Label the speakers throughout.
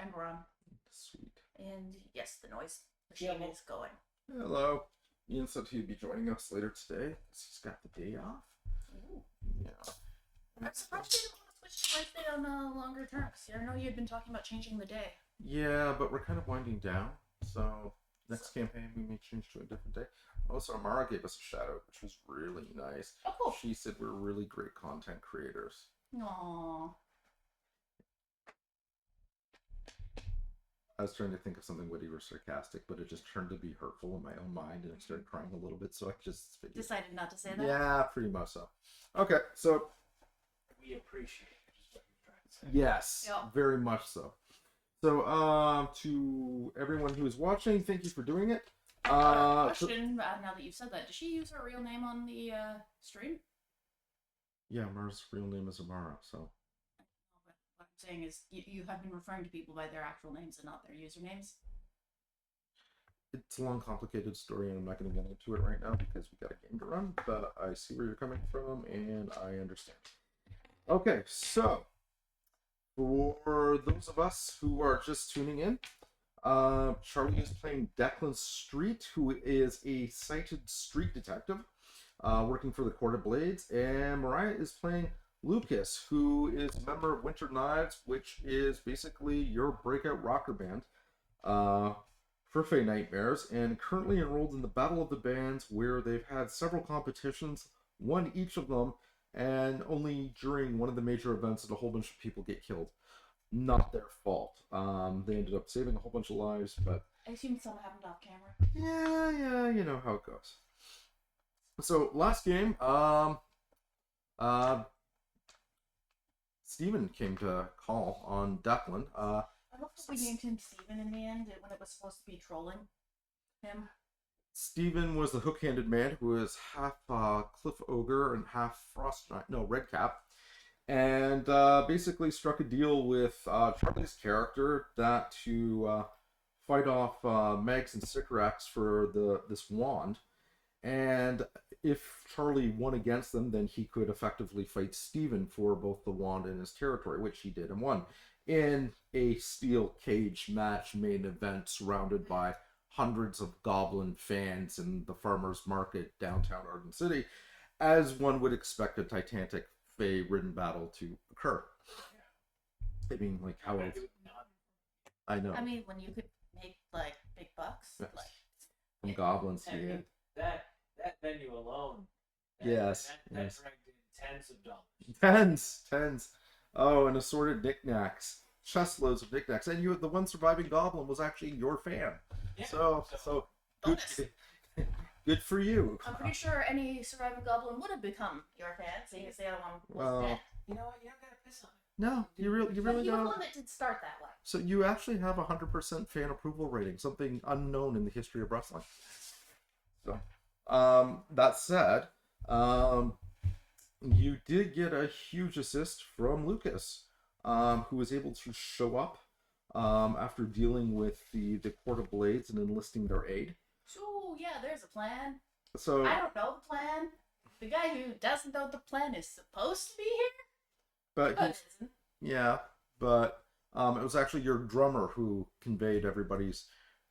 Speaker 1: and run.
Speaker 2: Sweet.
Speaker 1: And yes, the noise machine is going.
Speaker 2: Hello. Ian said he'd be joining us later today. He's got the day off.
Speaker 1: Ooh.
Speaker 2: Yeah.
Speaker 1: I'm surprised you didn't want to switch to Wednesday on a longer term. I know you had been talking about changing the day.
Speaker 2: Yeah, but we're kind of winding down. So next campaign we may change to a different day. Also, Amara gave us a shout out, which was really nice.
Speaker 1: Oh, cool.
Speaker 2: She said we're really great content creators.
Speaker 1: Aww.
Speaker 2: I was trying to think of something witty or sarcastic, but it just turned to be hurtful in my own mind, and I started crying a little bit, so I just figured.
Speaker 1: Decided not to say that?
Speaker 2: Yeah, pretty much so. Okay, so.
Speaker 3: We appreciate it, is what you're trying to say.
Speaker 2: Yes,
Speaker 1: Yep.
Speaker 2: very much so. So, to everyone who is watching, thank you for doing it.
Speaker 1: Question, now that you've said that, does she use her real name on the stream?
Speaker 2: Yeah, Amara's real name is Amara, so.
Speaker 1: What I'm saying is, you have been referring to people by their actual names and not their usernames.
Speaker 2: It's a long, complicated story, and I'm not going to get into it right now because we got a game to run, but I see where you're coming from, and I understand. Okay, so, for those of us who are just tuning in, Charlie is playing Declan Street, who is a sighted street detective working for the Court of Blades, and Mariah is playing Lucas, who is a member of Winter Knives, which is basically your breakout rocker band for Fey Nightmares, and currently enrolled in the Battle of the Bands, where they've had several competitions, won each of them, and only during one of the major events did a whole bunch of people get killed. Not their fault. They ended up saving a whole bunch of lives, but...
Speaker 1: I assume some happened off camera.
Speaker 2: Yeah, you know how it goes. So, last game, Steven came to call on Declan.
Speaker 1: I love that we named him Steven in the end when it was supposed to be trolling him.
Speaker 2: Steven was the hook-handed man who was half Cliff Ogre and half Frost Knight, no, Redcap, and basically struck a deal with Charlie's character that to fight off Megs and Sycorax for this wand, and if Charlie won against them, then he could effectively fight Steven for both the wand and his territory, which he did and won, in a steel cage match main event surrounded by hundreds of goblin fans in the farmers market downtown Arden City, as one would expect a titanic Fey-ridden battle to occur. I mean, like, how else? I know.
Speaker 1: I mean, when you could make, like, big bucks.
Speaker 2: Yes.
Speaker 1: Like,
Speaker 2: From goblins,
Speaker 3: I
Speaker 2: yeah.
Speaker 3: mean, that venue alone.
Speaker 2: Yes,
Speaker 3: That
Speaker 2: yes.
Speaker 3: dragged in tens of dollars.
Speaker 2: Tens. Oh, and assorted knickknacks. Chest loads of knickknacks. And the one surviving goblin was actually your fan.
Speaker 3: Yeah,
Speaker 2: So good,
Speaker 1: bonus.
Speaker 2: good for you.
Speaker 1: I'm pretty sure any surviving goblin would have become your fan, seeing as the other one was
Speaker 2: Well,
Speaker 1: dead.
Speaker 3: You know what? You don't gotta piss on it.
Speaker 2: No, you
Speaker 1: But
Speaker 2: really
Speaker 1: he was the
Speaker 2: don't.
Speaker 1: one that did start that way.
Speaker 2: So you actually have 100% fan approval rating, something unknown in the history of wrestling. So, that said, you did get a huge assist from Lucas, who was able to show up after dealing with the Court of Blades and enlisting their aid.
Speaker 1: So, yeah, there's a plan.
Speaker 2: So
Speaker 1: I don't know the plan. The guy who doesn't know the plan is supposed to be here,
Speaker 2: but
Speaker 1: but isn't.
Speaker 2: yeah, but it was actually your drummer who conveyed everybody's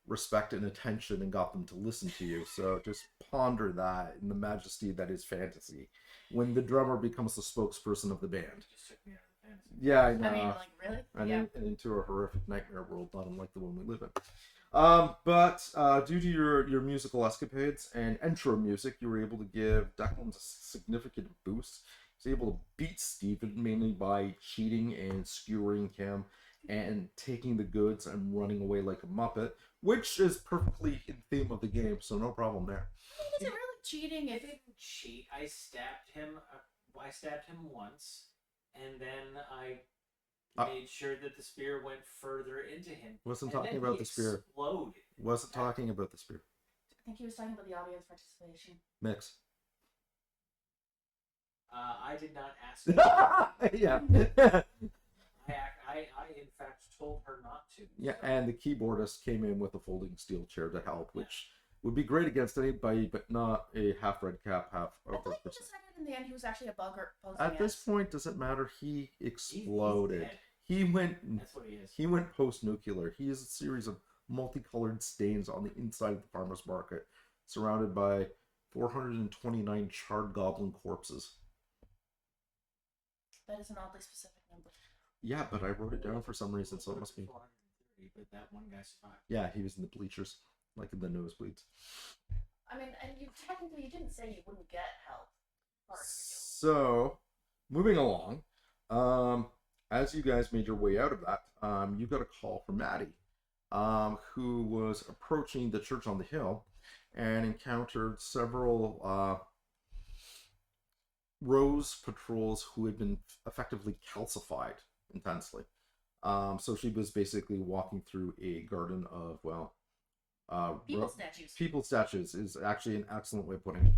Speaker 2: respect and attention and got them to listen to you. So just ponder that in the majesty that is fantasy, when the drummer becomes the spokesperson of the band.
Speaker 3: Just took me out of the fantasy.
Speaker 2: Yeah, I know.
Speaker 1: I mean, like, really?
Speaker 2: and,
Speaker 1: Yeah.
Speaker 2: and into a horrific nightmare world, not unlike the one we live in. But due to your musical escapades and intro music, you were able to give Declan a significant boost. He was able to beat Steven mainly by cheating and skewering him and taking the goods and running away like a muppet, which is perfectly in theme of the game, so no problem there.
Speaker 1: I mean, is it really cheating
Speaker 3: I
Speaker 1: if
Speaker 3: didn't cheat. I stabbed him. I stabbed him once, and then I made sure that the spear went further into him.
Speaker 2: Wasn't
Speaker 3: And
Speaker 2: talking
Speaker 3: then
Speaker 2: about
Speaker 3: he
Speaker 2: the spear.
Speaker 3: exploded.
Speaker 2: Wasn't talking about the spear.
Speaker 1: I think he was talking about the audience participation.
Speaker 2: Mix.
Speaker 3: I did not ask.
Speaker 2: Yeah.
Speaker 3: I in fact told her not to.
Speaker 2: Yeah, and the keyboardist came in with a folding steel chair to help, which would be great against anybody, but not a half red cap, half
Speaker 1: I
Speaker 2: upper
Speaker 1: thought you
Speaker 2: person.
Speaker 1: decided in the end he was actually a bugger posing
Speaker 2: At this
Speaker 1: as.
Speaker 2: point, doesn't matter. He exploded.
Speaker 3: dead.
Speaker 2: He went.
Speaker 3: That's what he is.
Speaker 2: He went post-nuclear. He is a series of multicolored stains on the inside of the farmer's market, surrounded by 429 charred goblin corpses.
Speaker 1: That is an oddly specific number.
Speaker 2: Yeah, but I wrote it down for some reason, so it must be.
Speaker 3: 430, but that one guy survived.
Speaker 2: Yeah, he was in the bleachers, like in the nosebleeds.
Speaker 1: I mean, and you technically didn't say you wouldn't get help.
Speaker 2: So, moving along, as you guys made your way out of that, you got a call from Maddie, who was approaching the church on the hill and encountered several Rose patrols who had been effectively calcified intensely. So she was basically walking through a garden of, well,
Speaker 1: People statues.
Speaker 2: People statues is actually an excellent way of putting it.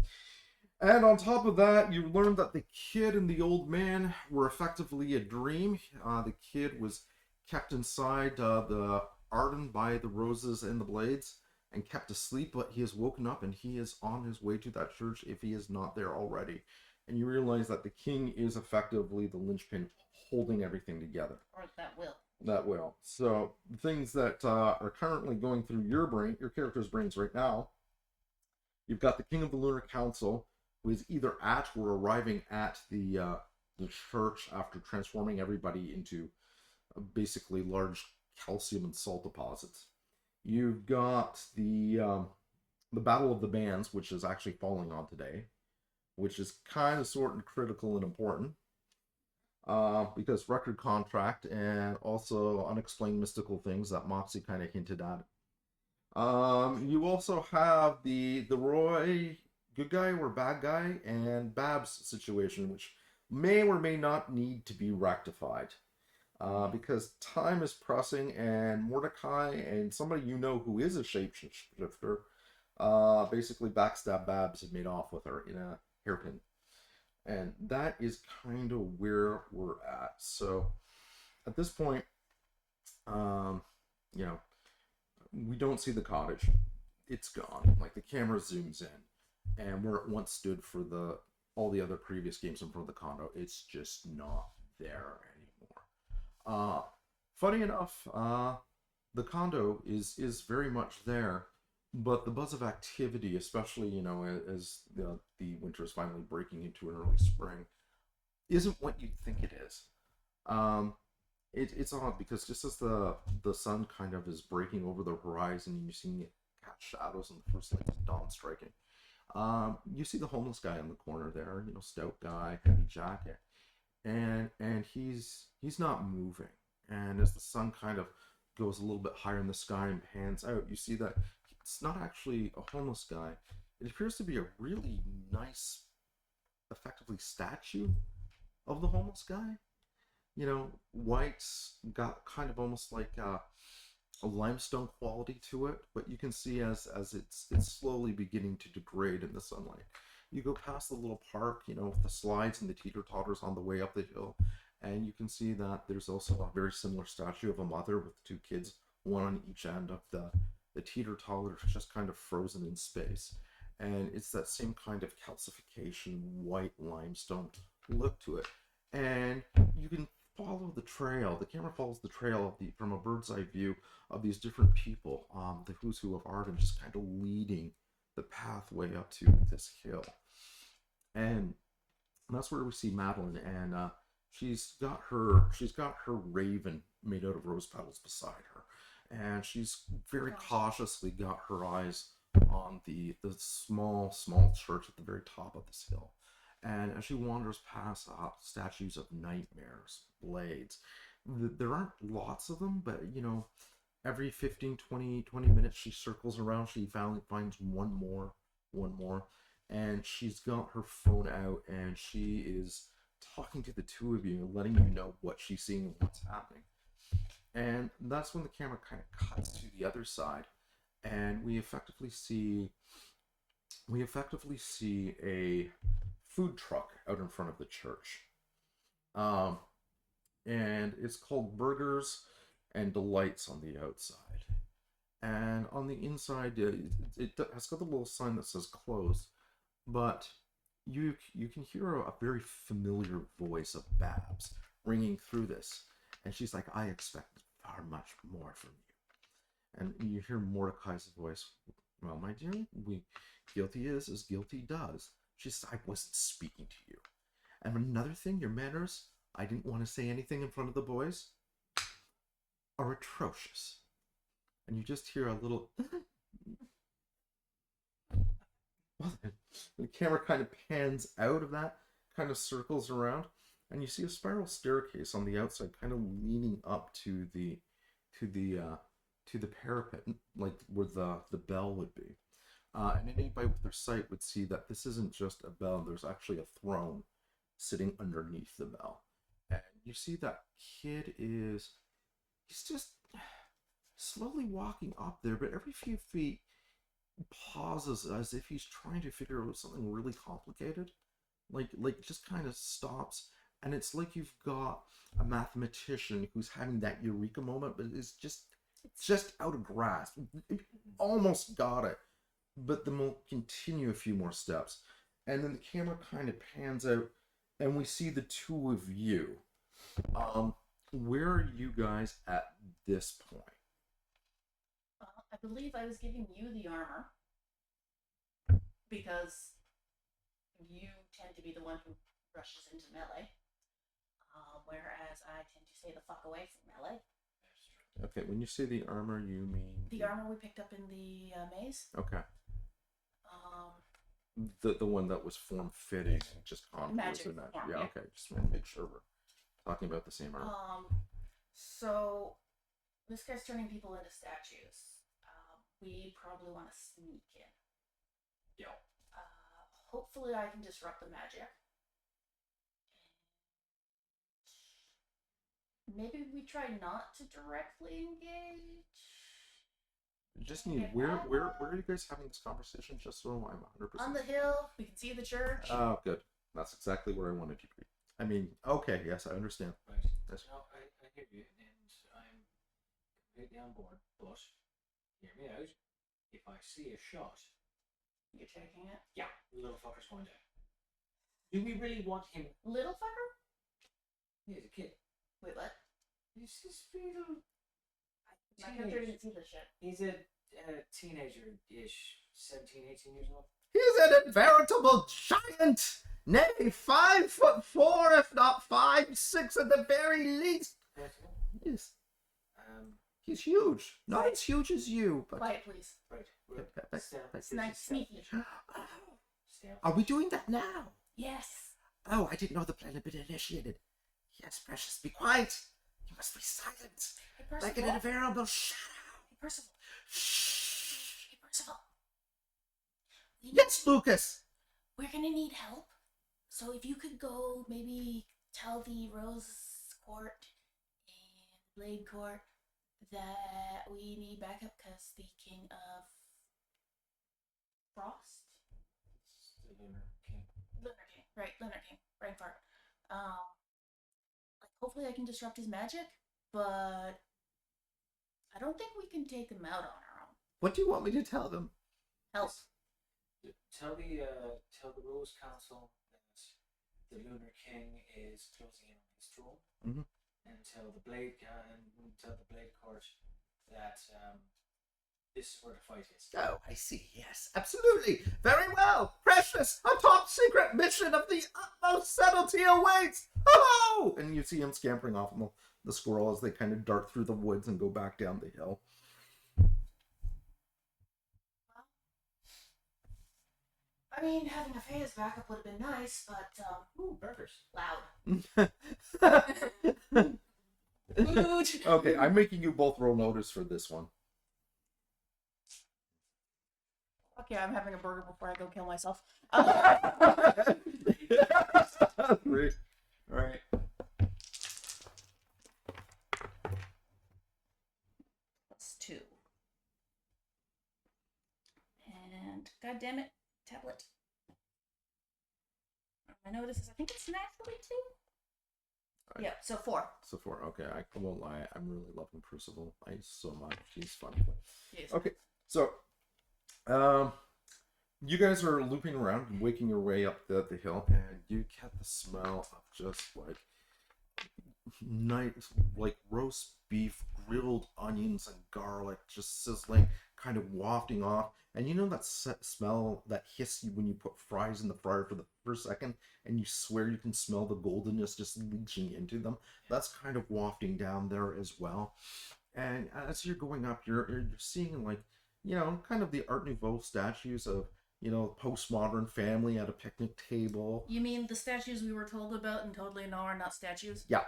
Speaker 2: And on top of that, you learned that the kid and the old man were effectively a dream. The kid was kept inside the Arden by the roses and the blades and kept asleep, but he has woken up and he is on his way to that church if he is not there already. And you realize that the king is effectively the linchpin holding everything together.
Speaker 1: Or that will.
Speaker 2: That will. So, things that are currently going through your brain, your character's brains right now, you've got the King of the Lunar Council, who is either at or arriving at the church after transforming everybody into basically large calcium and salt deposits. You've got the Battle of the Bands, which is actually falling on today, which is kind of sort of critical and important. Because record contract and also unexplained mystical things that Moxie kind of hinted at. You also have the Roy good guy or bad guy and Babs situation, which may or may not need to be rectified. Because time is pressing and Mordecai and somebody you know who is a shapeshifter basically backstab Babs and made off with her in a hairpin. And that is kind of where we're at. So at this point, you know, we don't see the cottage. It's gone. Like the camera zooms in, and where it once stood for all the other previous games in front of the condo, it's just not there anymore. Funny enough, the condo is very much there. But the buzz of activity, especially, you know, as the winter is finally breaking into an early spring, isn't what you'd think it is. It's odd because just as the sun kind of is breaking over the horizon and you're seeing it cast shadows in the first lights of dawn striking, you see the homeless guy in the corner there, you know, stout guy, heavy jacket, and he's not moving. And as the sun kind of goes a little bit higher in the sky and pans out, you see that it's not actually a homeless guy. It appears to be a really nice, effectively, statue of the homeless guy. You know, white's got kind of almost like a limestone quality to it, but you can see as it's slowly beginning to degrade in the sunlight. You go past the little park, you know, with the slides and the teeter-totters on the way up the hill, and you can see that there's also a very similar statue of a mother with two kids, one on each end of the teeter-totter, just kind of frozen in space. And it's that same kind of calcification, white limestone look to it. And you can follow the trail. The camera follows the trail from a bird's eye view of these different people, the who's who of art, and just kind of leading the pathway up to this hill. And that's where we see Madeline, and she's got her raven made out of rose petals beside her. And she's very cautiously got her eyes on the small church at the very top of this hill. And as she wanders past statues of nightmares, blades, there aren't lots of them, but, you know, every 15, 20 minutes she circles around, she finds one more. And she's got her phone out, and she is talking to the two of you, letting you know what she's seeing and what's happening. And that's when the camera kind of cuts to the other side, and we effectively see a food truck out in front of the church. And it's called Burgers and Delights on the outside. And on the inside, it has got a little sign that says closed, but you can hear a very familiar voice of Babs ringing through this. And she's like, I expected far much more from you. And you hear Mordecai's voice, well, my dear, guilty is as guilty does. She says, I wasn't speaking to you. And another thing, your manners, I didn't want to say anything in front of the boys, are atrocious. And you just hear a little... Well, the camera kind of pans out of that, kind of circles around, and you see a spiral staircase on the outside, kind of leaning up to the parapet, like where the bell would be. And anybody with their sight would see that this isn't just a bell. There's actually a throne sitting underneath the bell. And you see that kid he's just slowly walking up there, but every few feet pauses as if he's trying to figure out something really complicated. Like just kind of stops, and it's like you've got a mathematician who's having that eureka moment, but it's just out of grasp. Almost got it. But then we'll continue a few more steps. And then the camera kind of pans out, and we see the two of you. Where are you guys at this point?
Speaker 1: I believe I was giving you the armor. Because you tend to be the one who rushes into melee. Whereas I tend to stay the fuck away from melee.
Speaker 2: Okay, when you say the armor, you mean...
Speaker 1: The armor we picked up in the maze.
Speaker 2: Okay. The one that was form-fitting, just contours
Speaker 1: Magic
Speaker 2: and that.
Speaker 1: form,
Speaker 2: Yeah,
Speaker 1: yeah.
Speaker 2: okay. Just want to make sure we're talking about the same armor.
Speaker 1: So this guy's turning people into statues. We probably want to sneak in.
Speaker 3: Yo.
Speaker 1: Hopefully I can disrupt the magic. Maybe we try not to directly engage.
Speaker 2: Just need... Where are you guys having this conversation? Just so I'm 100%...
Speaker 1: On the hill, we can see the church.
Speaker 2: Oh, good. That's exactly where I wanted you to be. I mean, okay, yes, I understand.
Speaker 3: Right.
Speaker 2: Yes.
Speaker 3: No, I hear you, and I'm completely on board, but hear me out. If I see a shot...
Speaker 1: You're taking it?
Speaker 3: Yeah, little fucker's going down. Do we really want him?
Speaker 1: Little fucker?
Speaker 3: He's a kid.
Speaker 1: Wait, what?
Speaker 3: He's just little.
Speaker 1: My character didn't see the shit.
Speaker 3: He's a teenager-ish, 17, 18 years old.
Speaker 2: He's a veritable giant! Nay, 5'4", if not 5'6" at the very least. Yes. He's huge. Not as huge as you, but...
Speaker 1: Quiet, please.
Speaker 3: Right.
Speaker 1: Sneaky.
Speaker 2: Are we doing that now?
Speaker 1: Yes.
Speaker 2: Oh, I didn't know the plan had been initiated. Yes, precious, be quiet. You must be silent.
Speaker 1: Hey, Percival.
Speaker 2: Like an invariable shadow.
Speaker 1: Hey, Percival.
Speaker 2: Shh.
Speaker 1: Hey, Percival.
Speaker 2: Yes, Lucas.
Speaker 1: We're gonna need help. So if you could go maybe tell the Rose Court and Blade Court that we need backup because the King of Frost?
Speaker 3: The Lunar King.
Speaker 1: Lunar King. Right, Lunar King. Brain fart. Like hopefully I can disrupt his magic, but I don't think we can take him out on our own.
Speaker 2: What do you want me to tell them?
Speaker 1: Help.
Speaker 3: Tell the Rose Council that the Lunar King is closing in on his throne, and tell the Blade Court that this is where the fight is.
Speaker 2: Oh, I see. Yes, absolutely. Very well. Precious, a top secret mission of the utmost subtlety awaits. Oh! And you see him scampering off on the squirrel as they kind of dart through the woods and go back down the hill.
Speaker 1: I mean, having a Faye as backup would have been nice, but,
Speaker 3: Ooh, burgers.
Speaker 1: loud. Food!
Speaker 2: Okay, I'm making you both roll notice for this one.
Speaker 1: Okay, I'm having a burger before I go kill myself.
Speaker 2: Three. All right.
Speaker 1: That's 2. And, god damn it, tablet. I know this is, I think it's naturally 2? Yeah, so 4.
Speaker 2: So 4. Okay, I won't lie. I'm really loving Crucible. So much. She's fun.
Speaker 1: Yes.
Speaker 2: Okay, so you guys are looping around, waking your way up the hill, and you get the smell of just like nice, like roast beef, grilled onions and garlic just sizzling, kind of wafting off. And you know that smell that hits you when you put fries in the fryer for the first second, and you swear you can smell the goldenness just leaching into them. That's kind of wafting down there as well. And as you're going up, you're seeing like, kind of the Art Nouveau statues of, postmodern family at a picnic table.
Speaker 1: You mean the statues we were told about and totally know are not statues?
Speaker 2: Yeah.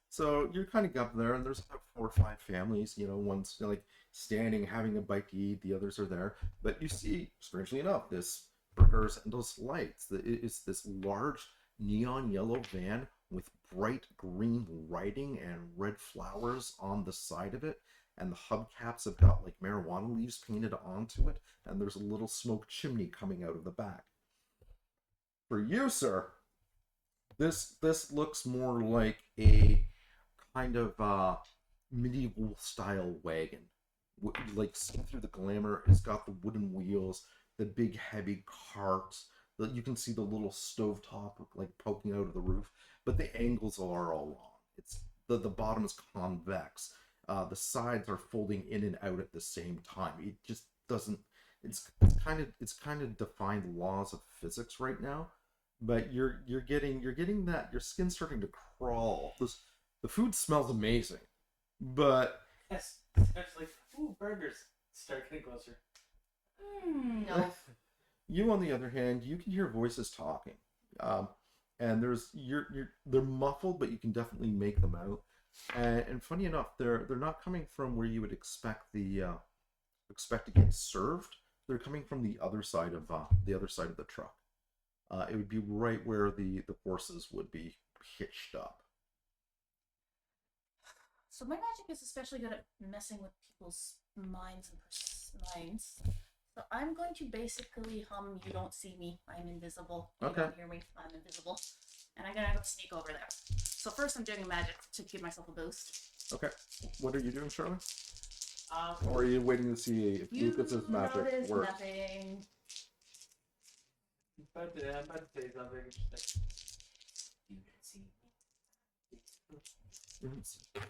Speaker 2: So you're kind of up there, and there's about 4 or 5 families. One's like standing having a bite to eat, the others are there. But you see, strangely enough, this burgers and those lights. It's this large neon yellow van with bright green writing and red flowers on the side of it. And the hubcaps have got like marijuana leaves painted onto it, and there's a little smoke chimney coming out of the back. For you, sir, this looks more like a kind of medieval style wagon. Like see through the glamour, it's got the wooden wheels, the big heavy carts. You can see the little stovetop like poking out of the roof, but the angles are all wrong. It's the bottom is convex. The sides are folding in and out at the same time. It just doesn't. It's kind of defying laws of physics right now. But you're getting that your skin's starting to crawl. The food smells amazing, but
Speaker 3: Yes. It's like, ooh, burgers. Start getting closer.
Speaker 1: No.
Speaker 2: You, on the other hand, you can hear voices talking, and they're muffled, but you can definitely make them out. And funny enough, they're not coming from where you would expect to get served. They're coming from the other side of the truck. It would be right where the horses would be hitched up.
Speaker 1: So my magic is especially good at messing with people's minds and minds. So I'm going to basically hum "You Don't See Me, I'm Invisible. You
Speaker 2: Okay.
Speaker 1: Don't Hear Me, I'm Invisible." And I'm gonna go sneak over there. So first I'm doing magic to give myself a boost.
Speaker 2: Okay. What are you doing, Charlie?
Speaker 3: Um,
Speaker 2: Or are you waiting to see if
Speaker 1: You
Speaker 2: Lucas's magic
Speaker 1: notice
Speaker 2: works?
Speaker 1: nothing.
Speaker 3: I'm about to say something. Like, you can see me.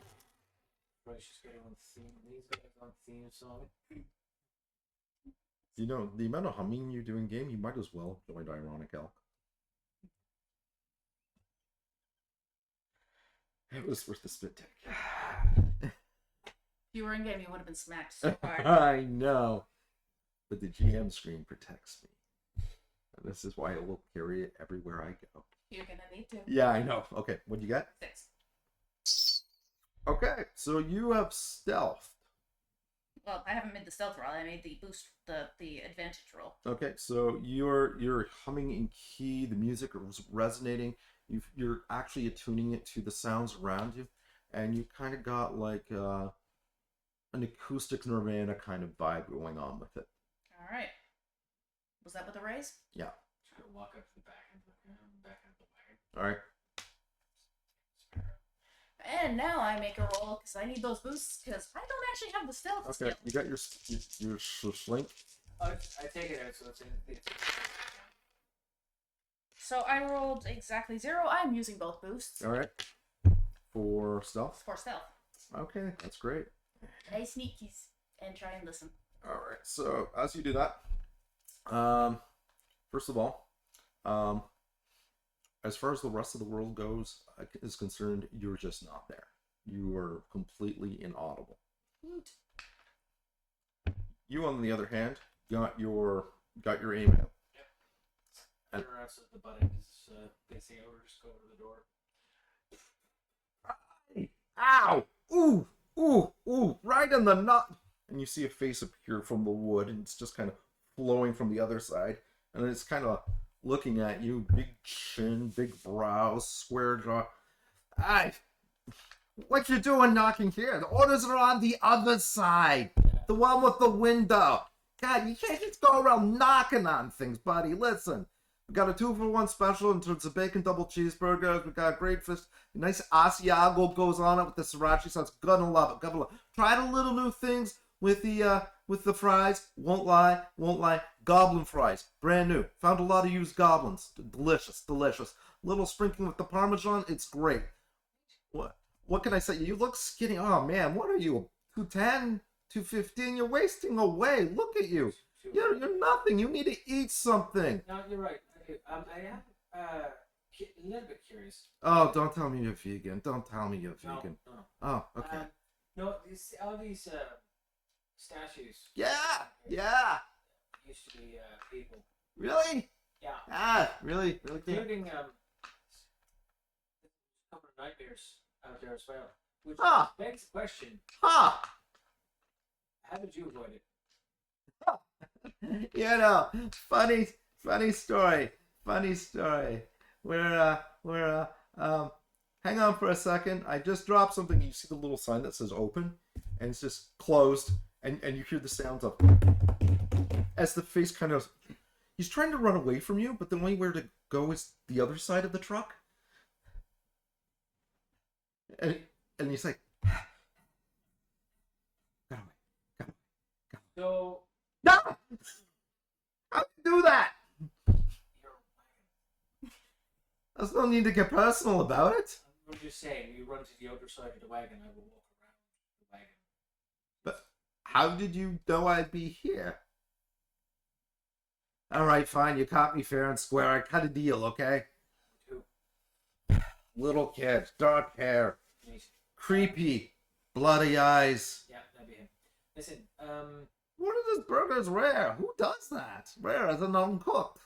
Speaker 3: Probably she's got her own theme. He's got his own theme song.
Speaker 2: The amount of humming you do in game, you might as well join Ironic Elk. It was worth the spit take.
Speaker 1: If you were in game, you would have been smacked so hard.
Speaker 2: I know. But the GM screen protects me. And this is why I will carry it everywhere I go.
Speaker 1: You're gonna need to.
Speaker 2: Yeah, I know. Okay, what do you got?
Speaker 1: 6.
Speaker 2: Okay, so you have stealth.
Speaker 1: Well, I haven't made the stealth roll. I made the boost, the advantage roll.
Speaker 2: Okay, so you're humming in key. The music is resonating. You're actually attuning it to the sounds around you, and you kind of got like an acoustic Nirvana kind of vibe going on with it.
Speaker 1: All right. Was that with the raise?
Speaker 2: Yeah.
Speaker 3: Just gotta walk up to the back of the wagon.
Speaker 2: All right.
Speaker 1: And now I make a roll because I need those boosts because I don't actually have the stealth
Speaker 2: Okay,
Speaker 1: skill.
Speaker 2: you got your slink.
Speaker 3: I take it out, so it's in the.
Speaker 1: So I rolled exactly 0. I'm using both boosts
Speaker 2: All right. For stealth.
Speaker 1: for stealth.
Speaker 2: Okay, that's great.
Speaker 1: And I sneakies and try and listen.
Speaker 2: All right. So as you do that, first of all, as far as the rest of the world is concerned, you're just not there. You are completely inaudible.
Speaker 1: Woot.
Speaker 2: You, on the other hand, got your aim out.
Speaker 3: Turn around so the button is facing over. Just go over the door.
Speaker 2: Ow! Ooh! Ooh! Ooh! Right in the nut! And you see a face appear from the wood, and it's just kind of flowing from the other side. And it's kind of looking at you, big chin, big brows, square jaw. Hey! What you doing knocking here? The orders are on the other side! The one with the window! God, you can't just go around knocking on things, buddy. Listen. We got a 2-for-1 special in terms of bacon double cheeseburgers. We got great fish. Nice Asiago goes on it with the sriracha sauce. Gonna love it. Gonna love it. Tried a little new things with the fries. Won't lie. Goblin fries. Brand new. Found a lot of used goblins. Delicious. Little sprinkling with the Parmesan. It's great. What can I say? You look skinny. Oh man, what are you? 210, 215? You're wasting away. Look at you. You're nothing. You need to eat something.
Speaker 3: No, you're right. I am a little bit curious.
Speaker 2: Oh, don't tell me you're vegan. Don't tell me you're vegan.
Speaker 3: No.
Speaker 2: Oh, okay.
Speaker 3: No, all these statues.
Speaker 2: Yeah.
Speaker 3: Used to be people.
Speaker 2: Really?
Speaker 3: Yeah.
Speaker 2: Ah, really?
Speaker 3: Including a couple of nightmares out there as well. Which begs the question:
Speaker 2: Huh.
Speaker 3: how did you avoid it?
Speaker 2: You know, funny story. Hang on for a second. I just dropped something. You see the little sign that says open, and it's just closed, and you hear the sounds of as the face kind of. He's trying to run away from you, but the only way to go is the other side of the truck. And he's like, go away.
Speaker 3: So.
Speaker 2: No! How'd you do that? There's no need to get personal about it.
Speaker 3: I'm just saying, you run to the other side of the wagon, I will walk around the wagon.
Speaker 2: But how did you know I'd be here? Alright, fine, you caught me fair and square. I cut a deal, okay?
Speaker 3: Who?
Speaker 2: Little kid, dark hair,
Speaker 3: Nice.
Speaker 2: creepy, bloody eyes.
Speaker 3: Yeah, that'd be him. Listen,
Speaker 2: What are these burgers rare? Who does that? Rare as an uncooked.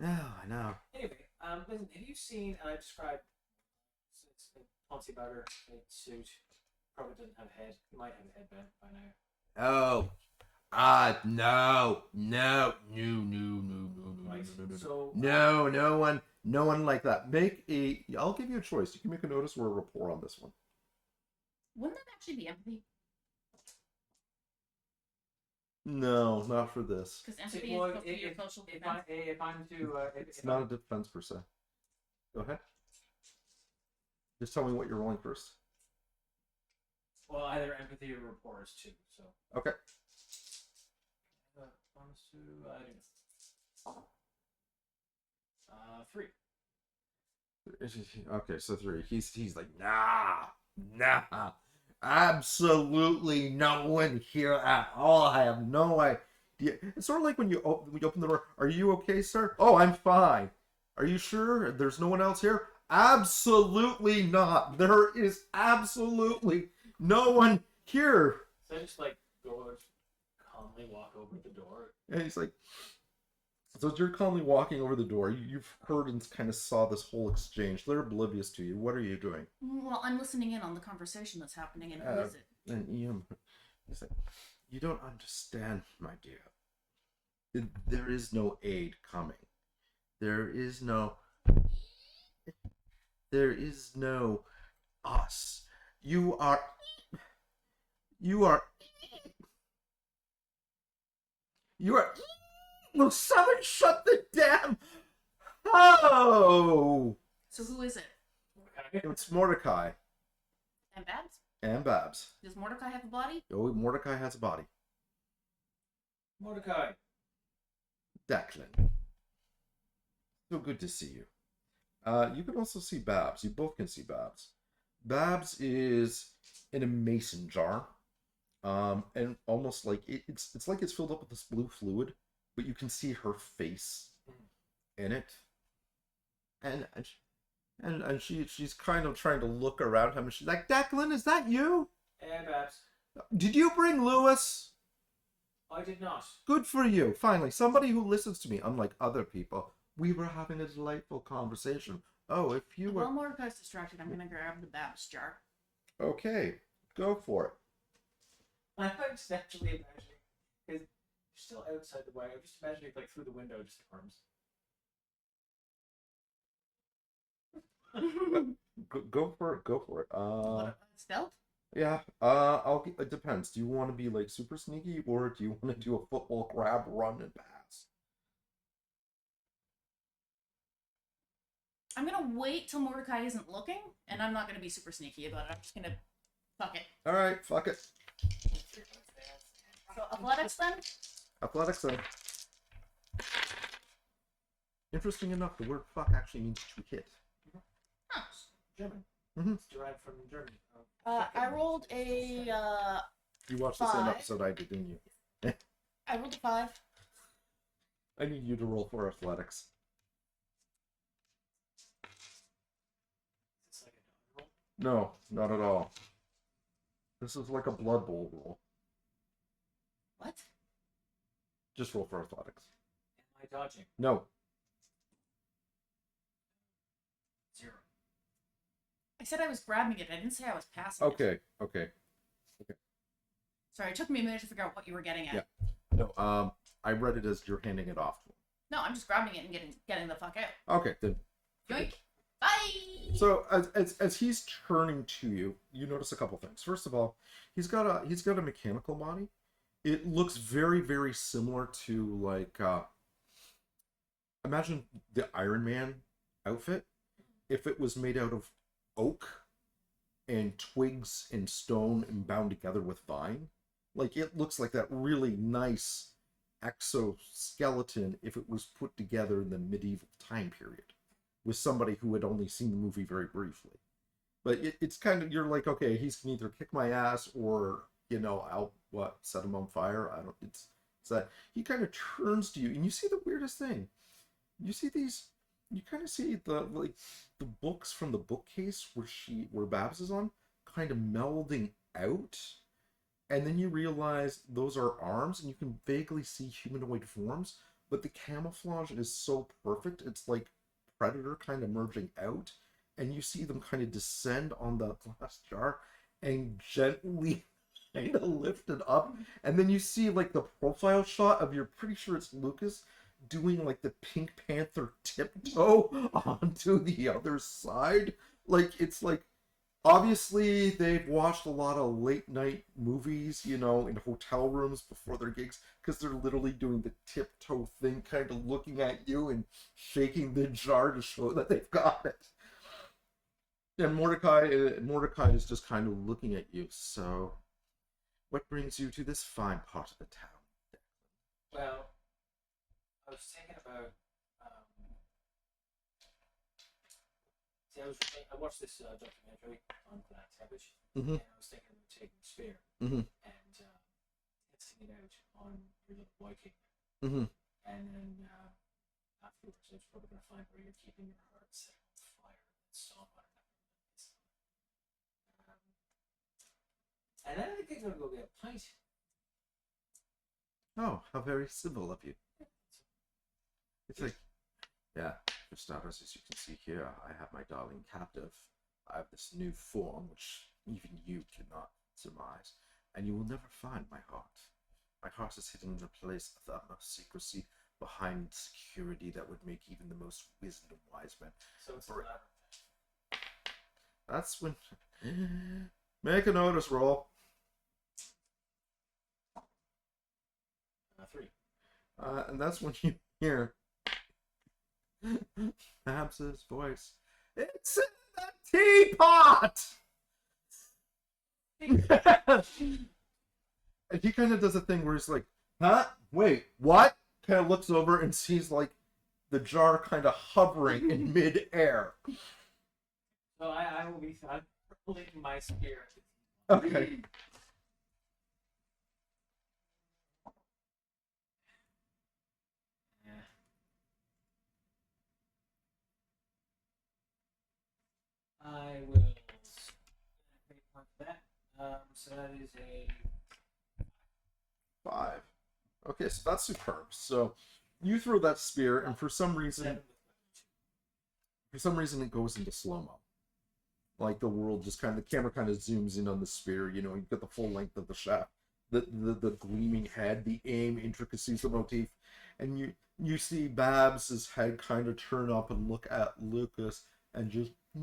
Speaker 2: Oh, I know.
Speaker 3: anyway, listen, have you seen, and I described, it's a fancy powder suit, probably doesn't have a head, he might have a head by now.
Speaker 2: Oh. No.
Speaker 3: Right, so...
Speaker 2: No, no one like that. I'll give you a choice. You can make a notice or a report on this one.
Speaker 1: Wouldn't that actually be empathy?
Speaker 2: No, not for this.
Speaker 1: Because empathy is supposed to be your social defense.
Speaker 3: If I'm to...
Speaker 2: It's not a defense per se. Go ahead. Just tell me what you're rolling first.
Speaker 3: Well, either empathy or rapport is 2, so...
Speaker 2: Okay.
Speaker 3: 1, 2, I don't know. 3.
Speaker 2: Okay, so 3. He's like, nah. Absolutely no one here at all. I have no idea. It's sort of like when you open the door. Are you okay, sir? Oh, I'm fine. Are you sure there's no one else here? Absolutely not. There is absolutely no one here.
Speaker 3: So I just like go calmly walk over the door.
Speaker 2: And he's like, so as you're calmly walking over the door, you've heard and kind of saw this whole exchange. They're oblivious to you. What are you doing?
Speaker 1: Well, I'm listening in on the conversation that's happening, and who is it?
Speaker 2: And Ian, he's like, you don't understand, my dear. There is no aid coming. There is no us. You are. Will someone shut the damn. Oh!
Speaker 1: So who is it?
Speaker 2: It's Mordecai.
Speaker 1: And Babs?
Speaker 2: And Babs.
Speaker 1: Does Mordecai have a body?
Speaker 2: Oh, Mordecai has a body.
Speaker 3: Mordecai.
Speaker 2: Declan. So good to see you. You can also see Babs. You both can see Babs. Babs is in a mason jar. And almost like it's like it's filled up with this blue fluid, but you can see her face in it. And she's kind of trying to look around him, and she's like, Declan, is that you?
Speaker 3: And Babs.
Speaker 2: Did you bring Lewis?
Speaker 3: I did not.
Speaker 2: Good for you. Finally, somebody who listens to me, unlike other people. We were having a delightful conversation. Oh, if you were...
Speaker 1: While Mordecai's distracted, I'm going to grab the Babs jar.
Speaker 2: Okay, go for it.
Speaker 3: I'm just actually imagining, because you're still outside the wagon, I'm just imagining like through the window, just arms.
Speaker 2: Go for it.
Speaker 1: What, stealth?
Speaker 2: Yeah. It depends. Do you want to be like super sneaky, or do you want to do a football grab, run, and pass?
Speaker 1: I'm going to wait till Mordecai isn't looking, and I'm not going to be super sneaky about it. I'm just going to fuck it.
Speaker 2: All right, fuck it.
Speaker 1: So athletics then?
Speaker 2: Athletics then. Interesting enough, the word fuck actually means to hit.
Speaker 1: Huh.
Speaker 3: German.
Speaker 2: Mhm.
Speaker 3: It's derived from Germany.
Speaker 1: I rolled a
Speaker 2: You watched the same
Speaker 1: 5.
Speaker 2: episode I did, didn't you?
Speaker 1: I rolled a 5.
Speaker 2: I need you to roll for athletics.
Speaker 3: Is this like a dog roll?
Speaker 2: No, not at all. This is like a Blood Bowl roll.
Speaker 1: What?
Speaker 2: Just roll for athletics.
Speaker 3: Am I dodging?
Speaker 2: No.
Speaker 3: 0.
Speaker 1: I said I was grabbing it. I didn't say I was passing it.
Speaker 2: Okay.
Speaker 1: Sorry, it took me a minute to figure out what you were getting at.
Speaker 2: Yeah. No, I read it as you're handing it off to him.
Speaker 1: No, I'm just grabbing it and getting the fuck out.
Speaker 2: Okay, then.
Speaker 1: Yoink. Bye!
Speaker 2: So as he's turning to you, you notice a couple things. First of all, he's got a mechanical body. It looks very, very similar to like imagine the Iron Man outfit if it was made out of oak and twigs and stone and bound together with vine. Like it looks like that really nice exoskeleton if it was put together in the medieval time period with somebody who had only seen the movie very briefly. But it's kind of, you're like, okay, he's can either kick my ass or, I'll set him on fire. I don't. It's that he kind of turns to you, and you see the weirdest thing. You see these. You kind of see the books from the bookcase where Babs is on, kind of melding out, and then you realize those are arms, and you can vaguely see humanoid forms, but the camouflage is so perfect. It's like Predator kind of merging out, and you see them kind of descend on the glass jar and gently kind of lift it up, and then you see like the profile shot of, you're pretty sure it's Lucas doing like the Pink Panther tiptoe onto the other side. Like it's like obviously they've watched a lot of late night movies, in hotel rooms before their gigs, because they're literally doing the tiptoe thing, kind of looking at you and shaking the jar to show that they've got it. And Mordecai is just kind of looking at you. So, what brings you to this fine part of the town?
Speaker 3: Well, I was thinking about. I watched this documentary on Black Savage,
Speaker 2: Mhm.
Speaker 3: and I was thinking of taking the spear
Speaker 2: Mhm.
Speaker 3: and testing it out on your little Viking,
Speaker 2: Mhm.
Speaker 3: and then afterwards, I was probably going to find where you're keeping your heart set on fire and song on it. And then I think I'm going to go get a pint.
Speaker 2: Oh, how very civil of you. It's like, yeah, for starters, as you can see here, I have my darling captive. I have this new form, which even you cannot surmise, and you will never find my heart. My heart is hidden in a place of the utmost secrecy, behind security that would make even the most wisdom-wise men.
Speaker 3: So it's the latter.
Speaker 2: That's when... Make a notice roll.
Speaker 3: 3.
Speaker 2: And that's when you hear Babs's voice. It's in the teapot! And he kind of does a thing where he's like, huh? Wait, what? Kind of looks over and sees like the jar kind of hovering in mid-air.
Speaker 3: So I will be pulling my spear.
Speaker 2: Okay.
Speaker 3: I will make a point for that. So that is a
Speaker 2: 5. Okay, so that's superb. So you throw that spear, and for some reason,
Speaker 3: 7
Speaker 2: it goes into slow-mo. Like the world just kind of, the camera kind of zooms in on the spear, you get the full length of the shaft, the gleaming head, the aim, intricacies, the motif, and you see Babs's head kind of turn up and look at Lucas and just
Speaker 1: What?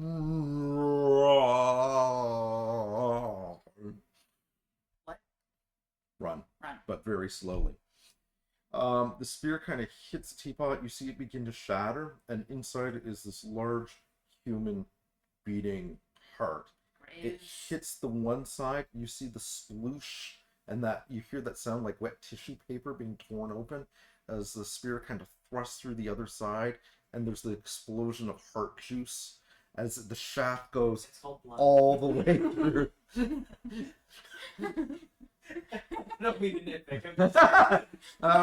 Speaker 2: Run,
Speaker 1: Run.
Speaker 2: but very slowly. The spear kind of hits the teapot. You see it begin to shatter, and inside is this large human beating heart. It hits the one side. You see the sploosh, and that you hear that sound like wet tissue paper being torn open as the spear kind of thrusts through the other side, and there's the explosion of heart juice as the shaft goes
Speaker 3: It's called blood.
Speaker 2: all the way through.
Speaker 3: No, we didn't pick him.
Speaker 2: I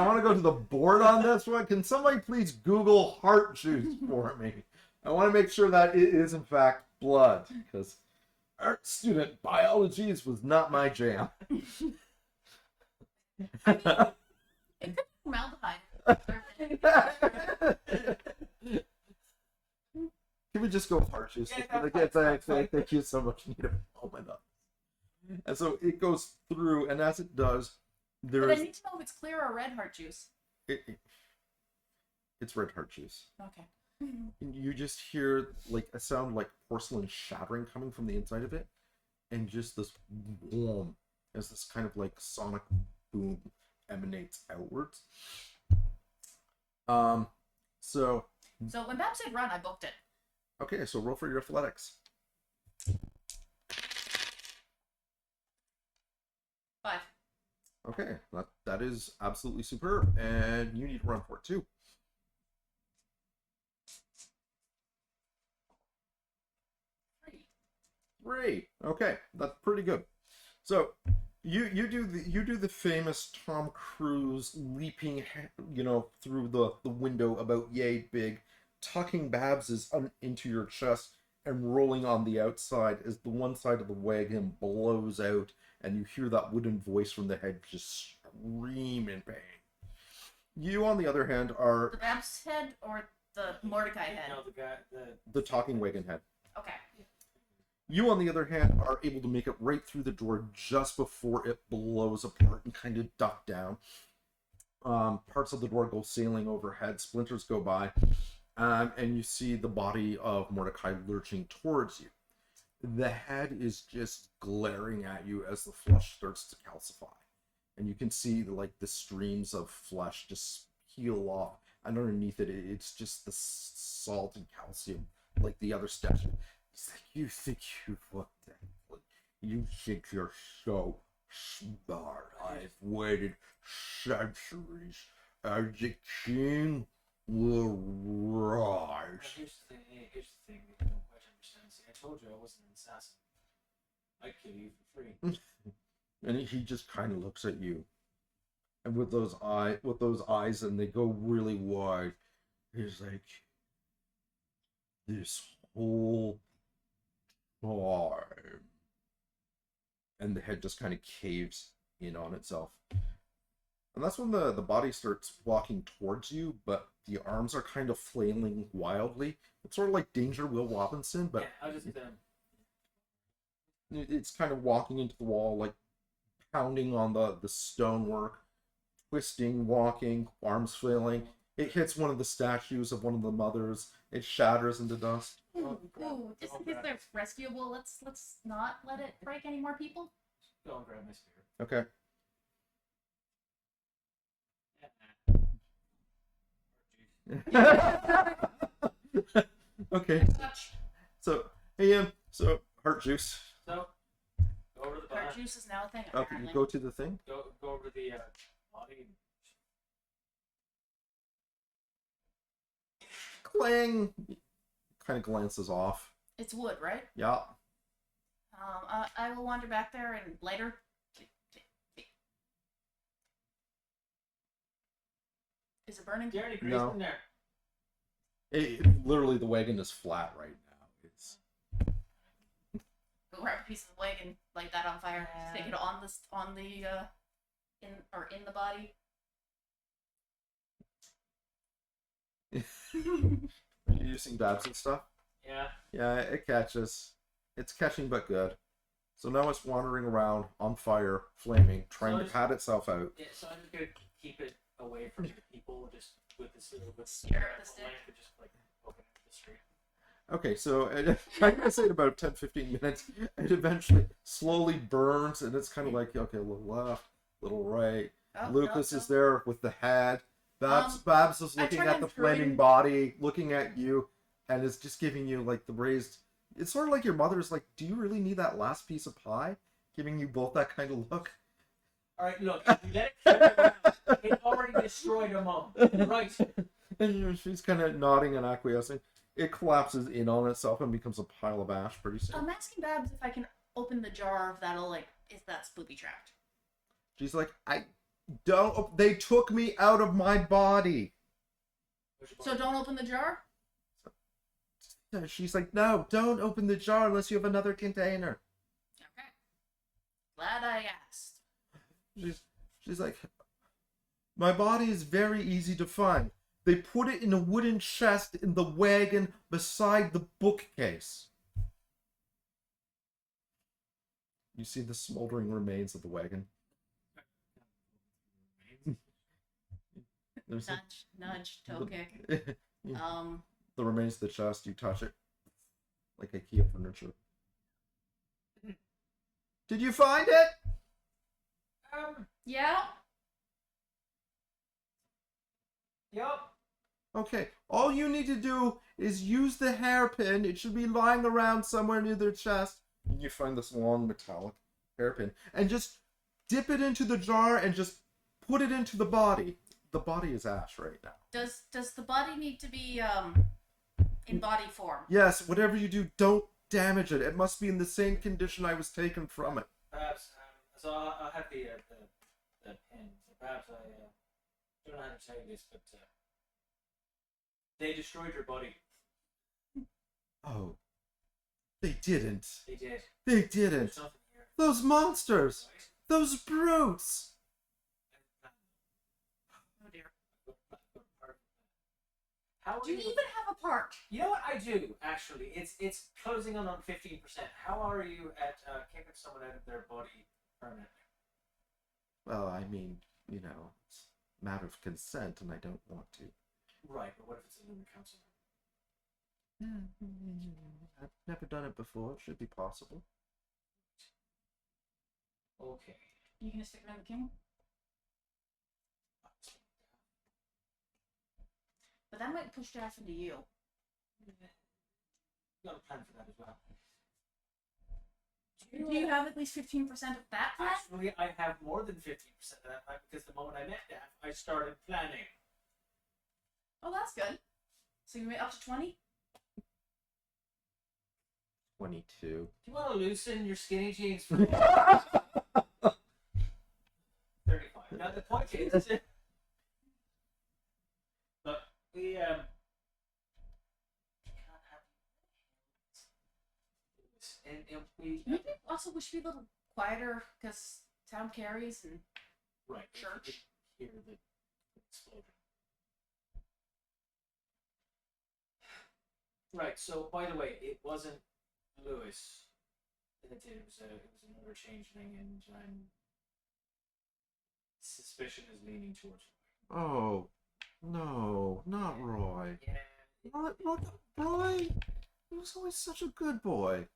Speaker 2: want to go to the board on this one. Can somebody please Google heart juice for me? I want to make sure that it is in fact blood, because art student biologies was not my jam.
Speaker 1: It could be formaldehyde.
Speaker 2: Can we just go with heart juice? Thank you so much, Nita. Oh my god. And so it goes through, and as it does,
Speaker 1: But I
Speaker 2: there's
Speaker 1: need to know if it's clear or red heart juice.
Speaker 2: it's red heart juice.
Speaker 1: Okay.
Speaker 2: You just hear like a sound like porcelain shattering coming from the inside of it, and just this boom as this kind of like sonic boom emanates outwards. So
Speaker 1: when Bab said run, I booked it.
Speaker 2: okay, so roll for your athletics.
Speaker 1: 5.
Speaker 2: Okay, that is absolutely superb, and you need to run for it too. 3. Okay, that's pretty good. So you do the famous Tom Cruise leaping, through the window about yay big, tucking Babs's into your chest and rolling on the outside as the one side of the wagon blows out, and you hear that wooden voice from the head just scream in pain. You, on the other hand, are
Speaker 1: The Bab's head or the Mordecai head?
Speaker 3: No, the guy,
Speaker 2: the talking wagon head.
Speaker 1: Okay.
Speaker 2: You, on the other hand, are able to make it right through the door just before it blows apart and kind of duck down. Parts of the door go sailing overhead, splinters go by, and you see the body of Mordecai lurching towards you. The head is just glaring at you as the flesh starts to calcify. And you can see like the streams of flesh just peel off. And underneath it, it's just the salt and calcium, like the other statue. It's like, you think you've looked at it. You think you're so smart. I've waited centuries, and the king will rise.
Speaker 3: Here's the thing you don't quite understand. See, I told you I wasn't an assassin. I'd kill you for free.
Speaker 2: And he just kind of looks at you, and with those eyes, and they go really wide. He's like, this whole time, and the head just kind of caves in on itself. And that's when the body starts walking towards you, but the arms are kind of flailing wildly. It's sort of like Danger Will Robinson, but
Speaker 3: yeah, I'll just
Speaker 2: it's kind of walking into the wall, like pounding on the stonework, twisting, walking, arms flailing. It hits one of the statues of one of the mothers. It shatters into dust.
Speaker 1: Ooh, just in case they're rescuable, let's not let it break any more people.
Speaker 3: go and grab my spear.
Speaker 2: Okay. Okay. So, hey, so heart juice.
Speaker 3: So, go over to the
Speaker 1: Heart juice is now a thing.
Speaker 2: Okay,
Speaker 1: Apparently.
Speaker 2: you go to the thing.
Speaker 3: go over the body.
Speaker 2: Clang. Kind of glances off.
Speaker 1: It's wood, right?
Speaker 2: Yeah.
Speaker 1: I will wander back there and later. Is it burning?
Speaker 3: Is there any grease
Speaker 2: No.
Speaker 3: in there?
Speaker 2: Literally, the wagon is flat right now. It's
Speaker 1: Go grab a piece of the wagon, light that on fire, stick it on in the body.
Speaker 2: Are you using dabs and stuff?
Speaker 3: Yeah.
Speaker 2: Yeah, it catches. It's catching, but good. So now it's wandering around on fire, flaming, trying to pat itself out.
Speaker 3: Yeah, so I'm just gonna keep it away from the people, just with this with
Speaker 1: Stir the stick.
Speaker 3: lamp and just like poke it into the street.
Speaker 2: Okay, so I'm gonna say in about 10-15 minutes, it eventually slowly burns, and it's kind of like, okay, a little left, a little right.
Speaker 1: Oh,
Speaker 2: Lucas
Speaker 1: no,
Speaker 2: is there with the head. Babs is
Speaker 1: I
Speaker 2: looking
Speaker 1: turn
Speaker 2: at the
Speaker 1: him through
Speaker 2: flaming
Speaker 1: and-
Speaker 2: body, looking at you, and is just giving you like the raised. It's sort of like your mother's like, do you really need that last piece of pie? Giving you both that kind of look.
Speaker 3: Alright, look, if you let it flip around, it already destroyed a mom. Right.
Speaker 2: And she's kind of nodding and acquiescing. it collapses in on itself and becomes a pile of ash pretty soon.
Speaker 1: I'm asking Babs if I can open the jar if that'll if that's booby trapped.
Speaker 2: She's like, I don't. They took me out of my body.
Speaker 1: So don't open the jar?
Speaker 2: She's like, no, don't open the jar unless you have another container.
Speaker 1: Okay. Glad I asked.
Speaker 2: She's like, my body is very easy to find. They put it in a wooden chest in the wagon beside the bookcase. You see the smoldering remains of the wagon.
Speaker 1: Nudge, toe kick.
Speaker 2: The remains of the chest, you touch it. Like IKEA furniture. Did you find it?
Speaker 1: Yeah.
Speaker 3: Yup.
Speaker 2: Okay, all you need to do is use the hairpin. It should be lying around somewhere near their chest. And you find this long metallic hairpin. And just dip it into the jar and just put it into the body. The body is ash right now.
Speaker 1: Does the body need to be in body form?
Speaker 2: Yes, whatever you do, don't damage it. It must be in the same condition I was taken from it.
Speaker 3: Perhaps, so I'll have the pin. Perhaps I don't know how to tell you this, but they destroyed your body.
Speaker 2: Oh. They didn't.
Speaker 3: They did.
Speaker 2: They didn't.
Speaker 3: There's nothing here.
Speaker 2: Those monsters.
Speaker 3: Right?
Speaker 2: Those brutes.
Speaker 1: Oh dear.
Speaker 3: How
Speaker 1: Do you even have a part?
Speaker 3: You know what I do actually? It's closing on 15%. How are you at kicking someone out of their body permanently?
Speaker 2: Well, I mean, you know, it's a matter of consent, and I don't want to.
Speaker 3: Right, but what if it's a Lunar Council?
Speaker 2: I've never done it before. It should be possible.
Speaker 3: Okay.
Speaker 1: You gonna stick around the king? But that might push Daff into you.
Speaker 3: Got a plan for that as well.
Speaker 1: Do you have at least 15% of that plan?
Speaker 3: Actually, I have more than 15% of that plan because the moment I met Daff, I started planning.
Speaker 1: Oh, that's good. So you went up to 20?
Speaker 2: 22.
Speaker 3: Do you want to loosen your skinny jeans for 35? Now the point is, look, we can't have and we
Speaker 1: Maybe also we should be a little quieter because town carries and
Speaker 3: right
Speaker 1: church.
Speaker 3: Hear the explosion. Right. So, by the way, it wasn't Lewis that did it. It was another changeling, and suspicion is leaning towards Roy.
Speaker 2: Oh, no, not Roy.
Speaker 3: Yeah.
Speaker 2: Not Roy. He was always such a good boy.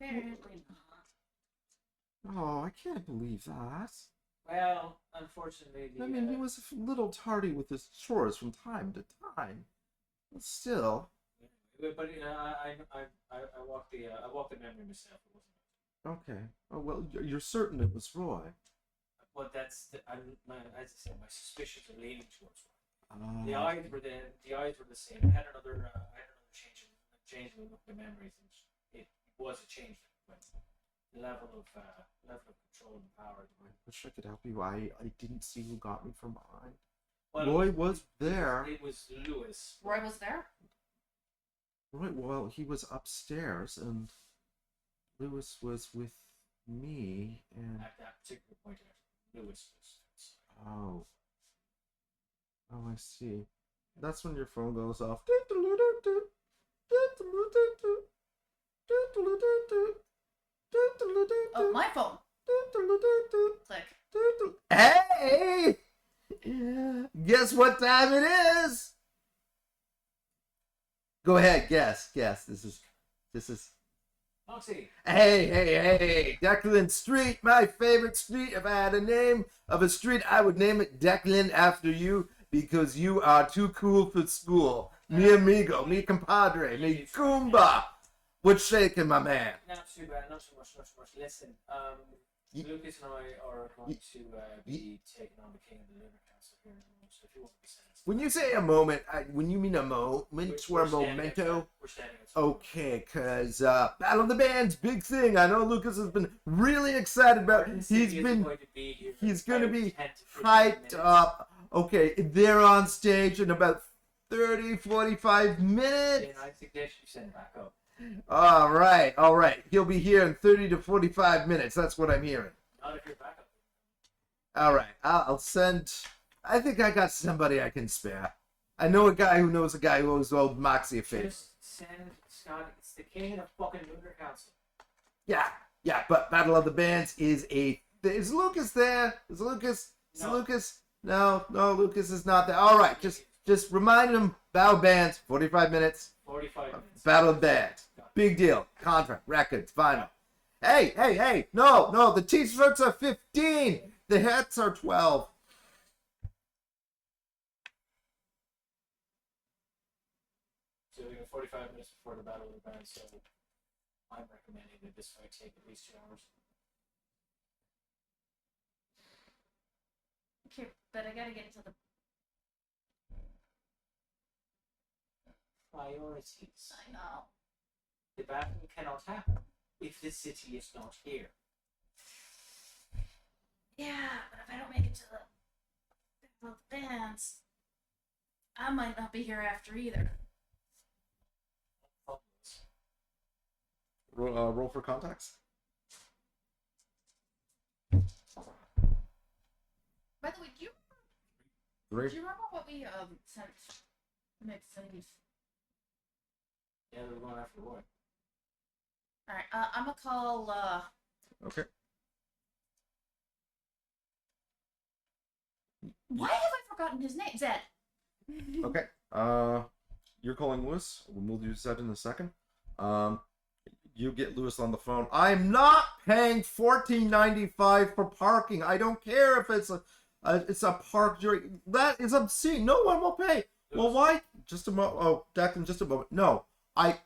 Speaker 1: Apparently not.
Speaker 2: Oh, I can't believe that.
Speaker 3: Well, unfortunately,
Speaker 2: I mean, he was a little tardy with his chores from time to time. But still.
Speaker 3: But I walked the memory myself. It wasn't.
Speaker 2: Okay. Oh, well, you're certain it was Roy.
Speaker 3: But that's as I said, my suspicions are leaning towards Roy. The eyes were the same. I had another change with the memories, and it was a change. But the level of control and power.
Speaker 2: I wish I could help you. I didn't see who got me from behind.
Speaker 3: Well,
Speaker 2: Roy was there.
Speaker 3: It was Lewis.
Speaker 1: Roy was there?
Speaker 2: Right, well, he was upstairs, and Lewis was with me, and...
Speaker 3: At that particular point, Lewis was.
Speaker 2: Oh. Oh, I see. That's when your phone goes off.
Speaker 1: Oh, my phone. Click.
Speaker 2: Hey! Guess what time it is? Go ahead, guess. This is.
Speaker 3: Foxy.
Speaker 2: Hey! Declan Street, my favorite street. If I had a name of a street, I would name it Declan after you because you are too cool for school. Mi amigo, mi compadre, mi Goomba. What's shaking, my man?
Speaker 3: Not too bad, not too much. Listen, Lucas and I are going to be taking on the King of the Lunar Council here in a moment, so if you want to be saying
Speaker 2: When you say a moment, when you mean a moment or a
Speaker 3: standing
Speaker 2: memento,
Speaker 3: We're standing outside.
Speaker 2: okay, because Battle of the Bands, big thing. I know Lucas has been really excited about. He's been
Speaker 3: going to be here
Speaker 2: he's
Speaker 3: in
Speaker 2: going to
Speaker 3: about
Speaker 2: be
Speaker 3: 10 to 15
Speaker 2: hyped
Speaker 3: minutes.
Speaker 2: up. Okay, they're on stage in about 30, 45 minutes.
Speaker 3: Then I suggest you send back up.
Speaker 2: All right. He'll be here in 30 to 45 minutes. That's what I'm hearing.
Speaker 3: Not if you're back up.
Speaker 2: All right, I'll send. I think I got somebody I can spare. I know a guy who knows a guy who owes old Moxie a favor.
Speaker 3: Just send Scott. It's the King of the fucking Lunar Council.
Speaker 2: Yeah, but Battle of the Bands is a. Is Lucas there? Is Lucas?
Speaker 3: No.
Speaker 2: Lucas? No, Lucas is not there. All right, just remind him. Battle Bands, 45 minutes.
Speaker 3: 45 minutes.
Speaker 2: Battle of Bands, big deal. Contract, records, vinyl. Hey! No, the T-shirts are 15. The hats are 12.
Speaker 3: So we have 45 minutes before the Battle of the Bands, so I'm recommending that this fight take at least 2 hours.
Speaker 1: Okay, but I gotta get to the.
Speaker 3: Priorities.
Speaker 1: I know.
Speaker 3: The battle cannot happen if the city is not here.
Speaker 1: Yeah, but if I don't make it to the bands, I might not be here after either.
Speaker 2: Roll for contacts.
Speaker 1: By the way, do you
Speaker 2: 3.
Speaker 1: remember what we sent mixed CDs?
Speaker 3: Yeah, we're going after Roy.
Speaker 1: All right, I'm gonna call.
Speaker 2: Okay.
Speaker 1: Why have I forgotten his name? Zed.
Speaker 2: Okay. You're calling Lewis. We'll use that in a second. You get Lewis on the phone. I'm not paying $14.95 for parking. I don't care if it's a park during. That is obscene. No one will pay. Well, why? Just a moment. Oh, Declan, just a moment. No.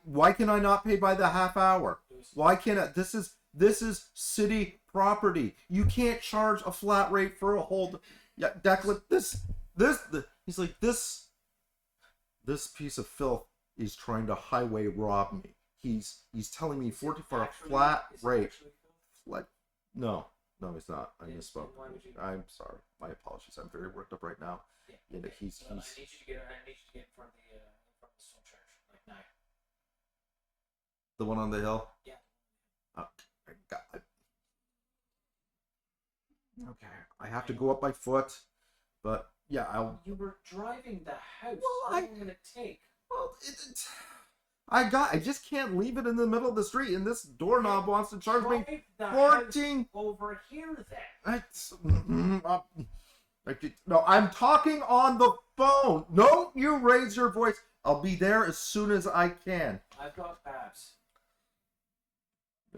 Speaker 2: Why can I not pay by the half hour? Why can't I? This is city property. You can't charge a flat rate for a whole. Yeah, Declan, he's like, this piece of filth is trying to highway rob me. He's telling me 40 for a flat rate. No, he's not. I misspoke. I'm sorry. My apologies. I'm very worked up right now.
Speaker 3: Yeah.
Speaker 2: Yeah, he's.
Speaker 3: I need you to get in front of the stone church, like now.
Speaker 2: The one on the hill?
Speaker 3: Yeah.
Speaker 2: Okay, I have to go up by foot, but yeah, I'll.
Speaker 3: You were driving the house.
Speaker 2: Well,
Speaker 3: How long will it take?
Speaker 2: Well, I just can't leave it in the middle of the street, and this doorknob wants to charge me
Speaker 3: Drive the
Speaker 2: 14.
Speaker 3: house over here then.
Speaker 2: No, I'm talking on the phone. No, you raise your voice. I'll be there as soon as I can.
Speaker 3: I've got Babs.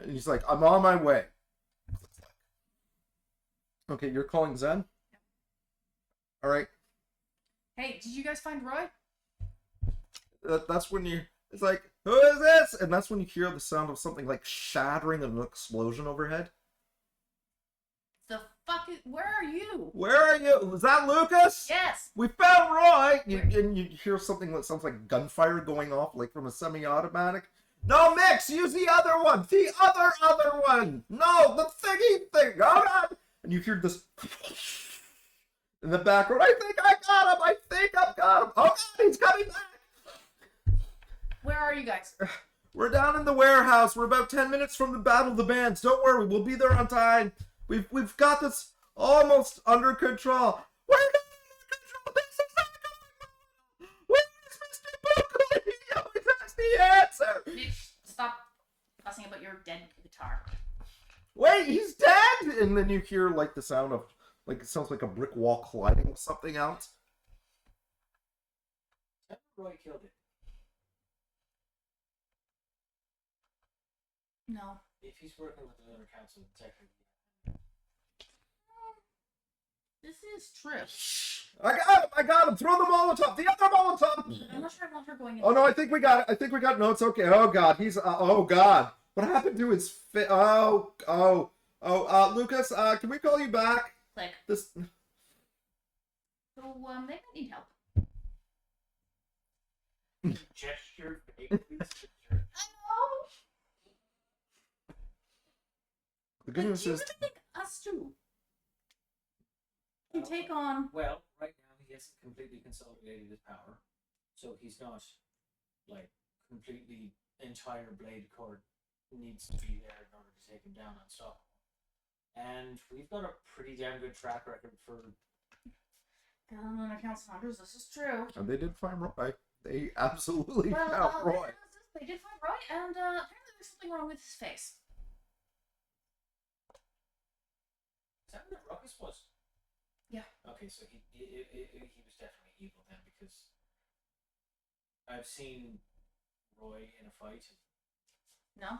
Speaker 2: And he's like, I'm on my way. Okay, you're calling Zen? All right.
Speaker 1: Hey, did you guys find Roy?
Speaker 2: That's when it's like, who is this? And that's when you hear the sound of something like shattering and an explosion overhead.
Speaker 1: The fuck is, where are you?
Speaker 2: Where are you? Is that Lucas?
Speaker 1: Yes.
Speaker 2: We found Roy! And you hear something that sounds like gunfire going off, like from a semi-automatic. No, Mix! Use the other one! The other one! No, the thingy thing! Oh, God! And you hear this in the background. I think I got him! I think I've got him! Oh, God, he's coming back!
Speaker 1: Where are you guys?
Speaker 2: We're down in the warehouse. We're about 10 minutes from the Battle of the Bands. Don't worry, we'll be there on time. We've got this almost under control. We're under control. This is not going on. Where is Mr. Buckley? He always has the answer.
Speaker 1: Nick, stop fussing about your dead guitar.
Speaker 2: Wait, he's dead. And then you hear like the sound of like it sounds like a brick wall colliding with something else.
Speaker 3: Roy killed it.
Speaker 1: No.
Speaker 3: If he's working with the Lunar Council, technically.
Speaker 1: This is true.
Speaker 2: I got him! Throw the Molotov! The other Molotov!
Speaker 1: I'm not sure I want her going in.
Speaker 2: Oh no, I think we got it. I think we got. No, it's okay. Oh god, he's. Oh god, what happened to his fit? Lucas, can we call you back?
Speaker 1: Click.
Speaker 2: This.
Speaker 1: So, they might need help.
Speaker 3: Gesture, vaguely gesture.
Speaker 1: I know!
Speaker 2: The good news
Speaker 1: Do you
Speaker 2: is.
Speaker 1: really think us two can take on...
Speaker 3: Well, right now he hasn't completely consolidated his power, so he's not like completely entire blade cord needs to be there in order to take him down unstoppable. And we've got a pretty damn good track record for.
Speaker 1: On accounts numbers, this is true.
Speaker 2: And they did find Roy. They absolutely
Speaker 1: Well,
Speaker 2: found Roy.
Speaker 1: they did find Roy, and apparently there's something wrong with his face.
Speaker 3: Is that what the ruckus was?
Speaker 1: Yeah.
Speaker 3: Okay, so he was definitely evil then, because I've seen Roy in a fight.
Speaker 1: No?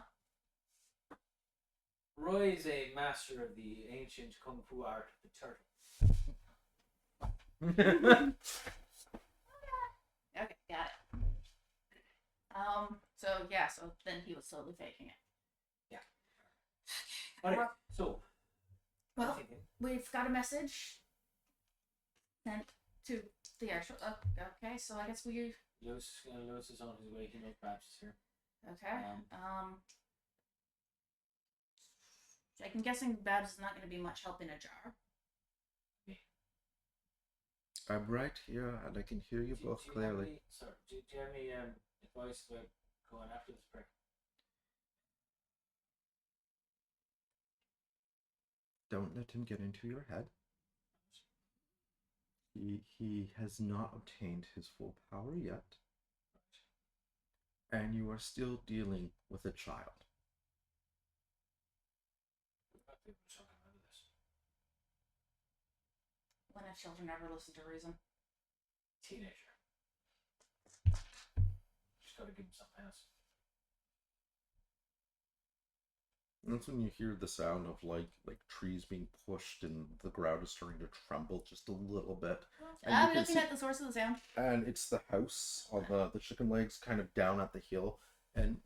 Speaker 3: Roy is a master of the ancient kung fu art of the turtle.
Speaker 1: Okay, got it. So yeah, so then he was slowly faking it.
Speaker 3: Yeah. Okay, so.
Speaker 1: Well,
Speaker 3: I'm thinking,
Speaker 1: we've got a message sent to the actual. Okay, so I guess we.
Speaker 3: Lewis is on his way. He knows Babs is here.
Speaker 1: Okay. I'm guessing Babs is not going to be much help in a jar.
Speaker 2: I'm right here, and I can hear you both clearly.
Speaker 3: Do you have any advice about going after this prick?
Speaker 2: Don't let him get into your head. He has not obtained his full power yet. And you are still dealing with a child.
Speaker 1: When have children ever listen to reason?
Speaker 3: Teenager. Just gotta give him something else.
Speaker 2: And that's when you hear the sound of like trees being pushed and the ground is starting to tremble just a little bit. And
Speaker 1: I'm looking at the source of the sound.
Speaker 2: And it's the house on the chicken legs kind of down at the hill. And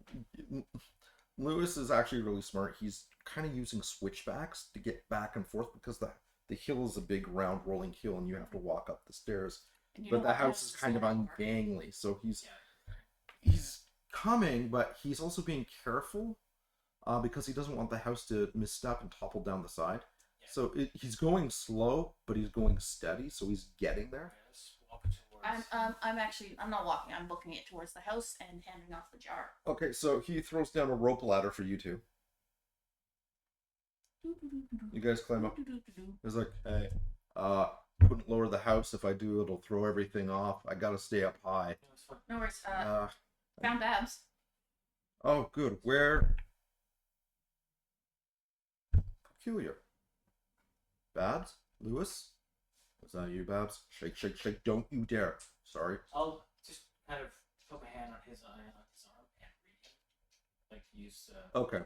Speaker 2: Lewis is actually really smart. He's kind of using switchbacks to get back and forth because the hill is a big round rolling hill and you have to walk up the stairs. But the house is kind of ungangly, so he's coming, but he's also being careful because he doesn't want the house to misstep and topple down the side. Yeah. So he's going slow, but he's going steady, so he's getting there.
Speaker 1: I'm not walking. I'm booking it towards the house and handing off the jar.
Speaker 2: Okay, so he throws down a rope ladder for you two. You guys climb up. He's like, hey, couldn't lower the house. If I do, it'll throw everything off. I gotta stay up high.
Speaker 1: No worries. Found Babs.
Speaker 2: Oh, good. Where? Peculiar. Babs? Lewis? Is that you, Babs? Shake, shake, shake. Don't you dare. Sorry.
Speaker 3: I'll just kind of put my hand on his arm and read him. Like, use
Speaker 2: okay.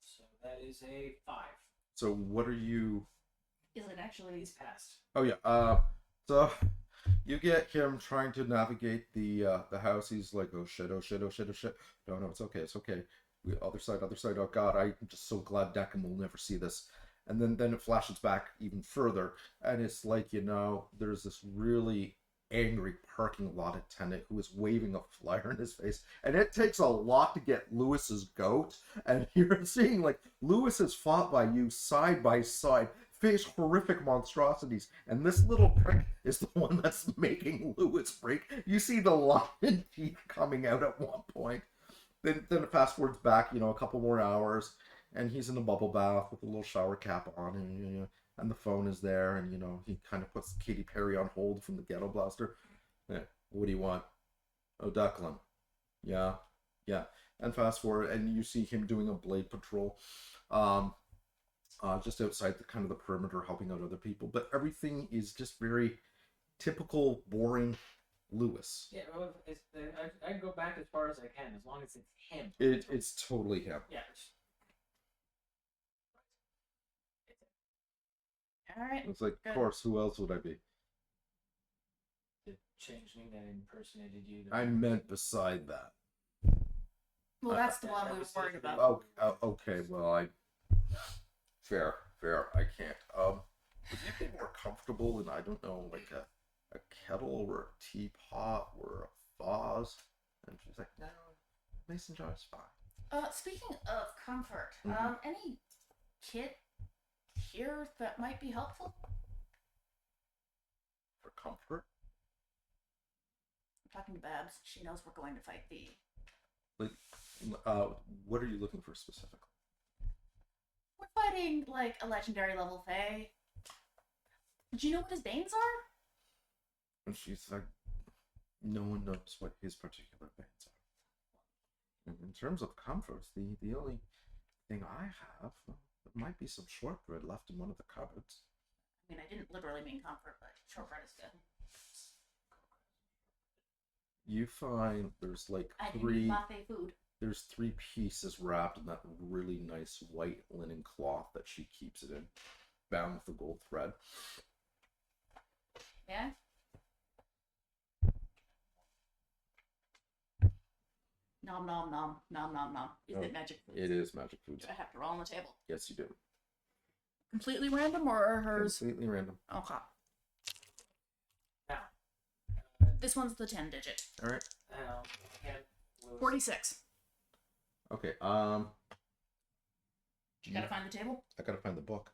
Speaker 3: So that is a 5.
Speaker 2: So what are you...
Speaker 1: Is it actually...
Speaker 3: He's passed.
Speaker 2: Oh, yeah. So you get him trying to navigate the house. He's like, oh, shit, oh, shit, oh, shit, oh, shit. No, it's okay, it's okay. Other side. Oh, God, I'm just so glad Declan will never see this. And then it flashes back even further. And it's like, there's this really angry parking lot attendant who is waving a flyer in his face. And it takes a lot to get Lewis's goat. And you're seeing, like, Lewis has fought by you side by side, faced horrific monstrosities. And this little prick is the one that's making Lewis break. You see the lion teeth coming out at one point. Then it fast forwards back, a couple more hours, and he's in a bubble bath with a little shower cap on, and the phone is there, and he kind of puts Katy Perry on hold from the Ghetto Blaster. Yeah, what do you want? Oh, Declan. Yeah. And fast forward, and you see him doing a blade patrol, just outside the perimeter, helping out other people. But everything is just very typical, boring Lewis.
Speaker 3: Yeah, well, I can go back as far as I can, as long as it's him.
Speaker 2: It's totally him.
Speaker 3: Yeah.
Speaker 1: Alright.
Speaker 2: It's like,
Speaker 1: Good.
Speaker 2: of course, who else would I be?
Speaker 3: The changeling that impersonated you.
Speaker 2: I meant beside that.
Speaker 1: Well, that's the one
Speaker 3: that
Speaker 1: we were
Speaker 3: was
Speaker 1: worried
Speaker 3: it.
Speaker 1: about.
Speaker 2: Okay, well, fair, I can't. Would you be more comfortable in, I don't know, like a kettle or a teapot or a vase? And she's like, no, mason jar is fine.
Speaker 1: Speaking of comfort, any kit here that might be helpful?
Speaker 2: For comfort?
Speaker 1: I'm talking to Babs. She knows we're going to fight the...
Speaker 2: Like, what are you looking for specifically?
Speaker 1: We're fighting, like, a legendary level Fae. Do you know what his banes are?
Speaker 2: And she's like, no one knows what his particular bands are. And in terms of comforts, the only thing I have, there might be some shortbread left in one of the cupboards.
Speaker 1: I mean, I didn't literally mean comfort, but shortbread is good.
Speaker 2: You find there's like
Speaker 1: I didn't eat my Fae food.
Speaker 2: There's 3 pieces wrapped in that really nice white linen cloth that she keeps it in, bound with a gold thread.
Speaker 1: Yeah? Nom nom nom nom nom nom. Is it magic food?
Speaker 2: It is magic food.
Speaker 1: Do I have to roll on the table?
Speaker 2: Yes, you do.
Speaker 1: Completely random or hers?
Speaker 2: Completely random.
Speaker 1: Okay.
Speaker 3: Now,
Speaker 1: This one's the 10 digit.
Speaker 2: All right.
Speaker 3: Ken will
Speaker 1: 46.
Speaker 2: Okay.
Speaker 1: You gotta find the table?
Speaker 2: I gotta find the book.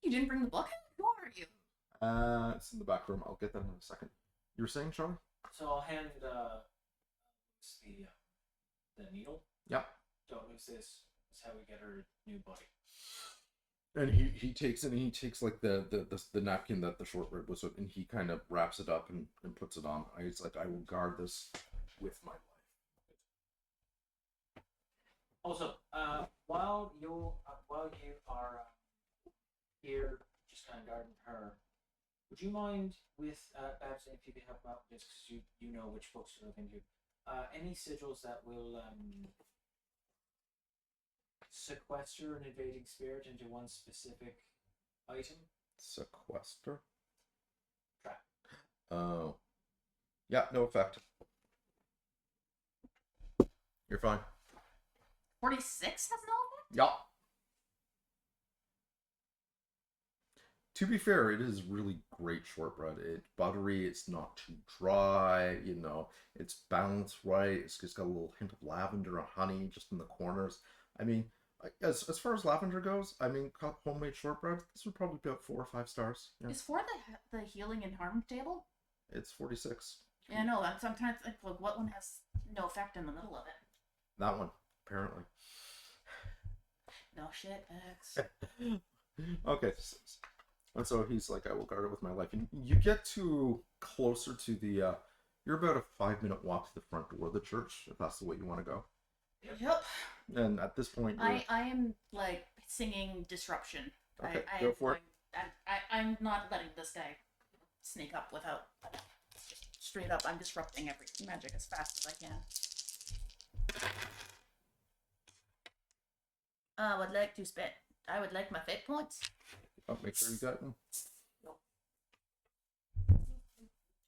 Speaker 1: You didn't bring the book? Who are you?
Speaker 2: It's in the back room. I'll get that in a second. You were saying, Charlie?
Speaker 3: So I'll hand the needle.
Speaker 2: Yep.
Speaker 3: Don't lose this. That's how we get her new body.
Speaker 2: And he takes it and he takes like the napkin that the shortbread was with and he kind of wraps it up and puts it on. He's like, I will guard this with my life.
Speaker 3: Also, while you are here, just kind of guarding her, would you mind with Babs if you could help out with this because you know which books to look into? Any sigils that will sequester an invading spirit into one specific item?
Speaker 2: Sequester?
Speaker 3: Trap.
Speaker 2: Oh. Yeah, no effect. You're fine.
Speaker 1: 46 has no effect?
Speaker 2: Yeah. To be fair, it is really great shortbread. It's buttery, it's not too dry, you know, it's balanced right, it's just got a little hint of lavender and honey just in the corners. I mean, as far as lavender goes, I mean, homemade shortbread, this would probably be about 4 or 5 stars. Yeah.
Speaker 1: Is for the healing and harm table?
Speaker 2: It's 46.
Speaker 1: Yeah, no, I'm sometimes like, what one has no effect in the middle of it?
Speaker 2: That one, apparently.
Speaker 1: No shit, X.
Speaker 2: Okay. And so he's like, I will guard it with my life. And you get to closer to the, you're about a 5-minute walk to the front door of the church, if that's the way you want to go.
Speaker 1: Yep.
Speaker 2: And at this point,
Speaker 1: I am like singing disruption.
Speaker 2: Okay, go for it.
Speaker 1: I'm not letting this guy sneak up without. Just straight up, I'm disrupting every magic as fast as I can. I would like to spend. I would like my fate points.
Speaker 2: Oh, make sure you got them.
Speaker 1: Nope.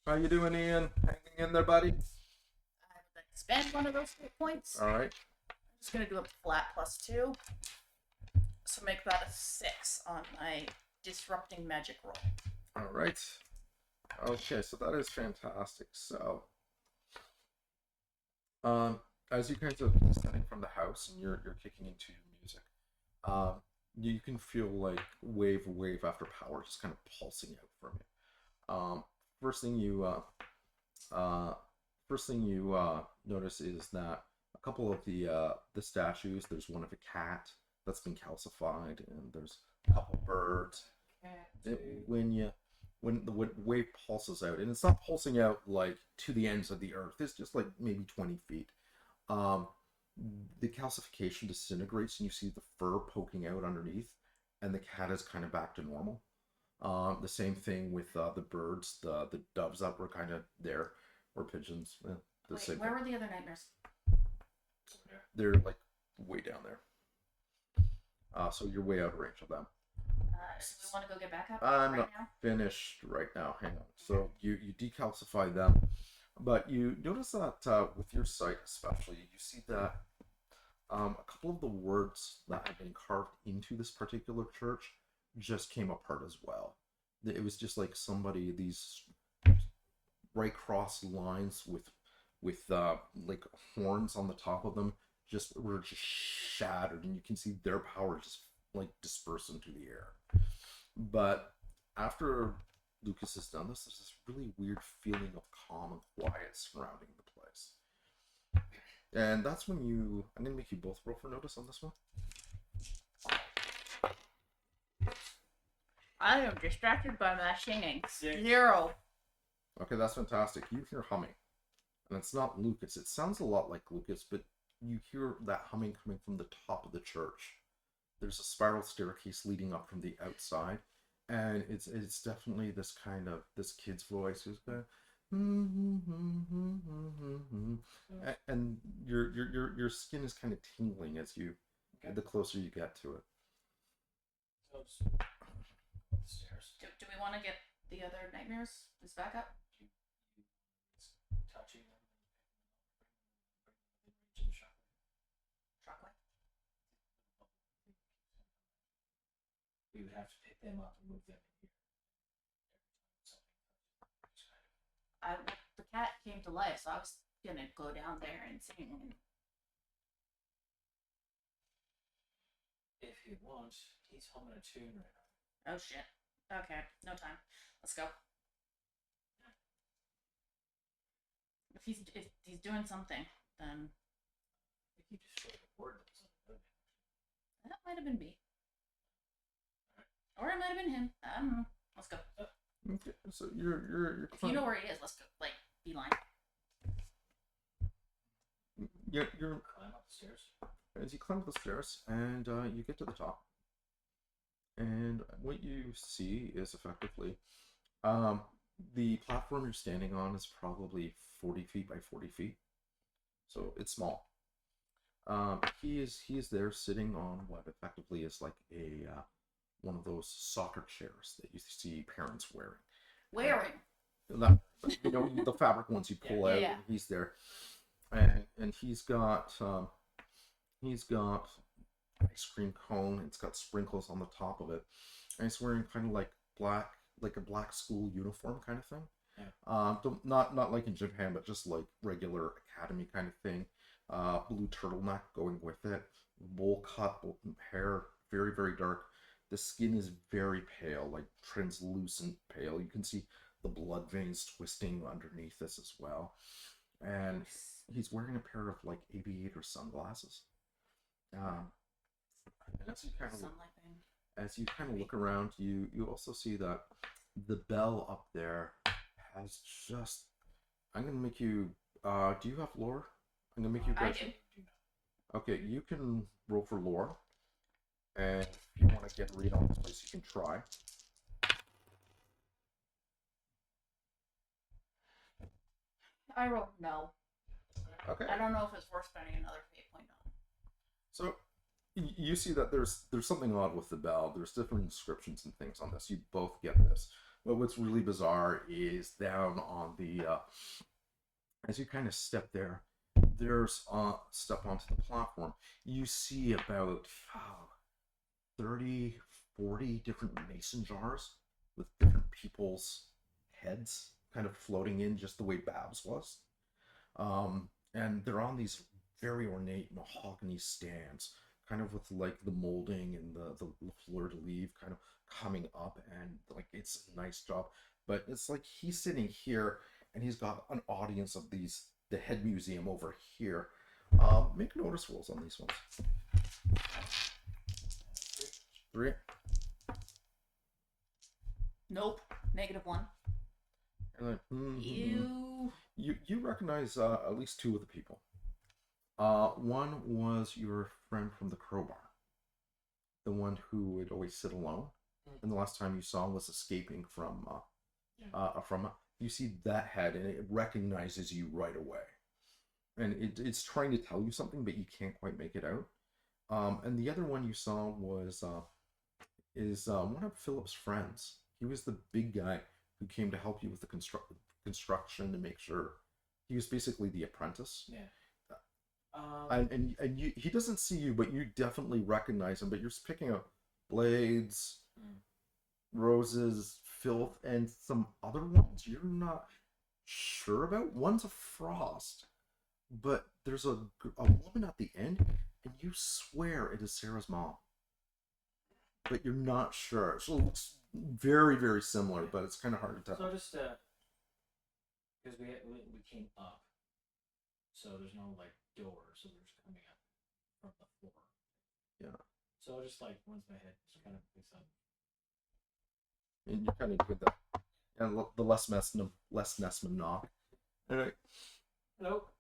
Speaker 2: How you doing, Ian? Hanging in there, buddy?
Speaker 1: I would like to spend one of those fate points.
Speaker 2: All right.
Speaker 1: I'm just gonna do a flat +2. So make that a 6 on my disrupting magic roll.
Speaker 2: All right. Okay, so that is fantastic. So, as you guys are descending from the house and you're kicking into your music, you can feel like wave after power just kind of pulsing out from you. First thing you notice is that a couple of the statues. There's one of a cat that's been calcified, and there's a couple birds. When the wave pulses out, and it's not pulsing out like to the ends of the earth. It's just like maybe 20 feet. The calcification disintegrates, and you see the fur poking out underneath, and the cat is kind of back to normal. The same thing with the birds, the doves that were kind of there, or pigeons. The
Speaker 1: Wait,
Speaker 2: same
Speaker 1: where
Speaker 2: thing.
Speaker 1: were the other nightmares?
Speaker 2: They're like way down there. So you're way out of range of them.
Speaker 1: we want to go get backup
Speaker 2: I'm
Speaker 1: right
Speaker 2: not
Speaker 1: now?
Speaker 2: finished right now. Hang on. So you decalcify them, but you notice that with your sight especially, you see that a couple of the words that had been carved into this particular church just came apart as well. It was just like somebody, these right cross lines with like horns on the top of them just were just shattered, and you can see their power just like disperse into the air. But after Lucas has done this, there's this really weird feeling of calm and quiet surrounding the place. And that's when I'm gonna make you both roll for notice on this one.
Speaker 1: I am distracted by my singing.
Speaker 3: 6.
Speaker 1: 0.
Speaker 2: Okay, that's fantastic. You hear humming. And it's not Lucas. It sounds a lot like Lucas, but you hear that humming coming from the top of the church. There's a spiral staircase leading up from the outside, and it's definitely this kind of this kid's voice who's going, and your skin is kind of tingling as you the closer you get to it.
Speaker 3: So just up the stairs.
Speaker 1: Do we want to get the other nightmares as backup?
Speaker 3: Touching them and bring them into the shop.
Speaker 1: Shockwave.
Speaker 3: We would have to pick them up and move them in here.
Speaker 1: The cat came to life, so I was gonna go down there and sing.
Speaker 3: If you want, he's humming a tune right now.
Speaker 1: Oh shit. Okay, no time. Let's go. If he's doing something, then
Speaker 3: If you destroy the board,
Speaker 1: that might have been me, or it might have been him. I don't know. Let's go.
Speaker 2: Okay, so you're
Speaker 1: If you know where he is, let's go. Like beeline.
Speaker 2: you're
Speaker 3: climb up the stairs.
Speaker 2: as you climb up the stairs and you get to the top, and what you see is effectively the platform you're standing on is probably 40 feet by 40 feet, so it's small. He is there sitting on what effectively is like a one of those soccer chairs that you see parents wearing.
Speaker 1: Wearing.
Speaker 2: That, the fabric ones you pull out.
Speaker 1: Yeah.
Speaker 2: He's there, and he's got ice cream cone. It's got sprinkles on the top of it, and he's wearing kind of like a black school uniform kind of thing.
Speaker 3: Yeah.
Speaker 2: Not like in Japan, but just like regular academy kind of thing. Blue turtleneck going with it, bowl cut hair, very very dark. The skin is very pale, like translucent pale. You can see the blood veins twisting underneath this as well, and he's wearing a pair of like aviator sunglasses. And as you kind of look around, you also see that the bell up there has just. I'm gonna make you. Do you have lore? I'm gonna make you guys.
Speaker 1: I do.
Speaker 2: Okay, you can roll for lore, and if you want to get a read on this place, you can try.
Speaker 1: I rolled no.
Speaker 2: Okay.
Speaker 1: I don't know if it's worth spending another fate point on.
Speaker 2: So you see that there's something odd with the bell. There's different inscriptions and things on this. You both get this. But what's really bizarre is down on the as you kind of step there, there's step onto the platform. You see about 30, 40 different mason jars with different people's heads kind of floating in, just the way Babs was. And they're on these very ornate mahogany stands, kind of with like the molding and the fleur de lis kind of coming up, and like it's a nice job. But it's like he's sitting here and he's got an audience of the head museum over here. Make notice rolls on these ones. 3.
Speaker 1: Nope. -1.
Speaker 2: And like,
Speaker 1: You.
Speaker 2: You recognize at least 2 of the people. One was your friend from the crowbar, the one who would always sit alone, and the last time you saw him was escaping from you see that head, and it recognizes you right away, and it's trying to tell you something, but you can't quite make it out. And the other one you saw was is one of Philip's friends. He was the big guy who came to help you with the construction to make sure. He was basically the apprentice.
Speaker 3: Yeah.
Speaker 2: He doesn't see you, but you definitely recognize him. But you're picking up blades, roses, filth, and some other ones you're not sure about. One's a frost, but there's a woman at the end, and you swear it is Sarah's mom, but you're not sure. So it looks very, very similar, but it's kind of hard to tell.
Speaker 3: So just because we came up, so there's no like door, so we're just coming up from the floor.
Speaker 2: Yeah.
Speaker 3: So just like once my head just kind of picks up.
Speaker 2: And you kind of do that, and the Les Nessman knock. All right.
Speaker 3: Hello.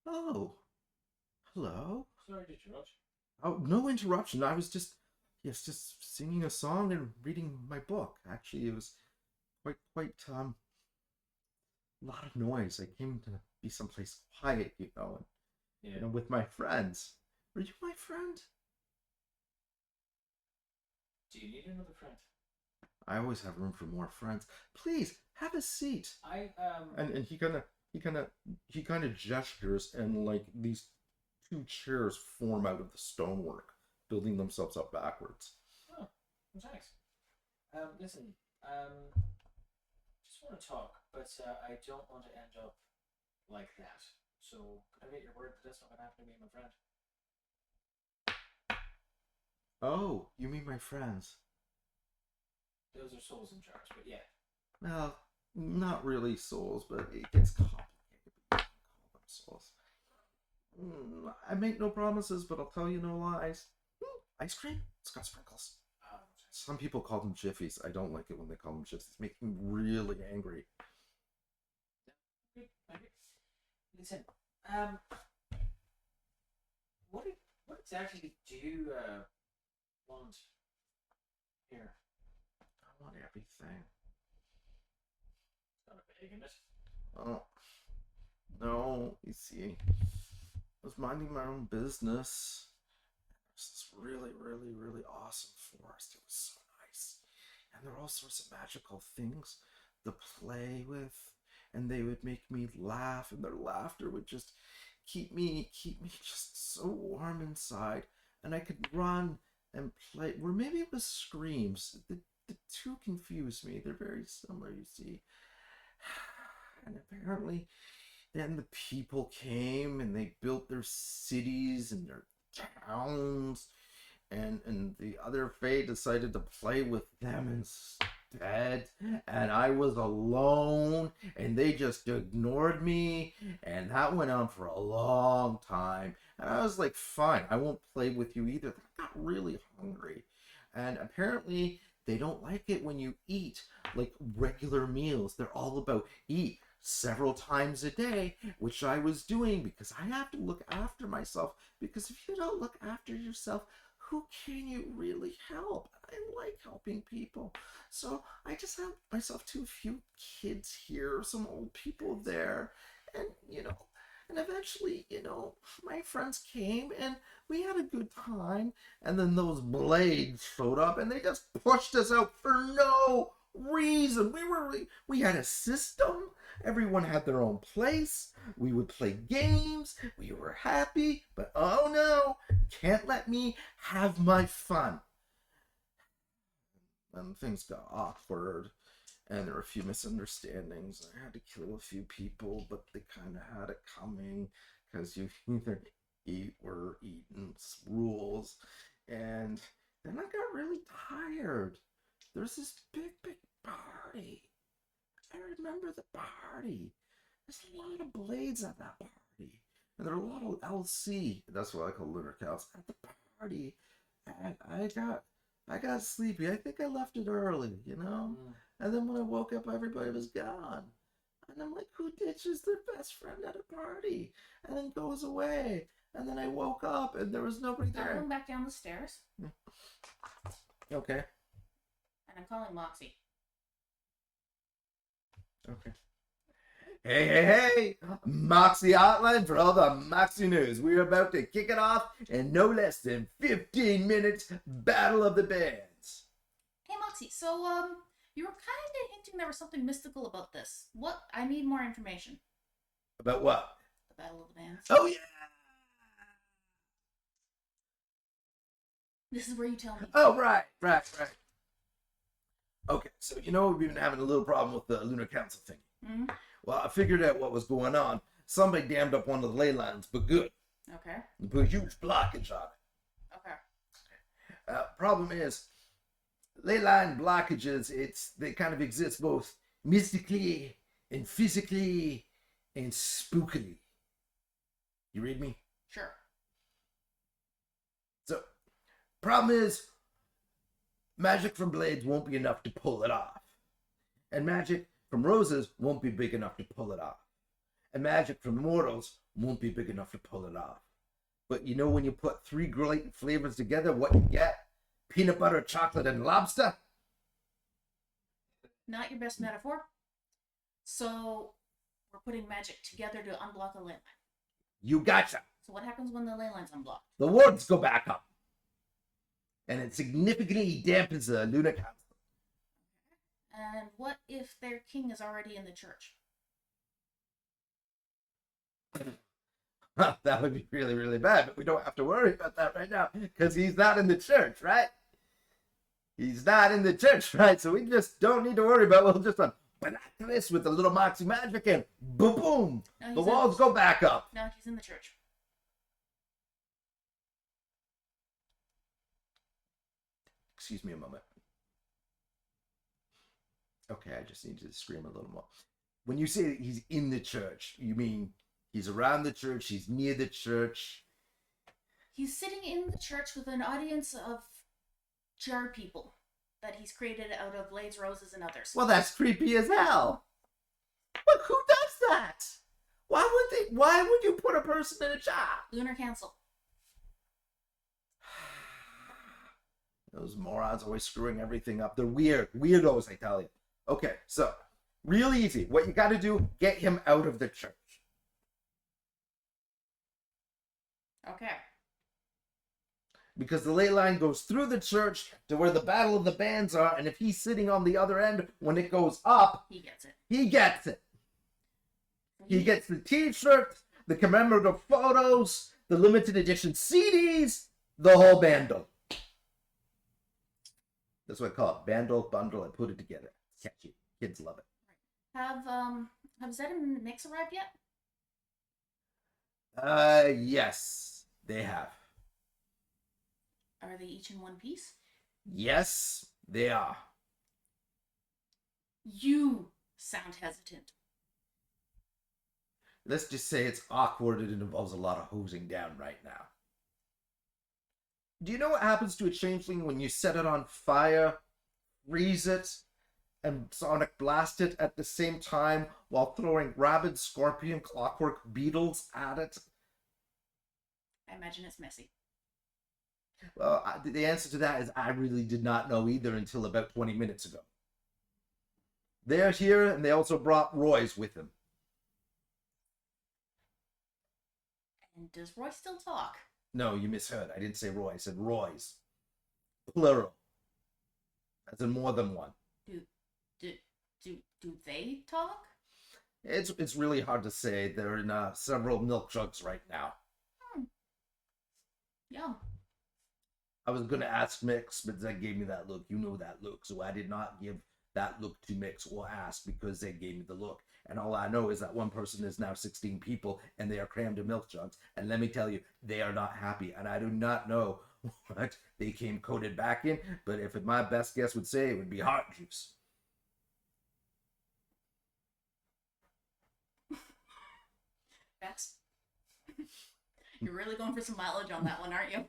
Speaker 2: Oh, hello.
Speaker 3: Sorry to interrupt.
Speaker 2: Oh, no interruption. I was just singing a song and reading my book. Actually, it was quite a lot of noise. I came to be someplace quiet, and,
Speaker 3: Yeah.
Speaker 2: with my friends. Are you my friend?
Speaker 3: Do you need another friend?
Speaker 2: I always have room for more friends. Please have a seat. And he kind of gestures, and like these two chairs form out of the stonework, building themselves up backwards.
Speaker 3: Oh, thanks. Listen, just want to talk, but I don't want to end up like that. So could I get your word that that's not going to happen to me and my friend?
Speaker 2: Oh, you mean my friends?
Speaker 3: Those are souls in jars, but yeah.
Speaker 2: Well, not really souls, but it gets complicated. You can call them souls. I make no promises, but I'll tell you no lies. Ice cream? It's got sprinkles. Some people call them jiffies. I don't like it when they call them jiffies. They make me really angry.
Speaker 3: Listen, what exactly do you want here?
Speaker 2: I want everything.
Speaker 3: Got a bag in it.
Speaker 2: Oh, no, you see, I was minding my own business. There's this really, really, really awesome forest. It was so nice. And there were all sorts of magical things to play with. And they would make me laugh, and their laughter would just keep me just so warm inside. And I could run and play, or maybe it was screams. The two confuse me. They're very similar, you see. And apparently, then the people came and they built their cities and their towns, and the other Fae decided to play with them instead, and I was alone, and they just ignored me, and that went on for a long time, and I was like, fine, I won't play with you either. I got really hungry, and apparently they don't like it when you eat like regular meals. They're all about eat several times a day, which I was doing because I have to look after myself. Because if you don't look after yourself, who can you really help? I like helping people. So I just helped myself to a few kids here, some old people there, and and eventually, my friends came and we had a good time. And then those blades showed up and they just pushed us out for no reason. We had a system. Everyone had their own place. We would play games. We were happy. But oh no, can't let me have my fun. And things got awkward. And there were a few misunderstandings. I had to kill a few people, but they kind of had it coming because you either eat or eaten rules. And then I got really tired. There's this big party. I remember the party. There's a lot of blades at that party. And there are a lot of LC. That's what I call lunar cows at the party. And I got sleepy. I think I left it early, And then when I woke up, everybody was gone. And I'm like, who ditches their best friend at a party and then goes away? And then I woke up and there was nobody
Speaker 1: I'm
Speaker 2: there.
Speaker 1: going back down the stairs.
Speaker 2: Okay.
Speaker 1: And I'm calling Moxie.
Speaker 2: Okay. Hey, hey, hey! Moxie Outline for all the Moxie news. We're about to kick it off in no less than 15 minutes. Battle of the Bands.
Speaker 1: Hey, Moxie. So, you were kind of hinting there was something mystical about this. What? I need more information.
Speaker 2: About what?
Speaker 1: The Battle of the Bands.
Speaker 2: Oh, yeah!
Speaker 1: This is where you tell me.
Speaker 2: Oh, right. Okay, so you know we've been having a little problem with the Lunar Council thing.
Speaker 1: Mm-hmm.
Speaker 2: Well, I figured out what was going on. Somebody dammed up one of the ley lines, but good.
Speaker 1: Okay.
Speaker 2: And put a huge blockage on it.
Speaker 1: Okay.
Speaker 2: Problem is, ley line blockages, they kind of exist both mystically and physically and spookily. You read me?
Speaker 1: Sure.
Speaker 2: So, problem is, magic from blades won't be enough to pull it off. And magic from roses won't be big enough to pull it off. And magic from mortals won't be big enough to pull it off. But you know when you put three great flavors together, what you get? Peanut butter, chocolate, and lobster?
Speaker 1: Not your best metaphor. So, we're putting magic together to unblock a ley line.
Speaker 2: You gotcha.
Speaker 1: So what happens when the ley line's unblocked?
Speaker 2: The wards go back up. And it significantly dampens the Lunar Council.
Speaker 1: And what if their king is already in the church?
Speaker 2: That would be really, really bad, but we don't have to worry about that right now because he's not in the church, right? He's not in the church, right? So we just don't need to worry about it. We'll just run this with a little Moxie magic and boom, boom.
Speaker 1: No,
Speaker 2: The walls go back up.
Speaker 1: No, he's in the church.
Speaker 2: Excuse me a moment. Okay, I just need to scream a little more. When you say he's in the church, you mean he's around the church, he's near the church?
Speaker 1: He's sitting in the church with an audience of jar people that he's created out of blades, roses, and others.
Speaker 2: Well, that's creepy as hell. Look, who does that? Why would you put a person in a jar?
Speaker 1: Lunar Council.
Speaker 2: Those morons always screwing everything up. They're weird. Weirdos, I tell you. Okay, so, real easy. What you gotta do, get him out of the church.
Speaker 1: Okay.
Speaker 2: Because the ley line goes through the church to where the Battle of the Bands are, and if he's sitting on the other end, when it goes up,
Speaker 1: he gets it.
Speaker 2: He gets it. He gets the t-shirt, the commemorative photos, the limited edition CDs, the whole bundle. That's what I call it. Bundle, I put it together. Catchy. Kids love it.
Speaker 1: Have Zed and Mix arrived yet?
Speaker 2: Yes, they have.
Speaker 1: Are they each in one piece?
Speaker 2: Yes, they are.
Speaker 1: You sound hesitant.
Speaker 2: Let's just say it's awkward and it involves a lot of hosing down right now. Do you know what happens to a changeling when you set it on fire, freeze it, and sonic blast it at the same time while throwing rabid scorpion clockwork beetles at it?
Speaker 1: I imagine it's messy.
Speaker 2: Well, the answer to that is I really did not know either until about 20 minutes ago. They're here, and they also brought Roy's with them.
Speaker 1: And does Roy still talk?
Speaker 2: No, you misheard. I didn't say Roy. I said Roy's. Plural. As in more than one.
Speaker 1: Do they talk?
Speaker 2: It's really hard to say. They're in several milk jugs right now.
Speaker 1: Yum.
Speaker 2: I was going to ask Mix, but Zed gave me that look. You know that look. So I did not give that look to Mix or ask because Zed gave me the look. And all I know is that one person is now 16 people and they are crammed in milk jugs. And let me tell you, they are not happy. And I do not know what they came coated back in. But if my best guess would say, it would be heart juice.
Speaker 1: Bex, you're really going for some mileage on that one, aren't you?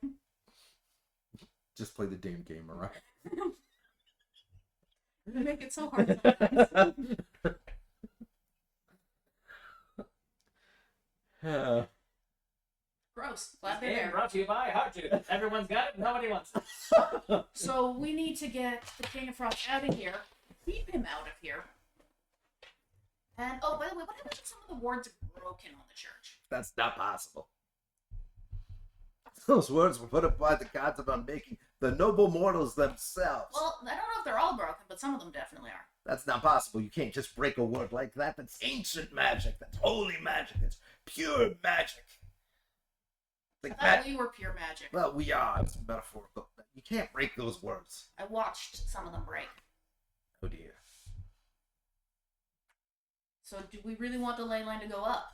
Speaker 2: Just play the damn game, alright?
Speaker 1: You make it so hard sometimes. Gross. Glad they're there.
Speaker 3: Brought to you by Heart Juice. Everyone's got it. Nobody wants it.
Speaker 1: So we need to get the King of Frost out of here. Keep him out of here. And oh, by the way, what happened if some of the wards are broken on the church?
Speaker 2: That's not possible. Those words were put up by the gods of unmaking, the noble mortals themselves.
Speaker 1: Well, I don't know if they're all broken, but some of them definitely are.
Speaker 2: That's not possible. You can't just break a word like that. That's ancient magic. That's holy magic. It's pure magic. Like
Speaker 1: I thought we were pure magic.
Speaker 2: Well, we are. It's metaphorical. You can't break those words.
Speaker 1: I watched some of them break.
Speaker 2: Oh dear.
Speaker 1: So do we really want the ley line to go up?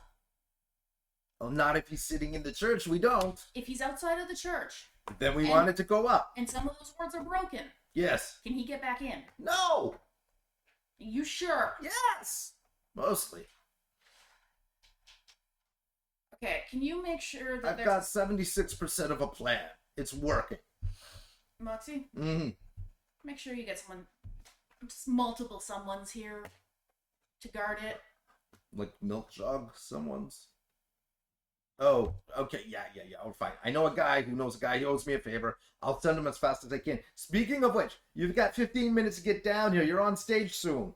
Speaker 2: Well, not if he's sitting in the church. We don't.
Speaker 1: If he's outside of the church,
Speaker 2: Then we want it to go up.
Speaker 1: and some of those wards are broken,
Speaker 2: Yes.
Speaker 1: can he get back in?
Speaker 2: No.
Speaker 1: Are you sure?
Speaker 2: Yes. Mostly.
Speaker 1: Okay, can you make sure that
Speaker 2: I've got 76% of a plan. It's working.
Speaker 1: Moxie,
Speaker 2: Mm-hmm.
Speaker 1: make sure you get someone, just multiple someones here to guard it.
Speaker 2: Like milk jug, someone's. Oh, okay, yeah. Oh, fine. I know a guy who knows a guy. He owes me a favor. I'll send him as fast as I can. Speaking of which, you've got 15 minutes to get down here. You're on stage soon.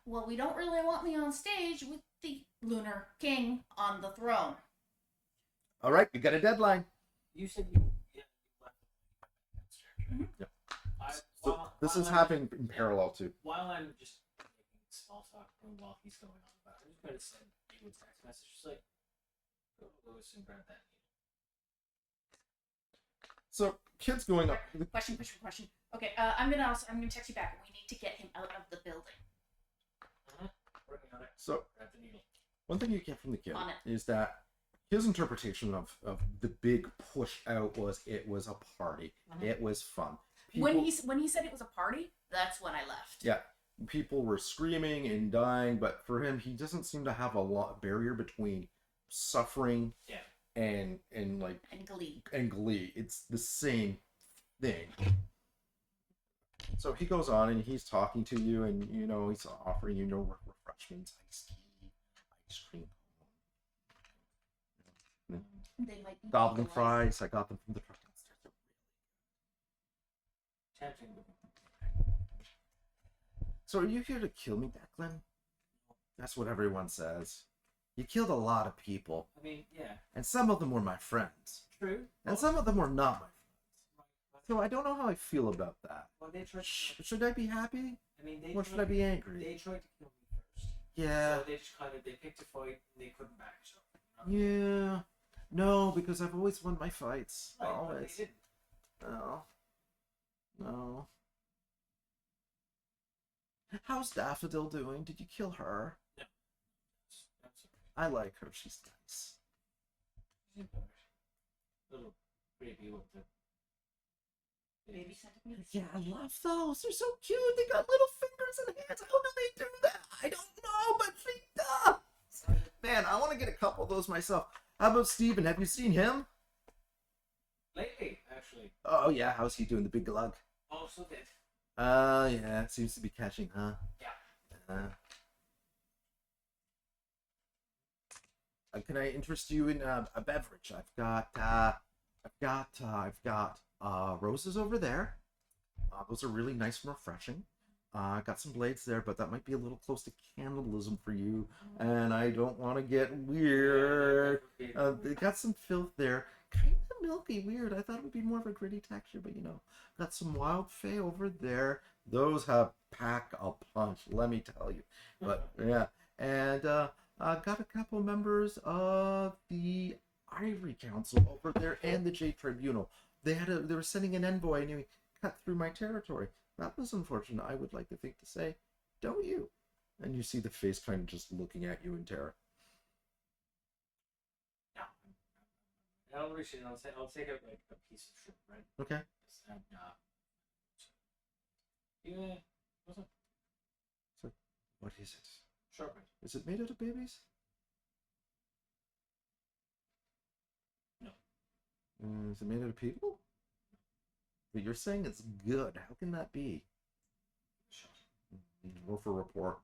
Speaker 1: Well, we don't really want me on stage with the Lunar King on the throne.
Speaker 2: All right, you got a deadline.
Speaker 3: You said you left downstairs.
Speaker 1: Mhm.
Speaker 2: Yep.
Speaker 3: I,
Speaker 2: So this is happening in parallel too.
Speaker 3: While I'm just making small talk and while he's going on about it, I'm just going to send you a text message. Just like, go to Lewis and grab that.
Speaker 2: So kids going up.
Speaker 1: Question. Okay, I'm gonna text you back. We need to get him out of the building.
Speaker 3: Working on it.
Speaker 2: So
Speaker 3: Grab the needle.
Speaker 2: one thing you get from the kid
Speaker 1: On it.
Speaker 2: is that his interpretation of the big push out was it was a party.
Speaker 1: Mhm.
Speaker 2: It was fun.
Speaker 1: When he said it was a party, that's when I left.
Speaker 2: Yeah, people were screaming and dying, but for him, he doesn't seem to have a lot barrier between suffering
Speaker 3: Yeah.
Speaker 2: and
Speaker 1: Glee.
Speaker 2: glee. It's the same thing. So he goes on and he's talking to you, and he's offering you refreshments, iced tea, ice cream,
Speaker 1: They might be
Speaker 2: goblin
Speaker 1: legalized.
Speaker 2: fries. I got them from the truck downstairs.
Speaker 3: Tempting.
Speaker 2: So are you here to kill me, Declan? That's what everyone says. You killed a lot of people,
Speaker 3: I mean, yeah.
Speaker 2: and some of them were my friends,
Speaker 3: True.
Speaker 2: and some of them were not my friends. So I don't know how I feel about that.
Speaker 3: Well, they tried.
Speaker 2: Should I be happy,
Speaker 3: I mean, they
Speaker 2: or should I be angry?
Speaker 3: They tried to kill me first.
Speaker 2: Yeah.
Speaker 3: So they just they picked a fight and they couldn't back. So.
Speaker 2: Yeah. No, because I've always won my fights.
Speaker 3: Right, but
Speaker 2: Always.
Speaker 3: they didn't.
Speaker 2: No. How's Daffodil doing? Did you kill her?
Speaker 3: No. That's okay.
Speaker 2: I like her. She's nice.
Speaker 3: She's embarrassed. Little baby with the
Speaker 1: Baby centipedes.
Speaker 2: Yeah, I love those. They're so cute. They got little fingers and hands. How do they do that? I don't know, but she does. Man, I want to get a couple of those myself. How about Steven? Have you seen him?
Speaker 3: lately, actually.
Speaker 2: Oh, yeah. How's he doing? The big glug?
Speaker 3: Also did.
Speaker 2: Yeah. It seems to be catching, huh?
Speaker 3: Yeah.
Speaker 2: Can I interest you in a beverage? I've got roses over there. Those are really nice and refreshing. I got some blades there, but that might be a little close to cannibalism for you, and I don't want to get weird. They got some filth there, kind of milky, weird. I thought it would be more of a gritty texture, but got some wild fay over there. Those have pack a punch, let me tell you. But yeah, and got a couple members of the Ivory Council over there and the Jade Tribunal. They were sending an envoy, and he cut through my territory. That was unfortunate. I would like to think to say, don't you? And you see the face kind of just looking at you in terror.
Speaker 3: No. I'll reach in. I'll take a piece of shrimp, right?
Speaker 2: Okay.
Speaker 3: Yeah. What's up?
Speaker 2: So, what is it?
Speaker 3: Sharpen.
Speaker 2: Is it made out of babies?
Speaker 3: No.
Speaker 2: Is it made out of people? But you're saying it's good. How can that be? Roll for rapport.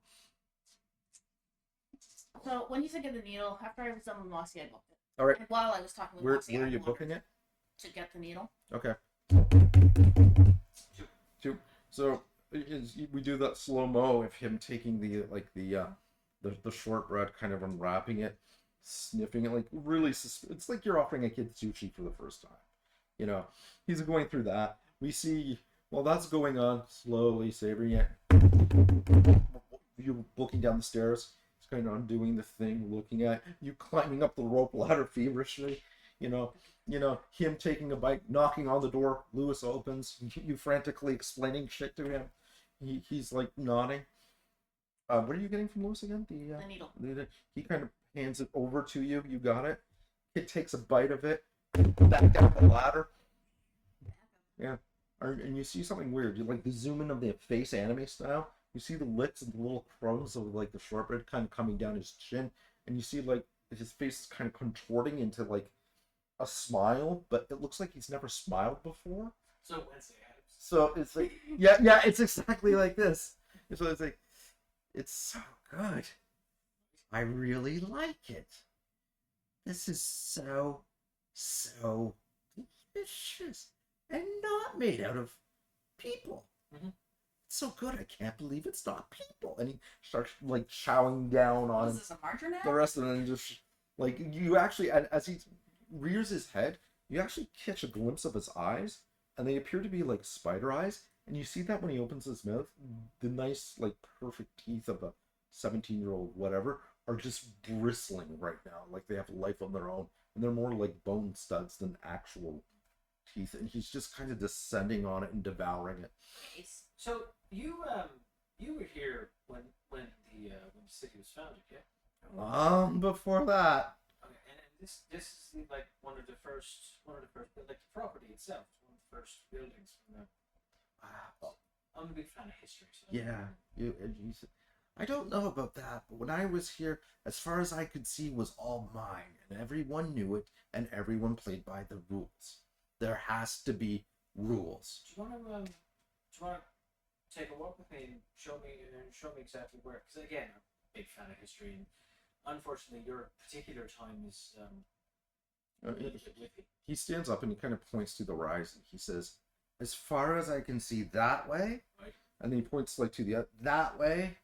Speaker 1: So when you think of the needle, after I was done with Mossy, I booked it.
Speaker 2: All right.
Speaker 1: And while I was talking with
Speaker 2: Where
Speaker 1: Mossy,
Speaker 2: are
Speaker 1: I
Speaker 2: you
Speaker 1: wanted
Speaker 2: booking it?
Speaker 1: to get the needle.
Speaker 2: Okay. Two. So we do that slow mo of him taking the shortbread, kind of unwrapping it, sniffing it, like really. It's like you're offering a kid sushi for the first time. You know, he's going through that. We see while that's going on, slowly savoring it. You looking down the stairs. He's kind of undoing the thing, looking at you climbing up the rope ladder feverishly. You know, him taking a bite, knocking on the door. Lewis opens. You frantically explaining shit to him. He's like nodding. What are you getting from Lewis again?
Speaker 1: The needle.
Speaker 2: He kind of hands it over to you. You got it. Kid takes a bite of it. Back down the ladder. Yeah. And you see something weird. You like the zoom in of the face anime style. You see the lips and the little crumbs of like the shortbread kind of coming down his chin, and you see like his face is kind of contorting into like a smile, but it looks like he's never smiled before.
Speaker 3: So Wednesday Adams.
Speaker 2: So it's like, yeah, it's exactly like this. So it's like, it's so good. I really like it. This is so delicious and not made out of people.
Speaker 3: Mm-hmm.
Speaker 2: It's so good. I can't believe it's not people. And he starts like chowing down on
Speaker 1: Is this a margarine?
Speaker 2: the rest of it, and just like you actually, as he rears his head, you actually catch a glimpse of his eyes, and they appear to be like spider eyes. And you see that when he opens his mouth, the nice, like, perfect teeth of a 17-year-old whatever are just bristling right now. Like they have life on their own. And they're more like bone studs than actual teeth. And he's just kind of descending on it and devouring it.
Speaker 1: Nice.
Speaker 3: So you were here when the city was founded, yeah?
Speaker 2: Before that.
Speaker 3: Okay, and this is like one of the first like the property itself, one of the first buildings from the. I'm a big fan of history. So
Speaker 2: Yeah, I don't know about that, but when I was here, as far as I could see, was all mine, and everyone knew it, and everyone played by the rules. There has to be rules.
Speaker 3: Do you want to take a walk with me and show me exactly where? Because again, I'm a big fan of history, and unfortunately, your particular time is a little bit whippy.
Speaker 2: He stands up and he kind of points to the horizon. He says, "As far as I can see, that way,"
Speaker 3: right.
Speaker 2: And then he points like to the that way,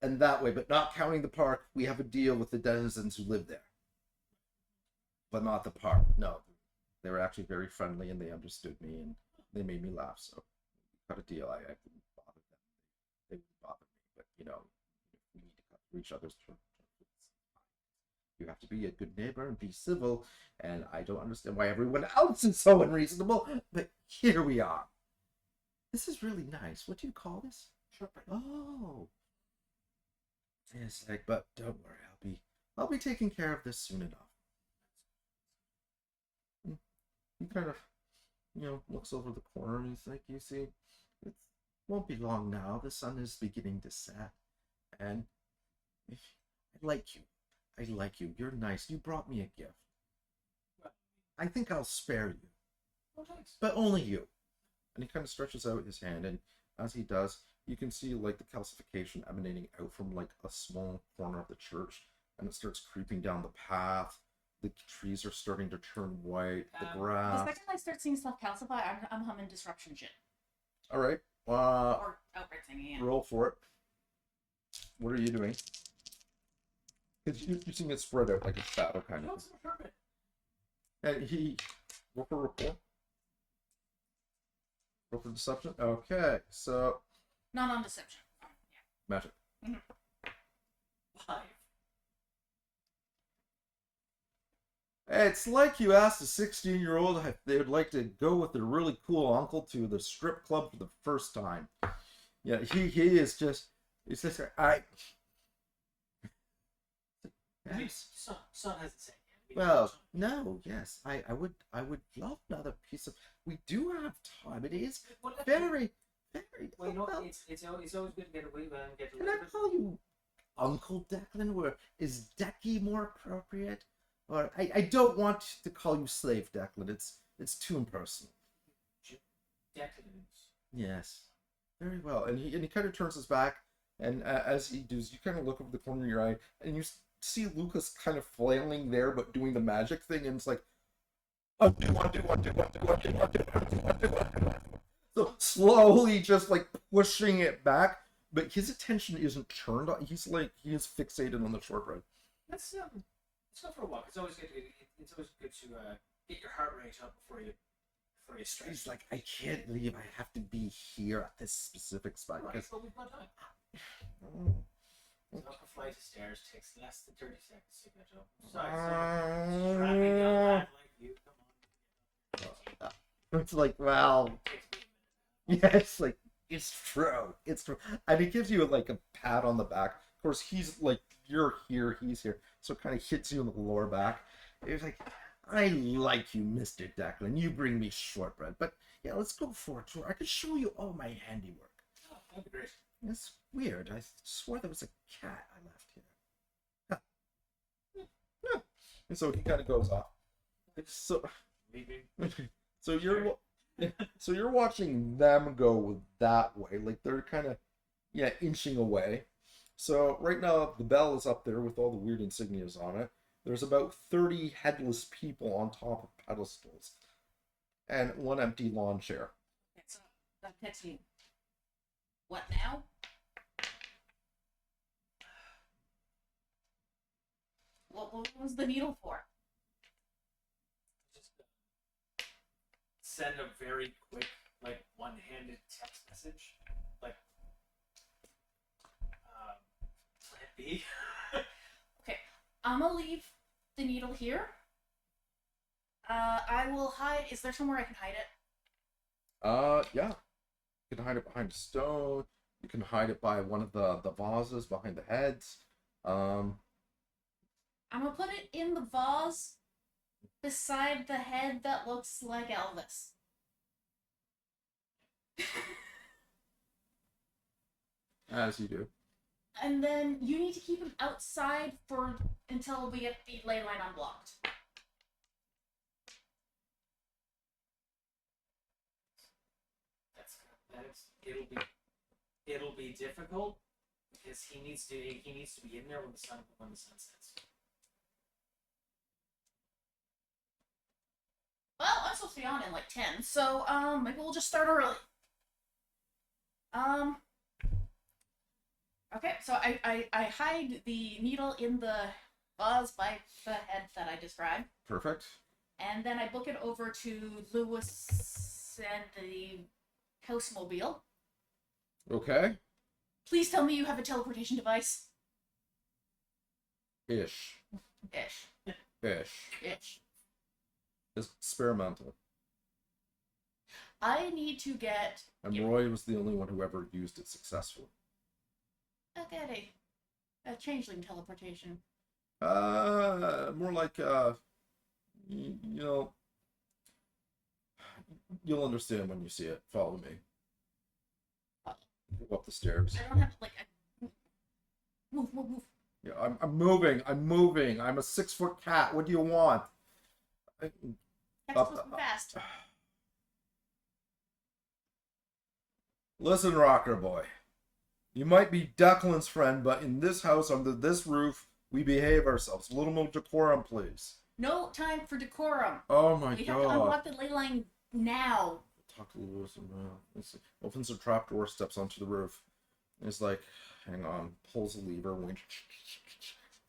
Speaker 2: and that way, but not counting the park. We have a deal with the denizens who live there, but not the park. No, they were actually very friendly and they understood me and they made me laugh. So we got a deal. I wouldn't bother them. They wouldn't bother me, but we need to cut through each other's throats. You have to be a good neighbor and be civil, and I don't understand why everyone else is so unreasonable, but here we are. This is really nice. What do you call this?
Speaker 3: Shortbread.
Speaker 2: Oh. It's like, but don't worry, I'll be taking care of this soon enough. He kind of, looks over the corner and he's like, you see, it won't be long now. The sun is beginning to set, and I like you. I like you. You're nice. You brought me a gift. I think I'll spare you.
Speaker 3: Oh, thanks.
Speaker 2: But only you. And he kind of stretches out his hand, and as he does, you can see like the calcification emanating out from like a small corner of the church, and it starts creeping down the path. The trees are starting to turn white. The
Speaker 1: The
Speaker 2: grass.
Speaker 1: second I start seeing stuff calcify, I'm humming disruption shit.
Speaker 2: All right.
Speaker 1: Or outright singing, yeah.
Speaker 2: Roll for it. What are you doing? Because you're seeing it spread out like a shadow kind of. And he roll for rapport. Roll for deception. Okay, so
Speaker 1: Not on deception. Yeah.
Speaker 2: magic.
Speaker 1: Mm-hmm.
Speaker 3: 5.
Speaker 2: It's like you asked a 16-year-old if they would like to go with their really cool uncle to the strip club for the first time. Yeah, he is just. He's just. Yes.
Speaker 3: Son hasn't said yet.
Speaker 2: Well, no, yes. I would love another piece of. We do have time. It is very.
Speaker 3: Well, you know, it's always good to get away and get a
Speaker 2: Can
Speaker 3: little
Speaker 2: I
Speaker 3: bit.
Speaker 2: call you Uncle Declan, or is Decky more appropriate? Or I don't want to call you Slave Declan. It's too impersonal.
Speaker 3: Decadence.
Speaker 2: Yes, very well. And he kind of turns his back, and as he does, you kind of look over the corner of your eye, and you see Lucas kind of flailing there, but doing the magic thing, and it's like, undo. So slowly just like pushing it back, but his attention isn't turned on. He's like, he is fixated on the shortbread.
Speaker 3: Let's go for a walk. It's always good. It's always good to get your heart rate up before you stretch.
Speaker 2: He's like, I can't leave. I have to be here at this specific spot.
Speaker 3: Right, but we've got time.
Speaker 2: Oh.
Speaker 3: It's up a flight of stairs. Takes less than 30 seconds to get up. Besides, strapping young lad like you, come on.
Speaker 2: It's like, well, yeah, it's like, it's true. It's true. And he gives you like a pat on the back. Of course, he's like, you're here, he's here. So it kind of hits you in the lower back. It's like, I like you, Mr. Declan. You bring me shortbread. But yeah, let's go for a tour. I could show you all my handiwork.
Speaker 3: Oh, that'd be great.
Speaker 2: It's weird. I swore there was a cat I left here. Huh. Yeah. And so he kind of goes off. So, so you're watching them go that way, like they're kind of inching away. So right now the bell is up there with all the weird insignias on it. There's about 30 headless people on top of pedestals, and one empty lawn chair.
Speaker 1: Okay, so that takes me. What now? What was the needle for?
Speaker 3: Just send a very quick, like one-handed text message, like plan B.
Speaker 1: Okay, I'm gonna leave the needle here. I will hide. Is there somewhere I can hide it?
Speaker 2: Yeah. You can hide it behind a stone. You can hide it by one of the vases behind the heads.
Speaker 1: I'm gonna put it in the vase beside the head that looks like Elvis.
Speaker 2: As you do.
Speaker 1: And then you need to keep him outside until we get the ley line unblocked.
Speaker 3: It'll be difficult because he needs to be in there when the sun sets.
Speaker 1: Well, I'm supposed to be on in like 10, so maybe we'll just start early. Okay, so I hide the needle in the vase by the head that I described.
Speaker 2: Perfect.
Speaker 1: And then I book it over to Lewis and the housemobile.
Speaker 2: Okay.
Speaker 1: Please tell me you have a teleportation device.
Speaker 2: Ish.
Speaker 1: Ish.
Speaker 2: Ish. It's experimental.
Speaker 1: I need to get...
Speaker 2: And Roy was the only one who ever used it successfully.
Speaker 1: Okay, a changeling teleportation.
Speaker 2: More like, you know, you'll understand when you see it. Follow me. Go up the stairs.
Speaker 1: I don't have to, like, move.
Speaker 2: Yeah, I'm moving. I'm a 6-foot cat. What do you want?
Speaker 1: That's supposed to be fast.
Speaker 2: Listen, Rocker Boy. You might be Declan's friend, but in this house, under this roof, we behave ourselves. A little more decorum, please.
Speaker 1: No time for decorum.
Speaker 2: Oh my
Speaker 1: We
Speaker 2: god.
Speaker 1: have to unlock the ley line now.
Speaker 2: Talk to Lewis and opens a trapdoor, steps onto the roof. It's like, hang on, pulls a lever,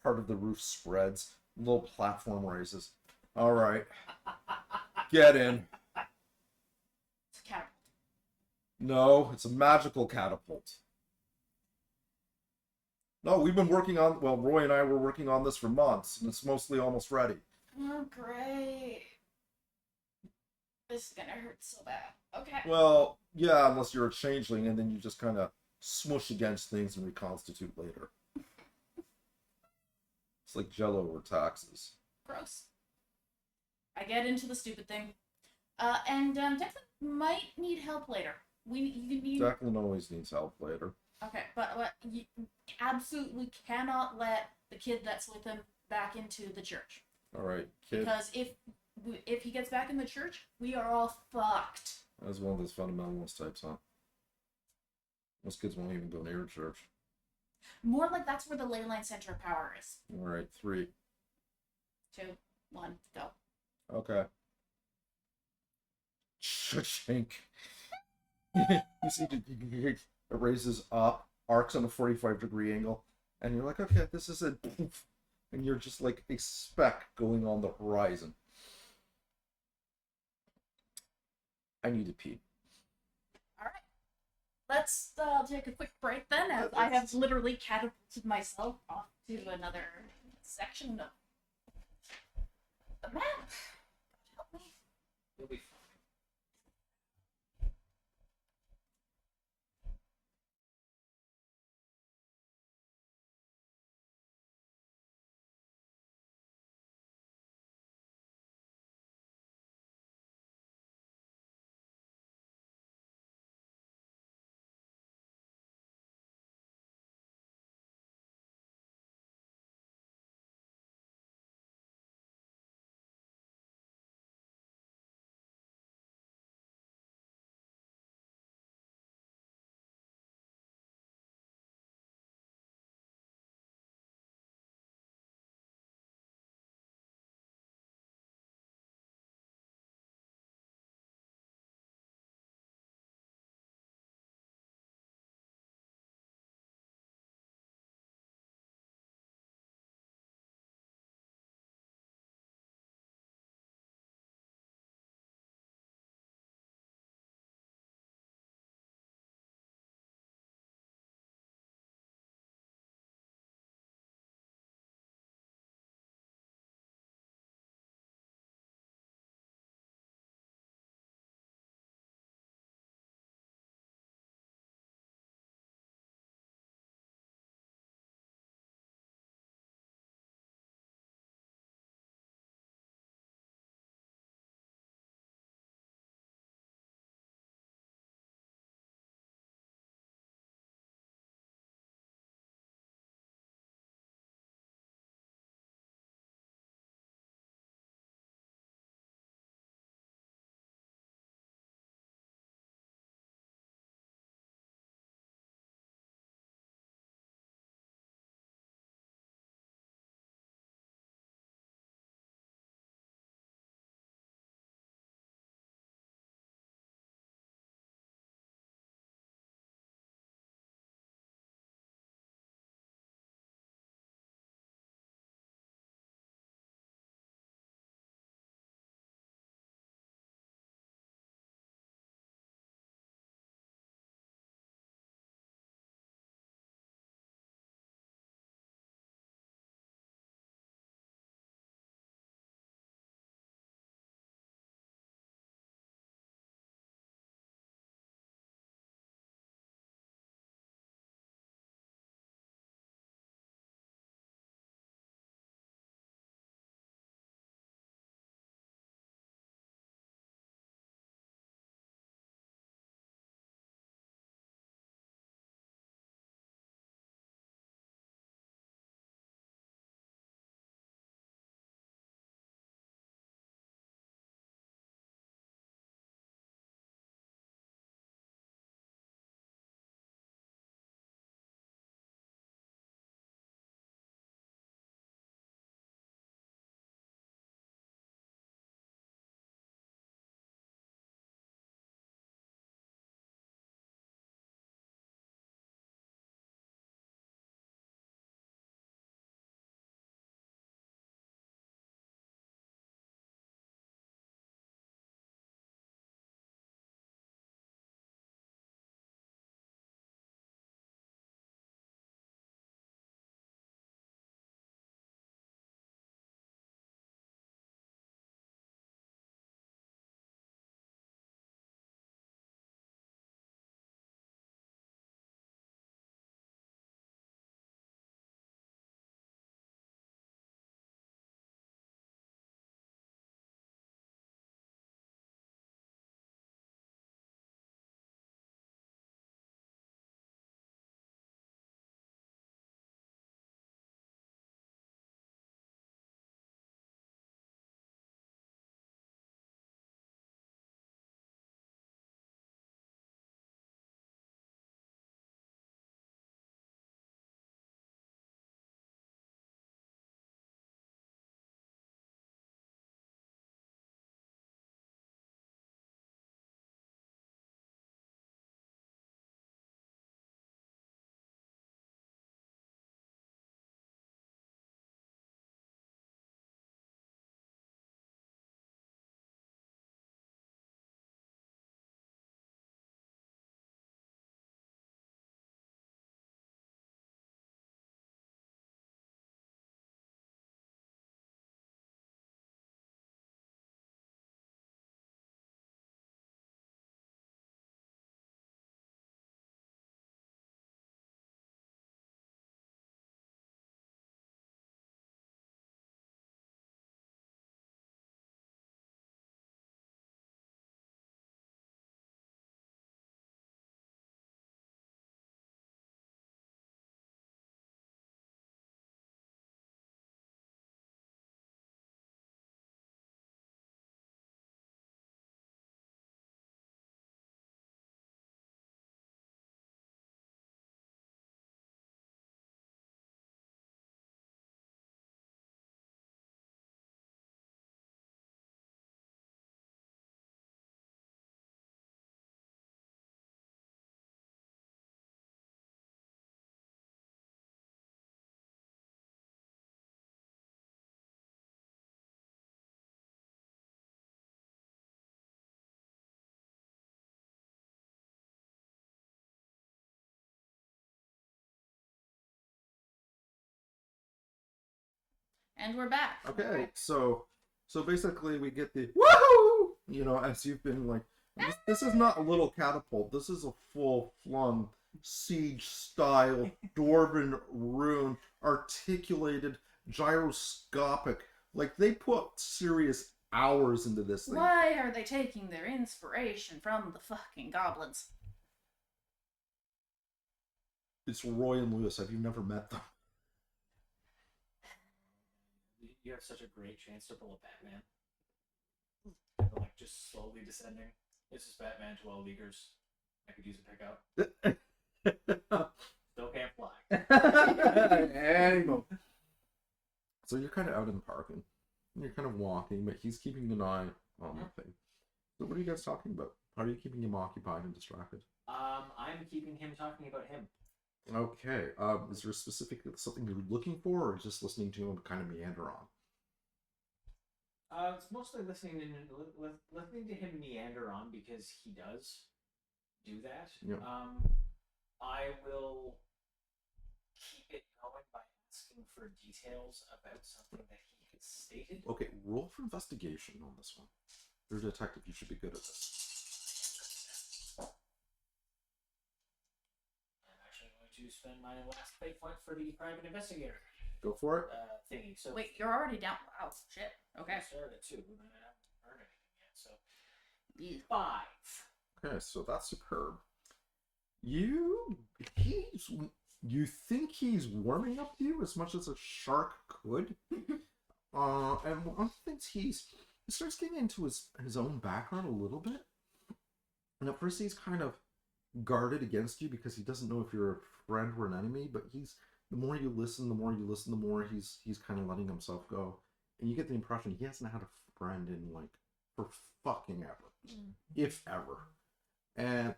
Speaker 2: part of the roof spreads, a little platform raises. All right, get in.
Speaker 1: It's a catapult.
Speaker 2: No, it's a magical catapult. No, we've been working on, well, Roy and I were working on this for months, and it's mostly almost ready.
Speaker 1: Oh, great. This is gonna hurt so bad. Okay.
Speaker 2: Well, yeah, unless you're a changeling, and then you just kind of smush against things and reconstitute later. It's like Jello or taxes.
Speaker 1: Gross. I get into the stupid thing. And Declan might need help later. You need...
Speaker 2: Declan always needs help later.
Speaker 1: Okay, but you absolutely cannot let the kid that's with him back into the church.
Speaker 2: All right, kid.
Speaker 1: Because if he gets back in the church, we are all fucked.
Speaker 2: That's one of those fundamentalist types, huh? Most kids won't even go near church.
Speaker 1: More like that's where the ley line center of power is.
Speaker 2: All right, 3,
Speaker 1: 2, 1, go.
Speaker 2: Okay. Chink. You see, it raises up, arcs on a 45-degree angle, and you're like, okay, this is it. And you're just like a speck going on the horizon. I need to pee.
Speaker 1: All right. Let's take a quick break then, as I have literally catapulted myself off to another section of the map. God help me.
Speaker 3: You'll be fine.
Speaker 4: And we're back.
Speaker 2: Okay, so basically we get the woohoo! You know, as you've been like, this is not a little catapult. This is a full-flung siege-style dwarven rune, articulated, gyroscopic. Like they put serious hours into this thing.
Speaker 4: Why are they taking their inspiration from the fucking goblins?
Speaker 2: It's Roy and Lewis. Have you never met them?
Speaker 3: You have such a great chance to pull a Batman. And, like just slowly descending. This is Batman to all leaguers. I could use a pickup. Still can't fly.
Speaker 2: Anyway. So you're kind of out in the park and you're kind of walking, but he's keeping an eye on the thing. So what are you guys talking about? How are you keeping him occupied and distracted?
Speaker 3: I'm keeping him talking about him.
Speaker 2: Okay. Is there specifically something you're looking for, or just listening to him kind of meander on?
Speaker 3: It's mostly listening to him meander on because he does do that.
Speaker 2: Yeah.
Speaker 3: I will keep it going by asking for details about something that he has stated.
Speaker 2: Okay, roll for investigation on this one. You're a detective. You should be good at this.
Speaker 3: I'm actually going to spend my last fate point for the private investigator
Speaker 2: Go for it.
Speaker 3: thingy. So
Speaker 4: Wait, you're already down. Wow, shit. Okay.
Speaker 3: I started at 2, and I haven't heard anything yet. So
Speaker 4: Yeah.
Speaker 3: 5.
Speaker 2: Okay, so that's superb. You think he's warming up to you as much as a shark could. And one of the things he starts getting into his own background a little bit. And at first he's kind of guarded against you because he doesn't know if you're a friend or an enemy, but the more you listen, the more he's kind of letting himself go. And you get the impression he hasn't had a friend in like for fucking ever. If ever. And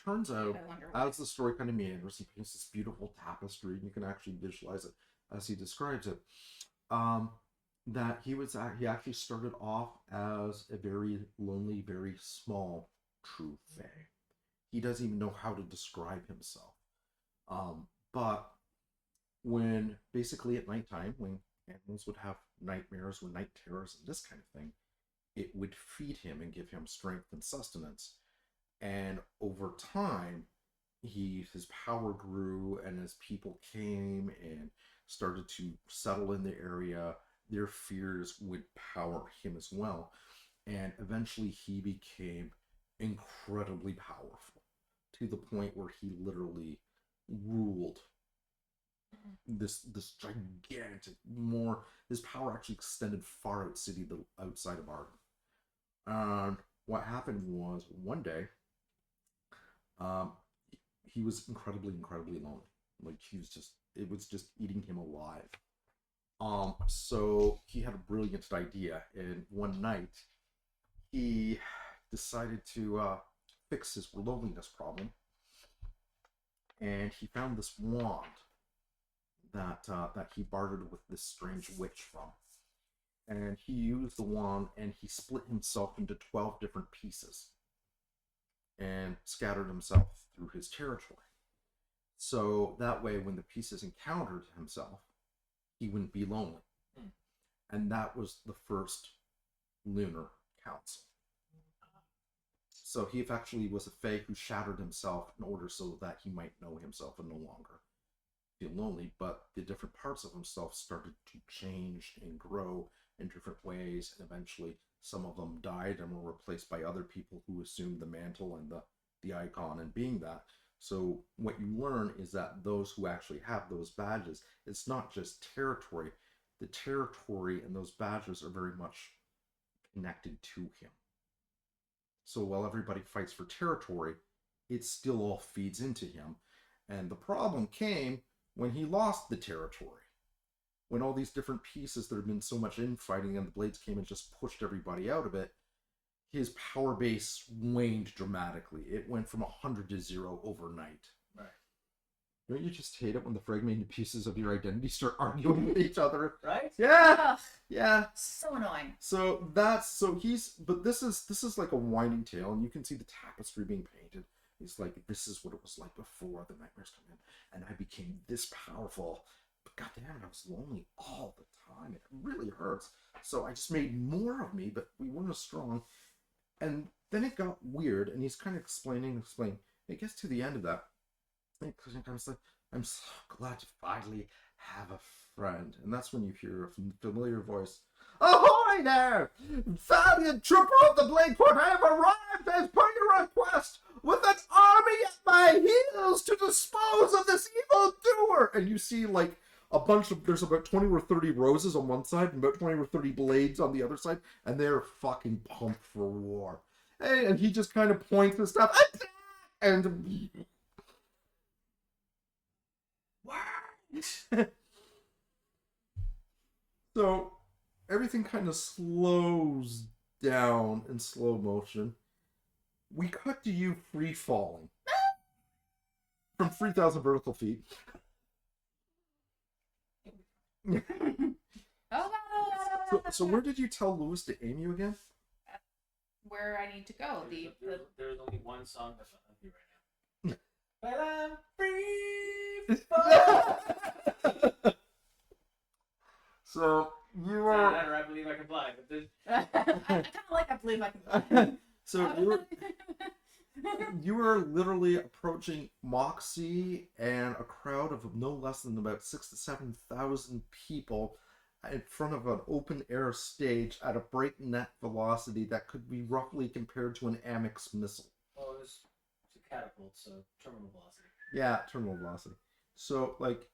Speaker 2: turns out,
Speaker 4: I wonder why.
Speaker 2: as the story kind of meanders, he paints this beautiful tapestry, and you can actually visualize it as he describes it. That he actually started off as a very lonely, very small true fae. He doesn't even know how to describe himself. But when basically at nighttime, when animals would have nightmares or night terrors and this kind of thing, it would feed him and give him strength and sustenance. And over time, his power grew, and as people came and started to settle in the area, their fears would power him as well. And eventually he became incredibly powerful, to the point where he literally ruled this gigantic, his power actually extended far outside of Arden. And what happened was, one day, he was incredibly lonely. Like, it was just eating him alive. So he had a brilliant idea, and one night he decided to fix his loneliness problem, and he found this wand that he bartered with this strange witch from. And he used the wand, and he split himself into 12 different pieces and scattered himself through his territory. So that way, when the pieces encountered himself, he wouldn't be lonely. And that was the first Lunar Council. So he actually was a fae who shattered himself in order so that he might know himself and no longer feel lonely. But the different parts of himself started to change and grow in different ways, and eventually some of them died and were replaced by other people who assumed the mantle and the icon and being that. So what you learn is that those who actually have those badges, it's not just territory. The territory and those badges are very much connected to him. So while everybody fights for territory, it still all feeds into him. And the problem came when he lost the territory. When all these different pieces, there had been so much infighting, and the Blades came and just pushed everybody out of it, his power base waned dramatically. It went from 100 to 0 overnight.
Speaker 3: Right.
Speaker 2: Don't you just hate it when the fragmented pieces of your identity start arguing with each other?
Speaker 3: Right?
Speaker 2: Yeah!
Speaker 4: Ugh,
Speaker 2: Yeah.
Speaker 4: so annoying.
Speaker 2: But this is like a winding tale, and you can see the tapestry being painted. He's like, this is what it was like before the nightmares come in, and I became this powerful. But goddamn, I was lonely all the time. It really hurts. So I just made more of me, but we weren't as strong. And then it got weird, and he's kind of explaining. It gets to the end of that. I was like, I'm so glad to finally have a friend. And that's when you hear a familiar voice. Ahoy there! Valiant trooper of the Blade Court, I have arrived as per your request with an army at my heels to dispose of this evil doer. And you see like there's about 20 or 30 roses on one side and about 20 or 30 blades on the other side, and they're fucking pumped for war. And he just kind of points and stuff, and so everything kind of slows down in slow motion. We cut to you free falling from 3,000 vertical feet. So where did you tell Lewis to aim you again?
Speaker 4: Where I need to go.
Speaker 3: There's only one song that's on me right now. But I'm free.
Speaker 2: So you are.
Speaker 3: I believe I can fly. But this...
Speaker 4: I kind of like I believe I can.
Speaker 2: So you are literally approaching Moxie and a crowd of no less than about 6,000 to 7,000 people in front of an open air stage at a breakneck velocity that could be roughly compared to an Amex missile.
Speaker 3: Well, it's a catapult, so terminal velocity.
Speaker 2: Yeah, terminal velocity. So, like...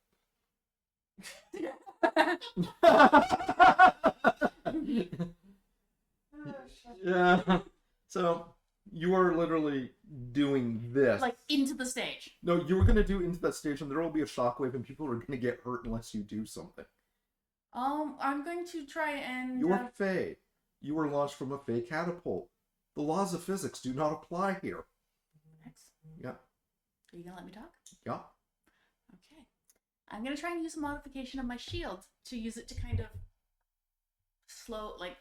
Speaker 2: yeah. So, you are literally doing this.
Speaker 4: Like, into the stage.
Speaker 2: No, you were going to do into that stage, and there will be a shockwave, and people are going to get hurt unless you do something.
Speaker 4: I'm going to try and...
Speaker 2: You're Fae. You were launched from a Fae catapult. The laws of physics do not apply here. Yeah.
Speaker 4: Are you going to let me talk?
Speaker 2: Yeah.
Speaker 4: Okay. I'm going to try and use a modification of my shield to use it to kind of slow, like...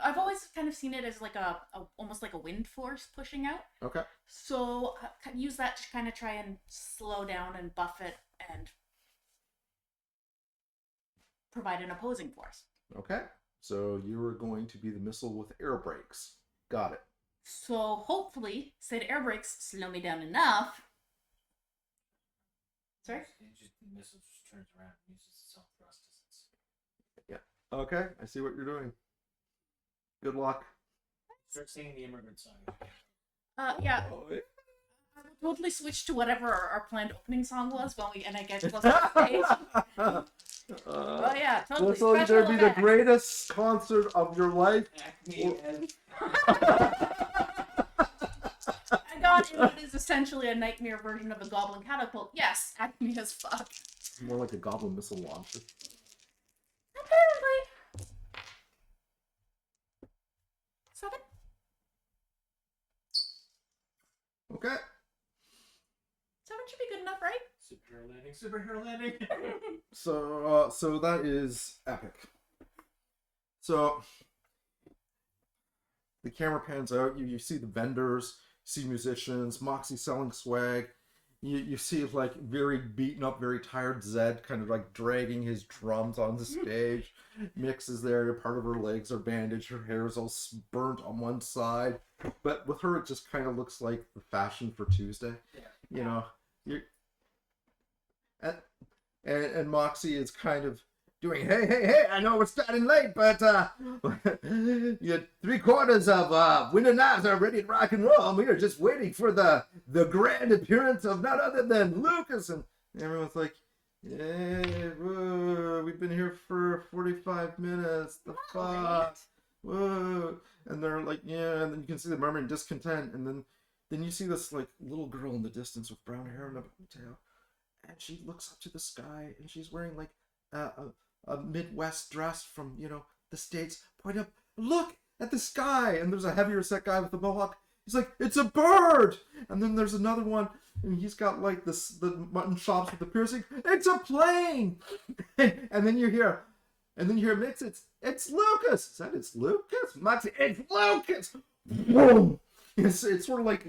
Speaker 4: I've always kind of seen it as like a almost like a wind force pushing out.
Speaker 2: Okay.
Speaker 4: So use that to kind of try and slow down and buff it and provide an opposing force.
Speaker 2: Okay. So you are going to be the missile with air brakes. Got it.
Speaker 4: So hopefully, said air brakes slow me down enough. Sorry?
Speaker 3: The missile just turns around and uses its own thrust distance.
Speaker 2: Yeah. Okay. I see what you're doing. Good luck.
Speaker 3: Start singing the immigrant song.
Speaker 4: Yeah. I will totally switch to whatever our planned opening song was and I get close to the stage. Oh yeah, totally.
Speaker 2: This will either be the greatest concert of your life.
Speaker 4: I got in what is essentially a nightmare version of a goblin catapult. Yes, acme as fuck.
Speaker 2: It's more like a goblin missile launcher.
Speaker 4: Apparently. 7.
Speaker 2: Okay.
Speaker 4: 7 should be good enough, right?
Speaker 3: Superhero landing.
Speaker 2: So that is epic. So the camera pans out. You see the vendors, you see musicians, Moxie selling swag. You see like very beaten up, very tired Zed kind of like dragging his drums on the stage. Mix is there. Part of her legs are bandaged. Her hair is all burnt on one side. But with her, it just kind of looks like the fashion for Tuesday.
Speaker 3: Yeah.
Speaker 2: You know, and Moxie is kind of doing, hey, I know we're starting late, but you're 3/4 of Winter Knives are ready to rock and roll, and we are just waiting for the grand appearance of none other than Lucas. And everyone's like, yeah, whoa, we've been here for 45 minutes, the fuck, whoa. And they're like, yeah, and then you can see the murmuring discontent, and then you see this like little girl in the distance with brown hair and a tail, and she looks up to the sky, and she's wearing like a Midwest dress from, the States. Point up, look at the sky, and there's a heavier set guy with a mohawk. He's like, it's a bird. And then there's another one, and he's got like the mutton chops with the piercing. It's a plane. and then you hear Mix. It's Lucas. Is that it's Lucas? Moxie, it's Lucas. Boom. It's sort of like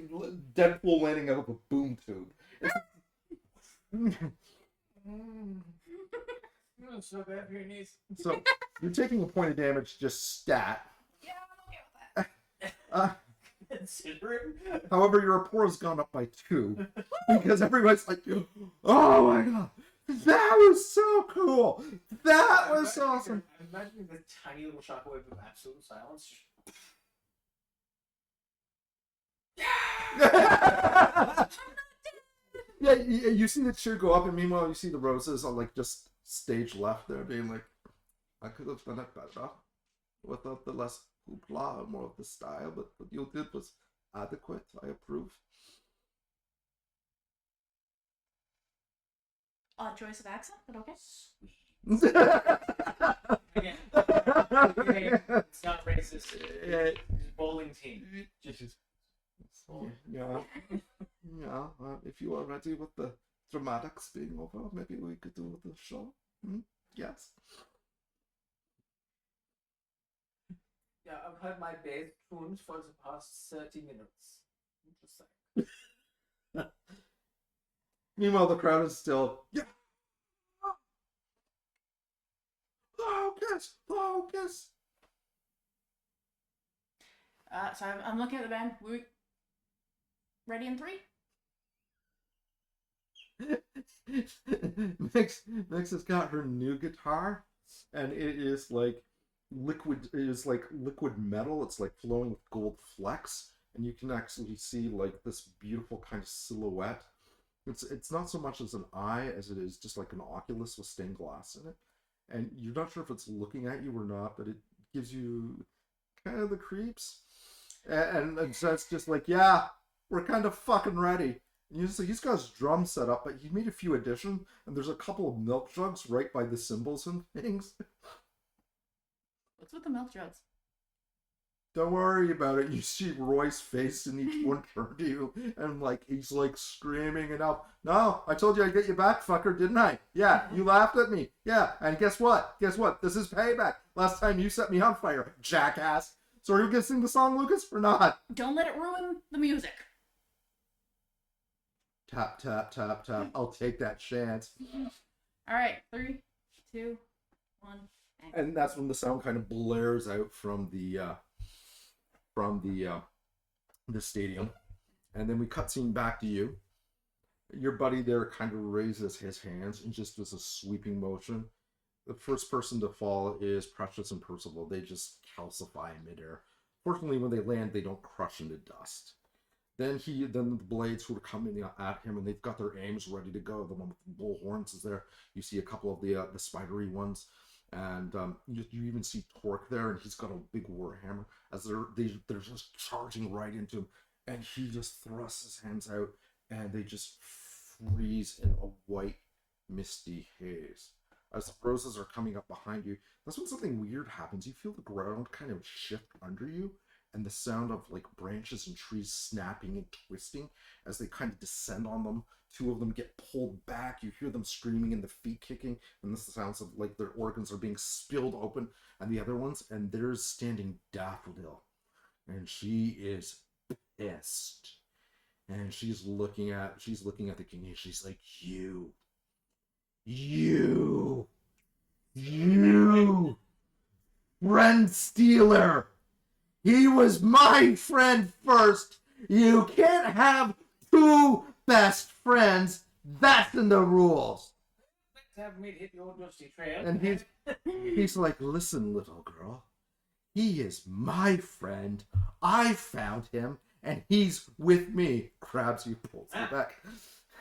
Speaker 2: Deadpool landing out of a boom tube.
Speaker 3: So bad for your knees.
Speaker 2: So you're taking a point of damage, just stat.
Speaker 4: Yeah, I'm okay with that.
Speaker 3: Considering.
Speaker 2: However, your rapport has gone up by 2 because everybody's like, "Oh my god, that was so cool! That was awesome!"
Speaker 3: I'm imagining the tiny little shockwave of absolute silence.
Speaker 2: Yeah, you see the cheer go up, and meanwhile you see the roses on like just stage left there, being like, "I could have done it better without the less hoopla, more of the style, but what you did was adequate. I approve."
Speaker 4: Odd choice of accent, but okay.
Speaker 3: Again, it's not racist. It's a bowling team. Just
Speaker 2: Yeah. If you are ready with the dramatics being over, maybe we could do the show. Yes.
Speaker 3: yeah, I've had my bass tuned for the past 30 minutes. Interesting.
Speaker 2: Meanwhile, the crowd is still, yeah. Focus, focus.
Speaker 4: So I'm looking at the band. We ready in 3?
Speaker 2: Mix has got her new guitar, and it is like liquid. It is like liquid metal. It's like flowing with gold flecks, and you can actually see like this beautiful kind of silhouette. It's not so much as an eye as it is just like an oculus with stained glass in it, and you're not sure if it's looking at you or not, but it gives you kind of the creeps. And so it's just like, yeah, we're kind of fucking ready. And he's got his drum set up, but he made a few additions, and there's a couple of milk jugs right by the cymbals and things.
Speaker 4: What's with the milk jugs?
Speaker 2: Don't worry about it. You see Roy's face, and each one turn to you, and like he's like screaming and out. No, I told you I'd get you back, fucker, didn't I? Yeah, you laughed at me. Yeah, and guess what? Guess what? This is payback. Last time you set me on fire, jackass. So are you gonna sing the song, Lucas, or not?
Speaker 4: Don't let it ruin the music.
Speaker 2: Tap, tap, tap, tap. I'll take that chance.
Speaker 4: All right, 3, 2, 1.
Speaker 2: And that's when the sound kind of blares out from the stadium, and then we cutscene back to you. Your buddy there kind of raises his hands and just does a sweeping motion. The first person to fall is Precious and Percival. They just calcify in midair. Fortunately, when they land, they don't crush into dust. Then the blades sort of come in at him, and they've got their aims ready to go. The one with the bull horns is there. You see a couple of the spidery ones, and you even see Torque there, and he's got a big warhammer as they're just charging right into him, and he just thrusts his hands out, and they just freeze in a white, misty haze. As the roses are coming up behind you, that's when something weird happens. You feel the ground kind of shift under you, and the sound of like branches and trees snapping and twisting as they kind of descend on them. Two of them get pulled back. You hear them screaming and the feet kicking, and this sounds of like their organs are being spilled open. And the other ones, and there's standing Daffodil, and she is pissed, and she's looking at the king, and she's like, you, friend stealer. He was my friend first. You can't have 2 best friends. That's in the rules.
Speaker 3: Have me hit the old dusty trail.
Speaker 2: And he's like, listen, little girl. He is my friend. I found him, and he's with me. Grabs you, pulls you back.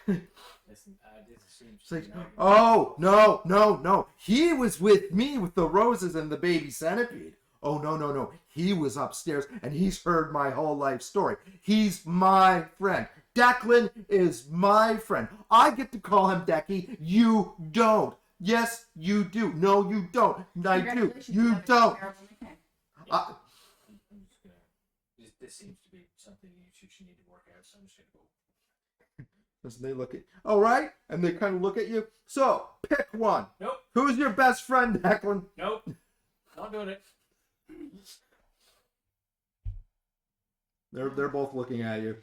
Speaker 3: Listen, this seems
Speaker 2: It's like, oh, no. He was with me with the roses and the baby centipede. Oh, no. He was upstairs, and he's heard my whole life story. He's my friend. Declan is my friend. I get to call him Decky. You don't. Yes, you do. No, you don't. I do. You don't.
Speaker 3: This seems to be something you two should need to work out, so I'm just gonna go.
Speaker 2: As they look at, all right, and they kind of look at you. So pick one.
Speaker 3: Nope.
Speaker 2: Who's your best friend, Declan?
Speaker 3: Nope. Not doing it.
Speaker 2: They're both looking at you.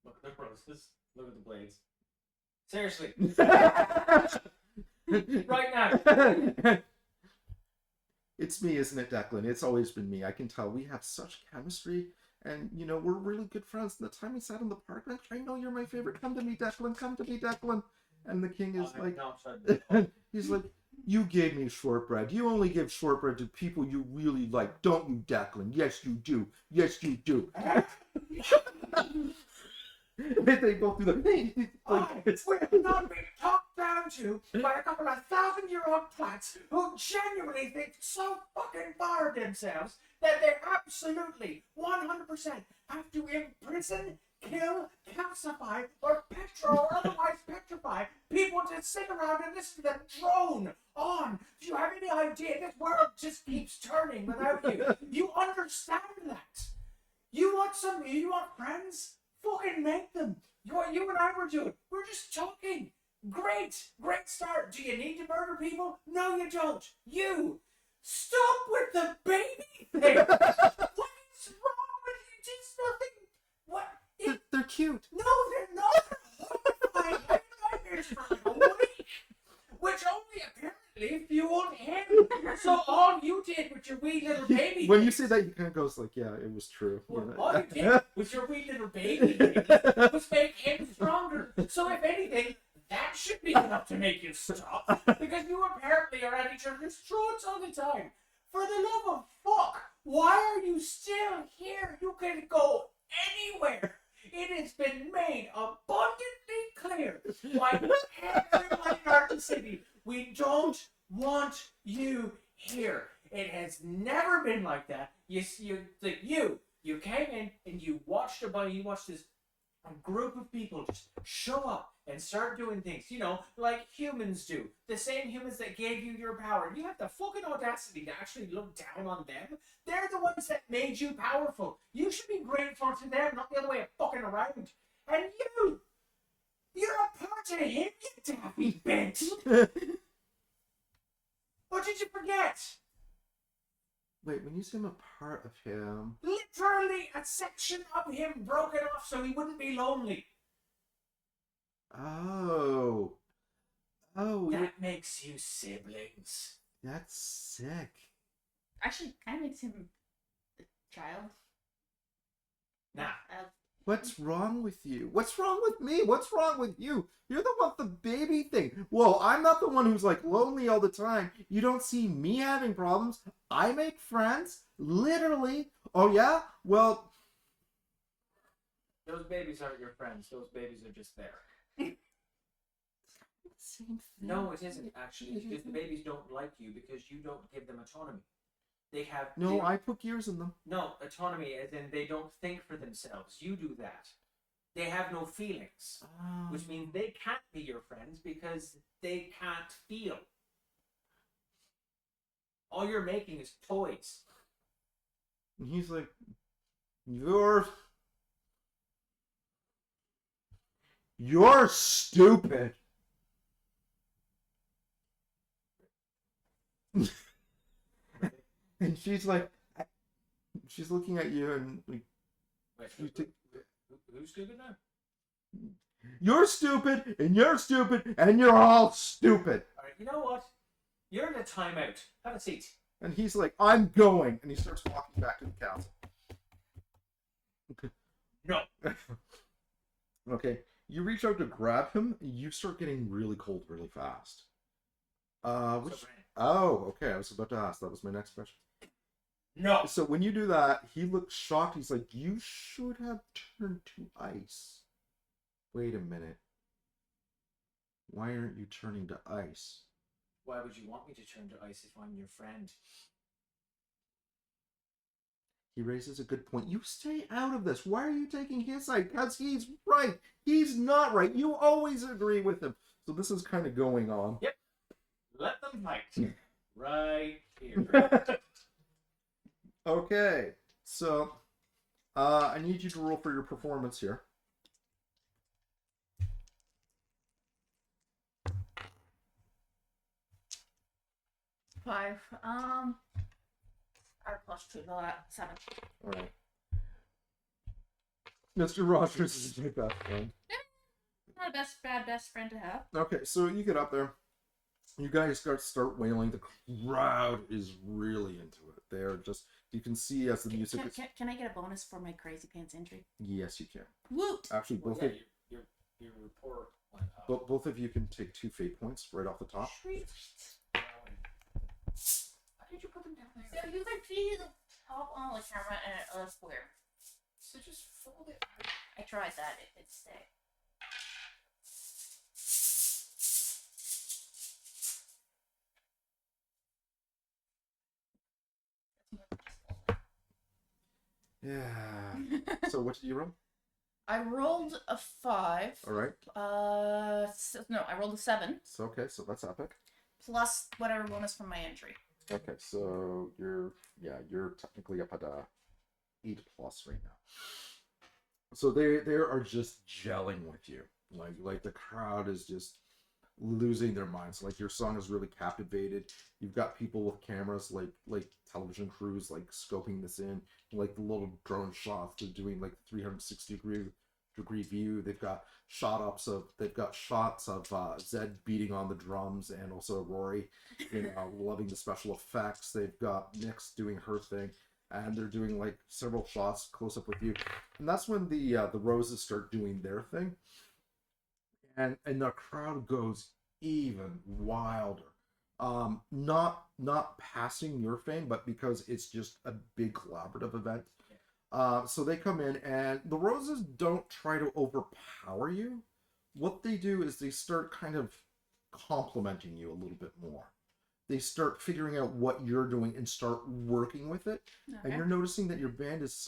Speaker 3: Look at the roses. Look at the blades. Seriously. Right now.
Speaker 2: It's me, isn't it, Declan? It's always been me. I can tell we have such chemistry, and you know we're really good friends. And the time we sat on the park bench, I know you're my favorite. Come to me, Declan. Come to me, Declan. And the king is like, he's like, you gave me shortbread. You only give shortbread to people you really like, don't you, Declan? Yes, you do. Yes, you do. They both do that.
Speaker 3: We're not being talked down to by a couple of 1,000-year-old plants who genuinely think so fucking far of themselves that they absolutely 100% have to imprison, kill, calcify, or or otherwise petrify people to sit around and listen to them drone on. Do you have any idea this world just keeps turning without you? You understand that? You want friends? Fucking make them. What you and I were doing. We're just talking. Great start. Do you need to murder people? No, you don't. You stop with the baby thing. What is wrong with you? It's nothing. What?
Speaker 2: They're cute.
Speaker 3: No, they're not. They're horrifying. I had nightmares for like a week, which only apparently fueled him. So all you did with your wee little baby.
Speaker 2: When you say that, he kind of goes like, "Yeah, it was true."
Speaker 3: Well, all you did with your wee little baby was make him stronger. So if anything, that should be enough to make you stop. Because you apparently are at each other's throats all the time. For the love of fuck, why are you still here? You can go anywhere. It has been made abundantly clear by everyone in our city. We don't want you here. It has never been like that. You came in and you watched this group of people just show up and start doing things, like humans do. The same humans that gave you your power. You have the fucking audacity to actually look down on them. They're the ones that made you powerful. You should be grateful to them, not the other way of fucking around. And you're a part of him, you daffy bent. Or did you forget?
Speaker 2: Wait, when you say I'm a part of him...
Speaker 3: Literally a section of him broken off so he wouldn't be lonely.
Speaker 2: Oh.
Speaker 3: That makes you siblings.
Speaker 2: That's sick.
Speaker 4: Actually, kind of makes him a child.
Speaker 3: Nah.
Speaker 2: What's wrong with you? What's wrong with me? What's wrong with you? You're the one with the baby thing. Whoa, I'm not the one who's like lonely all the time. You don't see me having problems. I make friends. Literally. Oh yeah? Well...
Speaker 3: Those babies aren't your friends. Those babies are just there.
Speaker 2: Same thing.
Speaker 3: No, it isn't actually. It's just the babies don't like you because you don't give them autonomy.
Speaker 2: I put gears in them.
Speaker 3: No, autonomy as in they don't think for themselves. You do that. They have no feelings. Which means they can't be your friends because they can't feel. All you're making is toys.
Speaker 2: And he's like, You're stupid. And she's like, she's looking at you and like,
Speaker 3: who's stupid now?
Speaker 2: You're stupid, and you're stupid, and you're all stupid.
Speaker 3: Alright, you know what? You're in a timeout. Have a seat.
Speaker 2: And he's like, I'm going. And he starts walking back to the council.
Speaker 3: No.
Speaker 2: Okay. You reach out to grab him, and you start getting really cold really fast. Oh, okay. I was about to ask. That was my next question.
Speaker 3: No.
Speaker 2: So when you do that, he looks shocked. He's like, you should have turned to ice. Wait a minute. Why aren't you turning to ice?
Speaker 3: Why would you want me to turn to ice if I'm your friend?
Speaker 2: He raises a good point. You stay out of this. Why are you taking his side? Because he's right. He's not right. You always agree with him. So this is kind of going on.
Speaker 3: Yep. Let them fight. Right here.
Speaker 2: Okay. So, I need you to roll for your performance here.
Speaker 4: Five. R +2, no, 7.
Speaker 2: Alright. Mr. Rogers is my best friend.
Speaker 4: Not a best friend to have.
Speaker 2: Okay, so you get up there. You guys start wailing. The crowd is really into it. They're just, you can see as the music is...
Speaker 4: Can I get a bonus for my crazy pants injury?
Speaker 2: Yes, you can.
Speaker 4: Woot!
Speaker 2: Actually,
Speaker 3: Well,
Speaker 2: both
Speaker 3: yeah,
Speaker 2: of
Speaker 3: your report went up.
Speaker 2: both of you can take 2 fate points right off the top.
Speaker 4: Sweet.
Speaker 3: Why
Speaker 4: did you put them down there? So you can see the top on the camera and a square.
Speaker 3: So just fold it.
Speaker 4: I tried that. It did stay.
Speaker 2: Yeah. So what did you roll?
Speaker 4: I rolled a 5.
Speaker 2: All right.
Speaker 4: No, I rolled a 7
Speaker 2: So okay, so that's epic.
Speaker 4: plus whatever bonus from my injury.
Speaker 2: Okay, so you're technically up at 8 plus right now. So they are just gelling with you. Like the crowd is just losing their minds. Like your song is really captivated. You've got people with cameras like television crews like scoping this in, like the little drone shots. They're doing like 360 degree view. They've got shots of Zed beating on the drums and also Rory, loving the special effects. They've got Nyx doing her thing, and they're doing like several shots close up with you. And that's when the roses start doing their thing. And the crowd goes even wilder. Not passing your fame, but because it's just a big collaborative event. So they come in, and the roses don't try to overpower you. What they do is they start kind of complimenting you a little bit more. They start figuring out what you're doing and start working with it.
Speaker 4: Okay.
Speaker 2: And you're noticing that your band is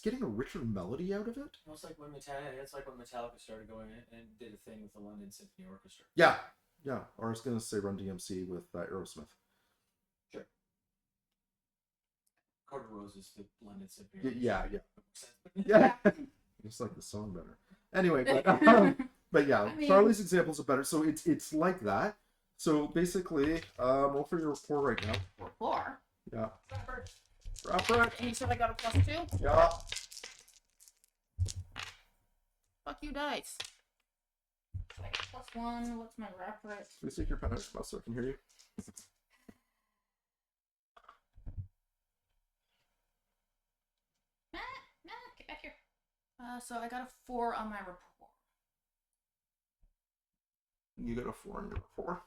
Speaker 2: getting a richer melody out of it.
Speaker 3: It's like when Metallica started going in and did a thing with the London Symphony Orchestra.
Speaker 2: Yeah. Or I was gonna say Run DMC with Aerosmith.
Speaker 3: Sure. Carter Rose is the London Symphony
Speaker 2: Yeah.
Speaker 3: Orchestra.
Speaker 2: Yeah. Just like the song better. Anyway, but yeah,
Speaker 4: I mean...
Speaker 2: Charlie's examples are better. So it's like that. So basically, roll for your report right now.
Speaker 4: 4.
Speaker 2: Yeah.
Speaker 4: Robert. And you said I got a +2?
Speaker 2: Yeah.
Speaker 4: Fuck you, dice. So I got +1. What's my reference?
Speaker 2: Please take your pen out of your mouth so I can hear you.
Speaker 4: Matt, get back here. So I got a 4 on my report.
Speaker 2: You got a 4 on your report.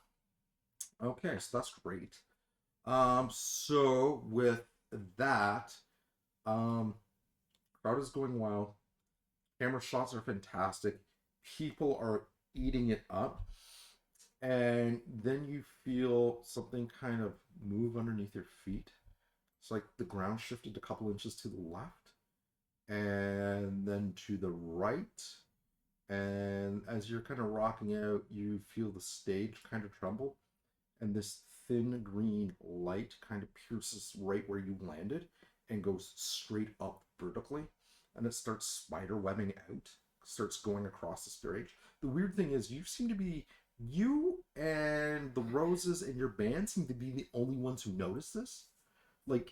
Speaker 2: Okay, so that's great. So with that, crowd is going wild. Camera shots are fantastic. People are eating it up. And then you feel something kind of move underneath your feet. It's like the ground shifted a couple inches to the left and then to the right. And as you're kind of rocking out, you feel the stage kind of tremble. And this thin green light kind of pierces right where you landed and goes straight up vertically. And it starts spider webbing out, starts going across the stage. The weird thing is you and the roses and your band seem to be the only ones who notice this. Like,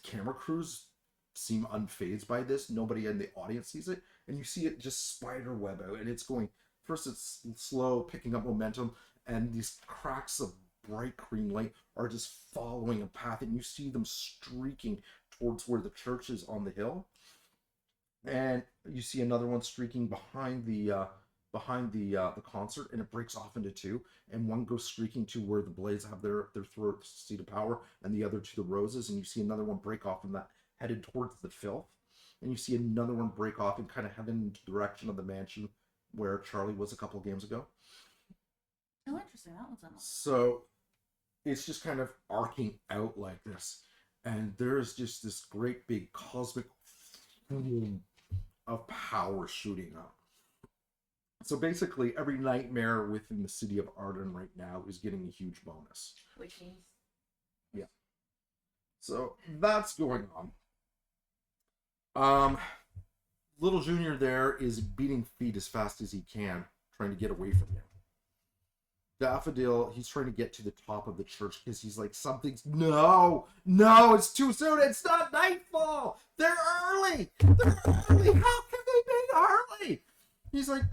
Speaker 2: camera crews seem unfazed by this. Nobody in the audience sees it. And you see it just spider web out. And it's going, first it's slow, picking up momentum. And these cracks of bright green light are just following a path. And you see them streaking towards where the church is on the hill. And you see another one streaking behind the concert, and it breaks off into 2, and one goes streaking to where the Blades have their seat of power, and the other to the Roses, and you see another one break off from that headed towards the Filth, and you see another one break off and kind of head in the direction of the mansion where Charlie was a couple of games ago.
Speaker 4: Oh, interesting. That one's on.
Speaker 2: So it's just kind of arcing out like this, and there's just this great big cosmic boom of power shooting up. So basically, every nightmare within the city of Arden right now is getting a huge bonus.
Speaker 4: Which means?
Speaker 2: Yeah. So that's going on. Little Junior there is beating feet as fast as he can, trying to get away from you. Daffodil, he's trying to get to the top of the church because he's like, no, it's too soon. It's not nightfall. They're early. How can they be early? He's like,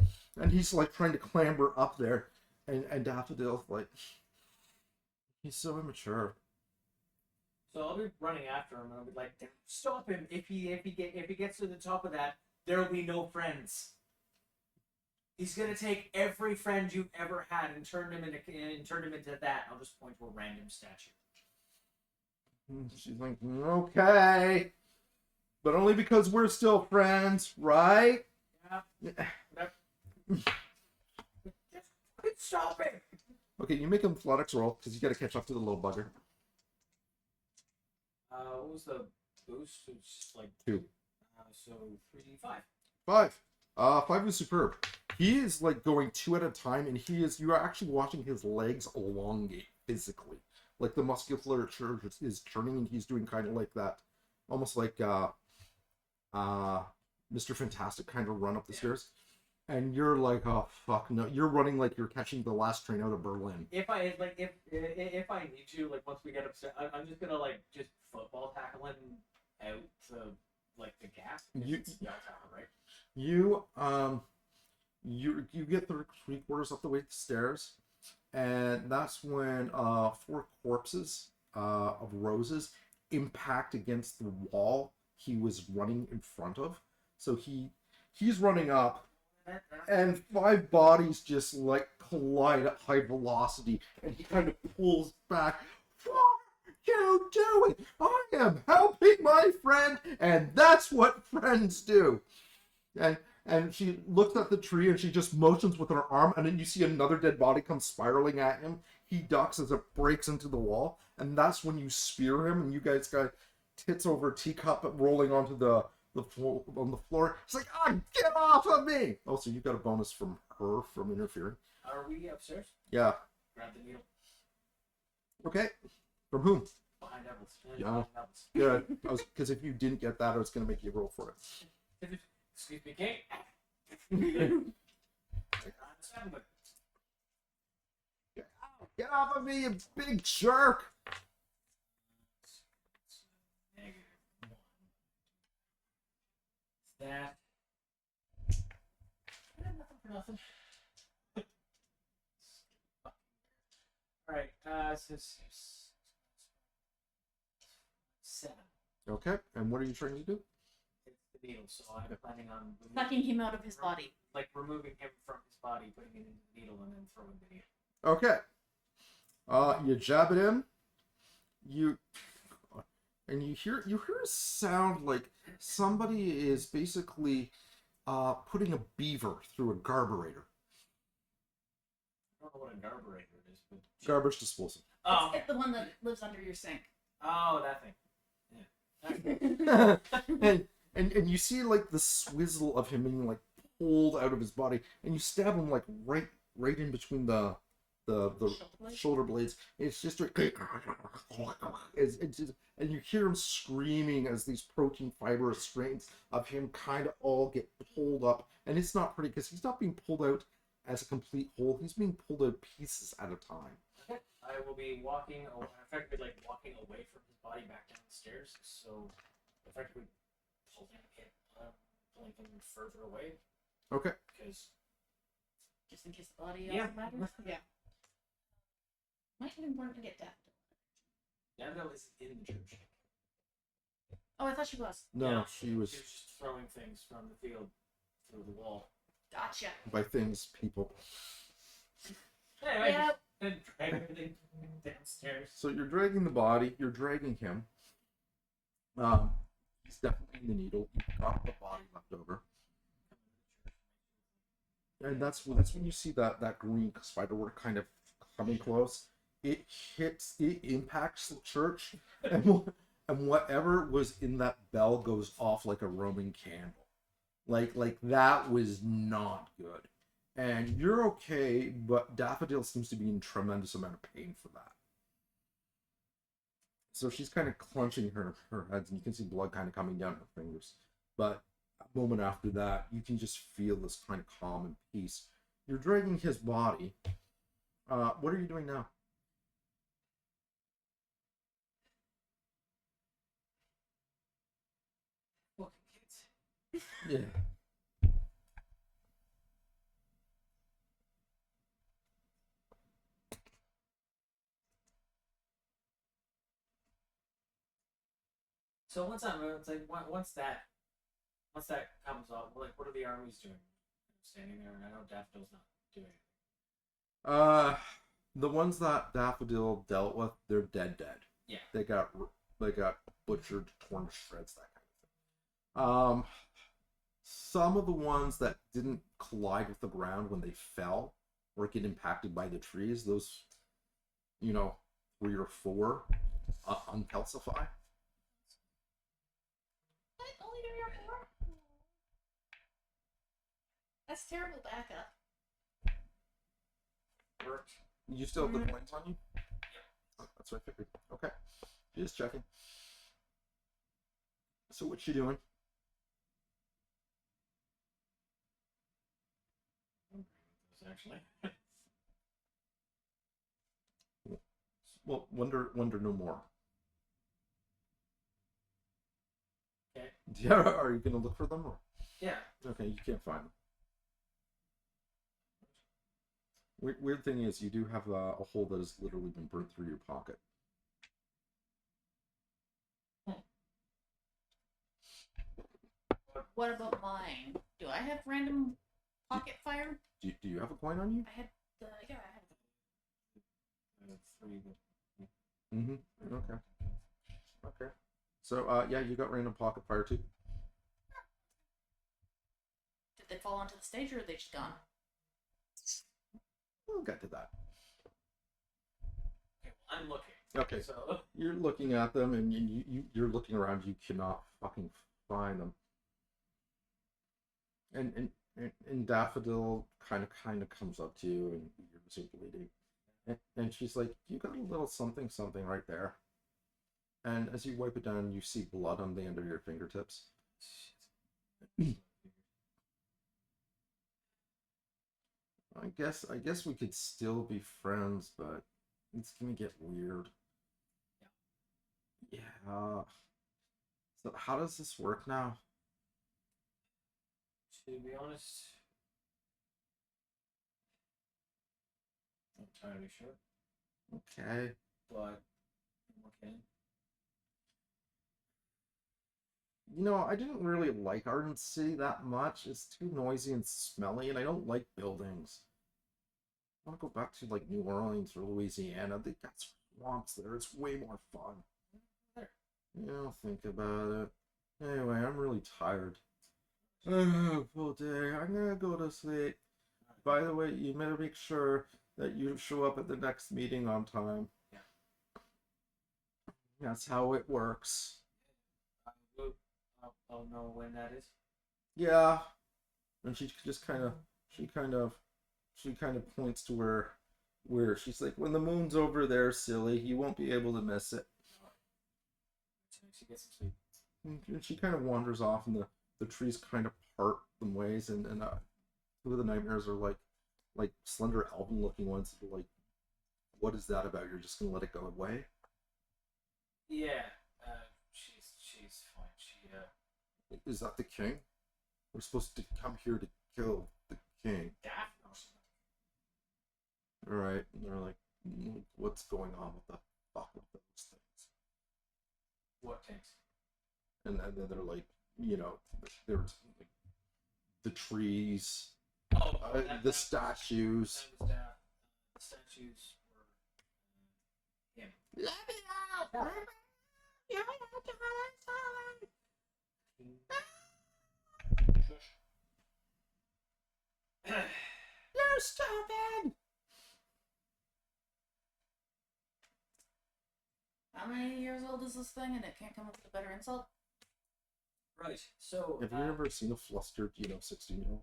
Speaker 2: and he's like trying to clamber up there, and Daffodil's like, he's so immature.
Speaker 3: So I'll be running after him, and I'll be like, "Stop him! If he gets to the top of that, there will be no friends. He's gonna take every friend you've ever had and turn him into that." I'll just point to a random statue.
Speaker 2: She's like, okay, but only because we're still friends, right?
Speaker 3: Yeah. Just stop it.
Speaker 2: Okay, you make him athletics roll because you got to catch up to the little bugger.
Speaker 3: What was the boost? It's just like
Speaker 2: 2.
Speaker 3: So 3d5.
Speaker 2: 5. 5 is superb. He is like going 2 at a time, and you are actually watching his legs elongate physically. Like the musculature is turning, and he's doing kind of like that, almost like Mr. Fantastic kind of run up the stairs. And you're like, oh fuck no! You're running like you're catching the last train out of Berlin.
Speaker 3: If I need to, like once we get upstairs, I'm just gonna like just football tackle him out to like the gap.
Speaker 2: You
Speaker 3: tackle, right?
Speaker 2: You get 3/4 up the way to the stairs, and that's when 4 corpses of roses impact against the wall he was running in front of. So he's running up, and 5 bodies just like collide at high velocity, and he kind of pulls back. What are you doing? I am helping my friend, and that's what friends do. And she looks at the tree and she just motions with her arm, and then you see another dead body come spiraling at him. He ducks as it breaks into the wall, and that's when you spear him, and you guys got tits over teacup rolling onto the floor. It's like, ah, get off of me! Also, you got a bonus from her from interfering.
Speaker 3: Are we upstairs?
Speaker 2: Yeah.
Speaker 3: Grab the needle.
Speaker 2: Okay. From whom?
Speaker 3: Behind Evans.
Speaker 2: Yeah. Good. Because if you didn't get that, I was going to make you roll for it.
Speaker 3: Excuse me, Kate.
Speaker 2: Get off of me, you big jerk!
Speaker 3: That. Nothing for nothing. Alright, so 7.
Speaker 4: Okay,
Speaker 2: and what are you trying to do?
Speaker 3: It's the needle, so I'm planning on
Speaker 4: sucking him out of his body.
Speaker 3: Like removing him from his body, putting it in the needle, and then throwing the needle.
Speaker 2: Okay. You jab it in. And you hear a sound like somebody is basically putting a beaver through a garburator.
Speaker 3: I don't know what a garburator is, but
Speaker 2: Garbage disposal.
Speaker 3: oh,
Speaker 4: It's the one that lives under your sink.
Speaker 3: oh, that thing. Yeah.
Speaker 2: and you see like the swizzle of him being like pulled out of his body, and you stab him like right in between the shoulder blades. It's just and you hear him screaming as these protein fibrous strains of him kind of all get pulled up, and it's not pretty because he's not being pulled out as a complete whole. He's being pulled out pieces at a time.
Speaker 3: Okay. I will be effectively like walking away from his body back down the stairs, so effectively pulling him further away.
Speaker 2: Okay.
Speaker 3: Because
Speaker 4: Just in case the body
Speaker 3: Yeah.
Speaker 4: matters. Yeah. Might be important to get death.
Speaker 3: Annabelle is in the church.
Speaker 4: Oh, I thought she was.
Speaker 2: No,
Speaker 3: Yeah,
Speaker 2: she was
Speaker 3: just throwing things from the field through the wall.
Speaker 4: Gotcha.
Speaker 2: by things, people.
Speaker 3: Anyway,
Speaker 4: Yeah.
Speaker 3: and drag everything downstairs.
Speaker 2: So you're dragging the body. You're dragging him. He's definitely in the needle. You've got the body left over. And that's when you see that green spiderwort kind of coming close. It impacts the church, and whatever was in that bell goes off like a Roman candle. Like that was not good. And you're okay, but Daffodil seems to be in tremendous amount of pain for that. So she's kind of clenching her heads, and you can see blood kind of coming down her fingers. But a moment after that, you can just feel this kind of calm and peace. You're dragging his body. What are you doing now?
Speaker 3: Fucking kids.
Speaker 2: Yeah.
Speaker 3: So once it's like once that comes off, like what are the armies doing? Standing there, and I know Daffodil's not doing it.
Speaker 2: The ones that Daffodil dealt with, they're dead.
Speaker 3: Yeah.
Speaker 2: They got butchered, torn to shreds, that kind of thing. Some of the ones that didn't collide with the ground when they fell or get impacted by the trees, those, 3 or 4 uncalcify.
Speaker 4: Only 3 or 4? That's terrible backup.
Speaker 3: Worked.
Speaker 2: You still have the points on you? Oh, that's what I figured. Okay. Just checking. So what you doing?
Speaker 3: Actually.
Speaker 2: Well, wonder no more.
Speaker 3: Okay.
Speaker 2: Yeah, are you gonna look for them? Or?
Speaker 3: Yeah.
Speaker 2: Okay, you can't find them. Weird thing is, you do have a hole that has literally been burnt through your pocket.
Speaker 4: What about mine? Do I have random pocket fire?
Speaker 2: Do you have a coin on you?
Speaker 4: I had the yeah. I had.
Speaker 3: 3.
Speaker 2: Mm-hmm. Okay. Okay. So yeah, you got random pocket fire too.
Speaker 4: Did they fall onto the stage or are they just gone?
Speaker 2: We'll get to that.
Speaker 3: Okay, well, I'm looking.
Speaker 2: Okay.
Speaker 3: So
Speaker 2: You're looking at them, and you're looking around. You cannot fucking find them. And Daffodil kind of comes up to you, and you're bleeding, and she's like, "You got a little something right there." And as you wipe it down, you see blood on the end of your fingertips. I guess we could still be friends, but it's gonna get weird. Yeah. So how does this work now?
Speaker 3: to be honest, I'm not entirely sure.
Speaker 2: Okay.
Speaker 3: But okay.
Speaker 2: I didn't really like Arden City that much. It's too noisy and smelly, and I don't like buildings. I want to go back to like New Orleans or Louisiana. They got swamps there. It's way more fun. I'll think about it. Anyway, I'm really tired. Oh, full day. I'm gonna go to sleep. By the way, you better make sure that you show up at the next meeting on time.
Speaker 3: Yeah.
Speaker 2: That's how it works.
Speaker 3: I'll know when that is.
Speaker 2: Yeah. And she kind of points to where she's like, when the moon's over there, silly, you won't be able to miss it.
Speaker 3: She gets some sleep.
Speaker 2: And she kind of wanders off, and the trees kind of part them ways, and two of the nightmares are like slender elven looking ones that are like, what is that about? You're just gonna let it go away?
Speaker 3: Yeah. She's fine. She
Speaker 2: Is that the king? We're supposed to come here to kill the king. Alright, and they're like, what's going on with the fuck with those things?
Speaker 3: What things?
Speaker 2: And then they're like, there's like the trees, the statues.
Speaker 3: The statues were him.
Speaker 4: Let me out!
Speaker 2: You're stupid!
Speaker 4: How many years old is this thing and it can't come up with a better insult?
Speaker 3: Right. So
Speaker 2: Have you ever seen a flustered, 16-year-old?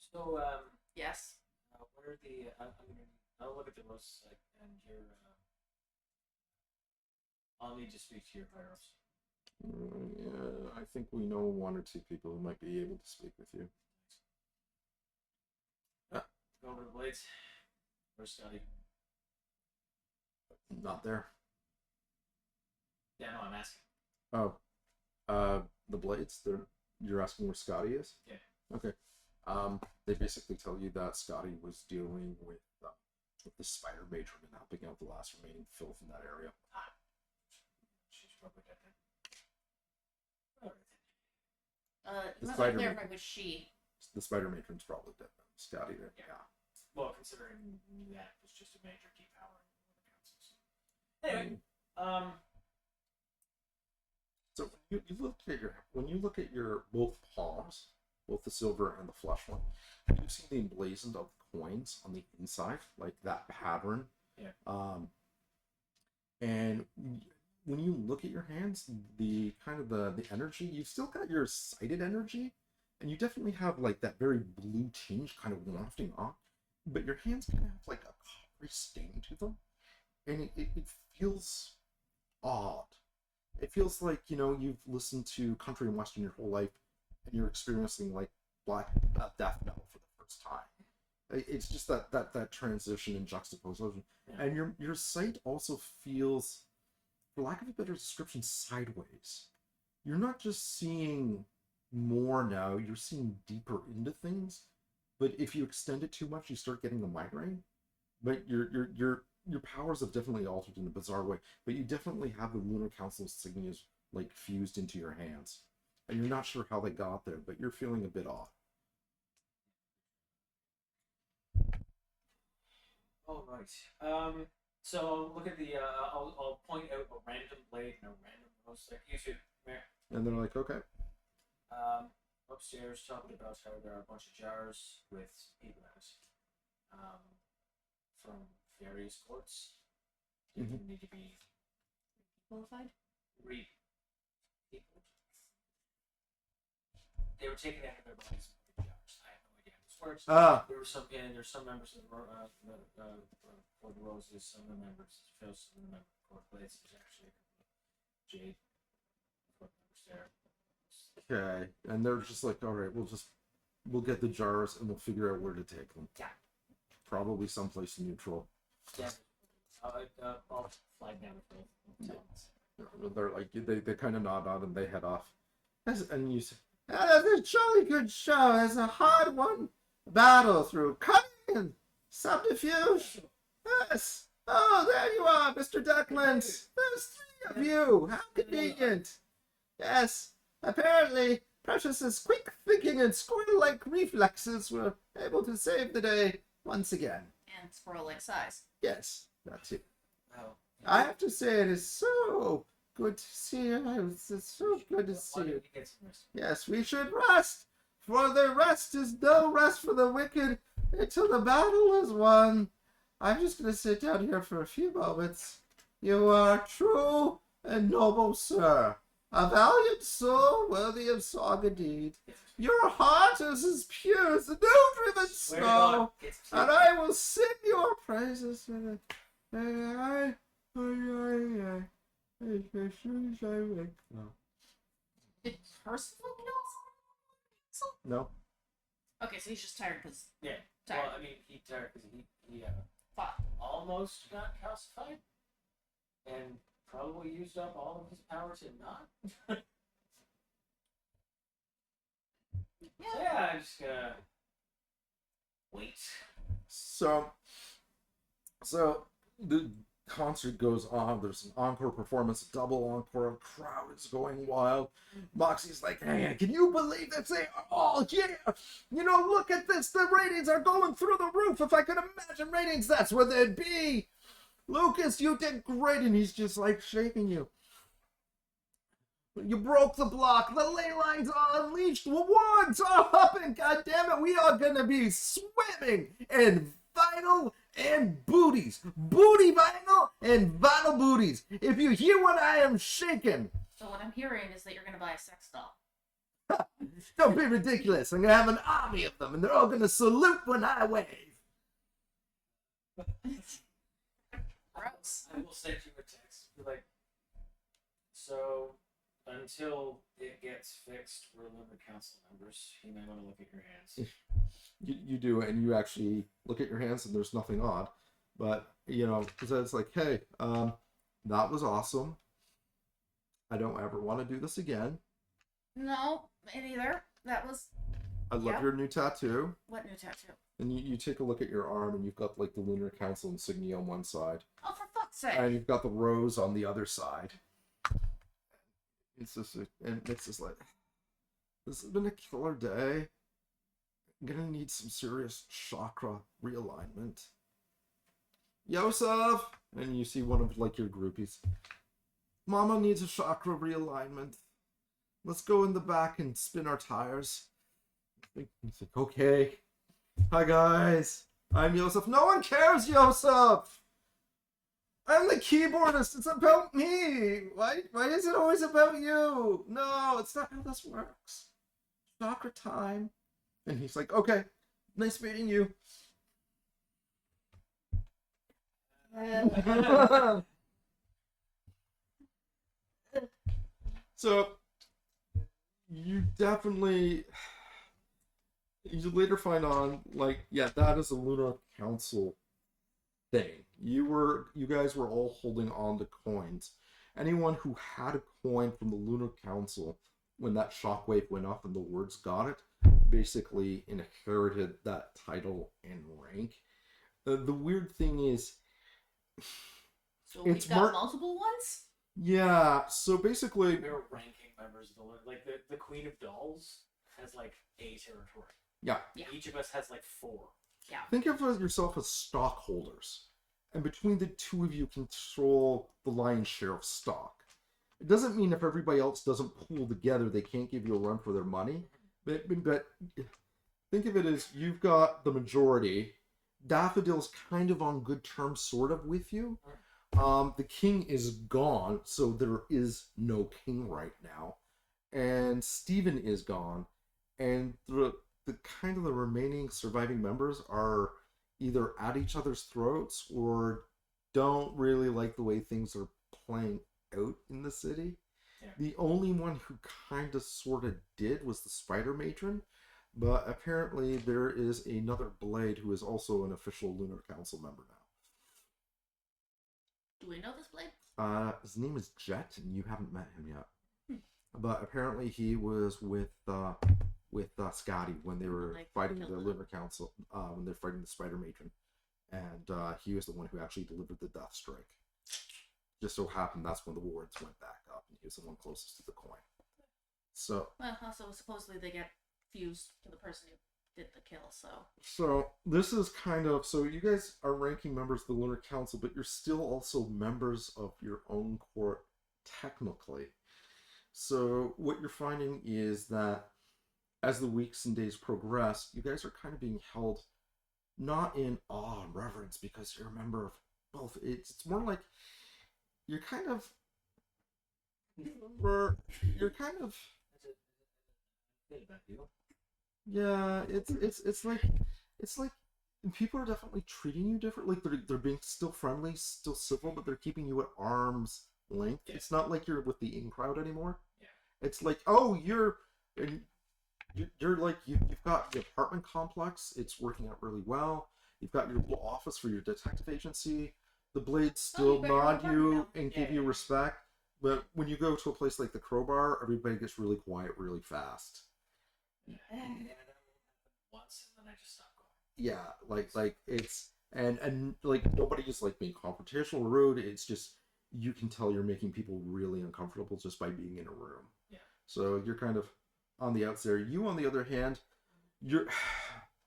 Speaker 3: So
Speaker 4: Yes.
Speaker 3: what are the? I'll look at the roses and your. I'll need to speak to your pyros.
Speaker 2: Yeah, I think we know 1 or 2 people who might be able to speak with you.
Speaker 3: Go over the blades. Where's Scotty?
Speaker 2: Not there.
Speaker 3: Yeah, no, I'm asking.
Speaker 2: Oh, the blades. You're asking where Scotty is?
Speaker 3: Yeah.
Speaker 2: Okay. They basically tell you that Scotty was dealing with the spider matron and helping out the last remaining filth in that area.
Speaker 3: She's probably dead then.
Speaker 4: You might
Speaker 2: spider
Speaker 4: clarify
Speaker 2: man.
Speaker 4: which she.
Speaker 2: The spider matron's probably dead. Scotty there.
Speaker 3: Yeah. Well, considering that was just a major key power in the council. Anyway,
Speaker 2: So when you look at your both palms, both the silver and the flush one, you see the emblazoned of coins on the inside, like that pattern.
Speaker 3: Yeah.
Speaker 2: And when you look at your hands, the kind of the energy, you've still got your sighted energy, and you definitely have like that very blue tinge kind of wafting off, but your hands kind of have like a coppery stain to them, and it feels odd. It feels like, you know, you've listened to country and western your whole life, and you're experiencing like black death metal for the first time. It's just that transition and juxtaposition,
Speaker 3: Yeah.
Speaker 2: and your sight also feels, for lack of a better description, sideways. You're not just seeing more now; you're seeing deeper into things. But if you extend it too much, you start getting a migraine. But your powers have definitely altered in a bizarre way. But you definitely have the Lunar Council insignias like fused into your hands, and you're not sure how they got there. But you're feeling a bit odd.
Speaker 3: all right. So look at the. I'll point out a random blade and a random rose. Like you two, come here.
Speaker 2: And they're like, okay.
Speaker 3: Upstairs, talking about how there are a bunch of jars with people in it. From various courts. They
Speaker 2: Mhm.
Speaker 3: need to be
Speaker 4: Qualified?
Speaker 3: re people. They were taken out of their bodies in jars. I have no idea how this works. There were some, and there's some members of for the roses. Some of the members, Phil, some of the members of court blades. There's actually a couple of jade court members there.
Speaker 2: Okay, and they're just like, all right, we'll get the jars and we'll figure out where to take them.
Speaker 3: Yeah.
Speaker 2: Probably someplace neutral.
Speaker 3: Yeah. I'll flag down the field.
Speaker 2: They're like, they kind of nod on and they head off. And you say, that's a jolly good show. It's a hard one. Battle through cunning and subterfuge. Yes. Oh, there you are, Mr. Duckland. There's three of you. How convenient. Yes. Apparently, Precious's quick thinking and squirrel-like reflexes were able to save the day once again.
Speaker 4: And squirrel-like size.
Speaker 2: Yes, that's it.
Speaker 3: Oh.
Speaker 2: I have to say, it is so good to see you. It's so good to see you. Yes, we should rest, for the rest is no rest for the wicked until the battle is won. I'm just going to sit down here for a few moments. You are true and noble, sir. A valiant soul worthy of song indeed. Your heart is as pure as the dew-driven snow, and I will sing your praises. As soon as I wake. No.
Speaker 4: Did Percival kill someone?
Speaker 2: No.
Speaker 4: Okay, so he's just tired because
Speaker 3: Yeah.
Speaker 4: tired.
Speaker 3: Well, I mean, he tired because he
Speaker 4: Fought.
Speaker 3: almost got calcified, and probably used up all of his power to not. Yeah, I'm just gonna wait.
Speaker 2: So the concert goes on. There's an encore performance, a double encore. A crowd is going wild. Moxie's like, "Hey, can you believe this? They are all here. You know, look at this. The ratings are going through the roof. If I could imagine ratings, that's where they'd be. Lucas, you did great." And he's just like shaking you. You broke the block. The ley lines are unleashed. The awards are up, and goddammit, we are gonna be swimming in vinyl and booties. Booty vinyl and vinyl booties. If you hear what I am shaking,
Speaker 4: So what I'm hearing is that you're gonna buy a sex doll.
Speaker 2: don't be ridiculous. I'm gonna have an army of them, and they're all gonna salute when I wave.
Speaker 4: Gross.
Speaker 3: I will send you a text. Be like, so until it gets fixed, we're Lunar Council members. You may want to look at your hands.
Speaker 2: You do, and you actually look at your hands, and there's nothing odd. But, you know, because it's like, hey, that was awesome. I don't ever want to do this again.
Speaker 4: No, me neither. That was
Speaker 2: I love
Speaker 4: Yep.
Speaker 2: your new tattoo.
Speaker 4: what new tattoo?
Speaker 2: And you take a look at your arm, and you've got like the Lunar Council insignia on one side,
Speaker 4: Oh, for fuck's sake!
Speaker 2: and you've got the rose on the other side. It's just, and it's just like, this has been a killer day. I'm gonna need some serious chakra realignment. Yosef! And you see one of like your groupies. Mama needs a chakra realignment. Let's go in the back and spin our tires. He's like, okay. Hi guys. I'm Yosef. No one cares, Yosef! I'm the keyboardist. It's about me. Why is it always about you? No, it's not how this works. Chakra time. And he's like, okay, nice meeting you. So, you definitely, you later find on, like, yeah, that is a Lunar Council thing. You guys were all holding on to coins. Anyone who had a coin from the Lunar Council, when that shockwave went off and the words got it, basically inherited that title and rank. The weird thing is,
Speaker 4: So we've
Speaker 2: it's
Speaker 4: got multiple ones?
Speaker 2: yeah, so basically,
Speaker 3: We were ranking members of the Lunar. Like the Queen of Dolls has like a territory.
Speaker 2: yeah.
Speaker 3: Each of us has like 4.
Speaker 2: Think of yourself as stockholders, and between the two of you control the lion's share of stock. It doesn't mean if everybody else doesn't pool together, they can't give you a run for their money. But think of it as you've got the majority. Daffodil's kind of on good terms, sort of, with you. The king is gone, so there is no king right now. And Stephen is gone, and the kind of the remaining surviving members are either at each other's throats or don't really like the way things are playing out in the city.
Speaker 3: Yeah.
Speaker 2: The only one who kind of sort of did was the Spider Matron, but apparently there is another Blade who is also an official Lunar Council member now.
Speaker 4: Do we know this Blade?
Speaker 2: His name is Jet, and you haven't met him yet. But apparently he was with Scotty when they were fighting the Lunar Council, when they're fighting the Spider Matron. And he was the one who actually delivered the Death Strike. Just so happened that's when the wards went back up, and he was the one closest to the coin. So.
Speaker 4: Well, also supposedly they get fused to the person who did the kill, so.
Speaker 2: So this is kind of, so you guys are ranking members of the Lunar Council, but you're still also members of your own court technically. So what you're finding is that as the weeks and days progress, you guys are kind of being held not in awe and reverence because you're a member of both. It's more like you're kind of yeah, it's like people are definitely treating you different. Like they're being still friendly, still civil, but they're keeping you at arm's length. Yeah. It's not like you're with the in crowd anymore. Yeah. It's like, oh, you're like you've got the apartment complex. It's working out really well. You've got your little office for your detective agency. The Blades still nod you and give you respect. But when you go to a place like the Crowbar, everybody gets really quiet really fast.
Speaker 3: Once and then I just stopped going.
Speaker 2: Yeah, like it's and like nobody's like being confrontational or rude. It's just you can tell you're making people really uncomfortable just by being in a room.
Speaker 3: Yeah.
Speaker 2: So you're kind of on the outs there. You, on the other hand, your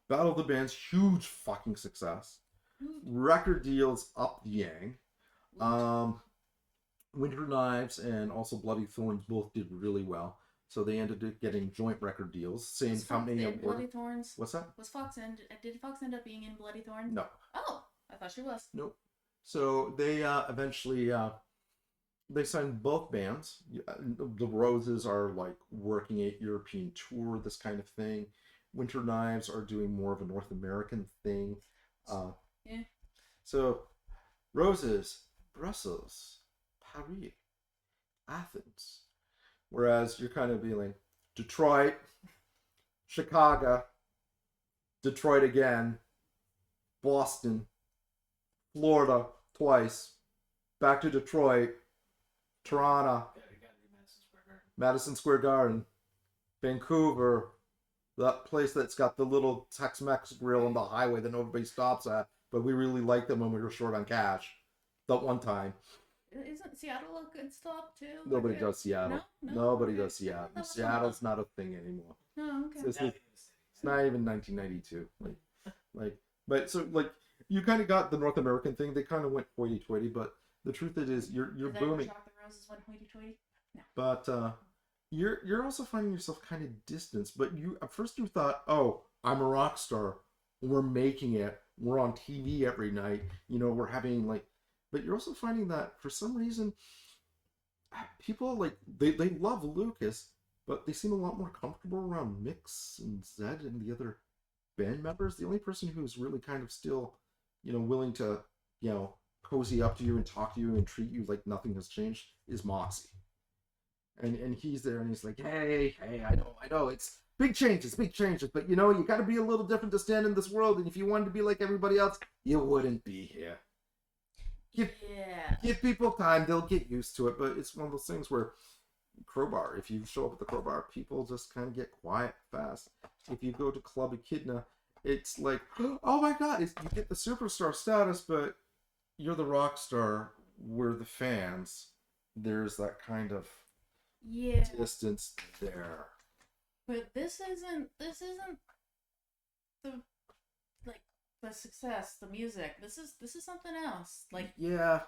Speaker 2: Battle of the Bands, huge fucking success. Record deals up the yang. Winter Knives and also Bloody Thorns both did really well. So they ended up getting joint record deals. Same company.
Speaker 4: Bloody Thorns.
Speaker 2: What's that?
Speaker 4: Did Fox end up being in Bloody Thorns?
Speaker 2: No.
Speaker 4: Oh, I thought she was.
Speaker 2: Nope. So they eventually they signed both bands. The Roses are like working a European tour, this kind of thing. Winter Knives are doing more of a North American thing.
Speaker 4: Yeah.
Speaker 2: So Roses, Brussels, Paris, Athens. Whereas you're kind of feeling Detroit, Chicago, Detroit again, Boston, Florida twice, back to Detroit, Toronto, Madison Square Garden, Vancouver, that place that's got the little Tex-Mex grill on the highway that nobody stops at, but we really liked them when we were short on cash. That one time.
Speaker 4: Isn't Seattle a good stop too?
Speaker 2: Nobody does Seattle.
Speaker 4: No?
Speaker 2: Nobody
Speaker 4: Okay.
Speaker 2: does Seattle.
Speaker 4: That was
Speaker 2: Seattle's not a thing anymore.
Speaker 4: Oh, okay.
Speaker 2: It's,
Speaker 3: Nothing
Speaker 2: it's,
Speaker 3: in the city.
Speaker 2: it's not even 1992. But so like you kind of got the North American thing. They kind of went hoity-toity, but the truth is you're
Speaker 4: Is that
Speaker 2: booming.
Speaker 4: Shock the Roses went hoity-toity? No.
Speaker 2: But you're also finding yourself kind of distanced. But you at first you thought, oh, I'm a rock star. We're making it. We're on TV every night. You know, we're having like. But you're also finding that for some reason, people like they love Lucas, but they seem a lot more comfortable around Mix and Zed and the other band members. The only person who's really kind of still, willing to, cozy up to you and talk to you and treat you like nothing has changed is Moxie. And he's there and he's like, hey, I know, it's big changes, but you got to be a little different to stand in this world. And if you wanted to be like everybody else, you wouldn't be here. Give people time, they'll get used to it. But it's one of those things where Crowbar, if you show up at the Crowbar, people just kind of get quiet fast. If you go to Club Echidna, it's like, oh my god, you get the superstar status, but you're the rock star. We're the fans. There's that kind of distance there.
Speaker 4: But this isn't the the success, the music. This is something else. Like
Speaker 2: yeah,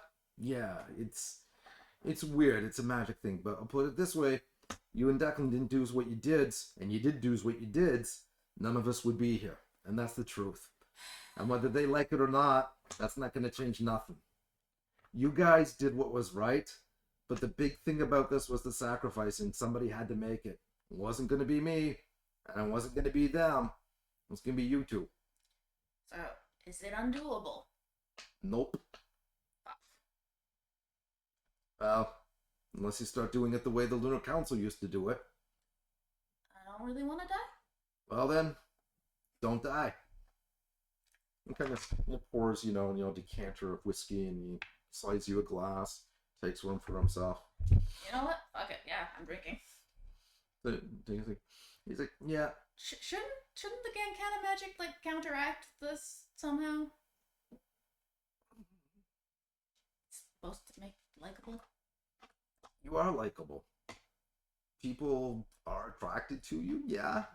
Speaker 2: it's weird. It's a magic thing. But I'll put it this way: you and Declan didn't do what you did, and you did do what you did. None of us would be here, and that's the truth. And whether they like it or not, that's not going to change nothing. You guys did what was right, but the big thing about this was the sacrifice, and somebody had to make it. It wasn't going to be me, and it wasn't going to be them. It was going to be you two.
Speaker 4: So, is it undoable?
Speaker 2: Nope. Well, unless you start doing it the way the Lunar Council used to do it.
Speaker 4: I don't really want to die.
Speaker 2: Well then, don't die. And kind of pours, a decanter of whiskey and he slides you a glass, takes one for himself.
Speaker 4: You know what? Fuck it. Yeah, I'm drinking.
Speaker 2: He's like, yeah.
Speaker 4: Shouldn't the Gancana magic counteract this somehow? It's supposed to make likable.
Speaker 2: You are likable. People are attracted to you. Yeah.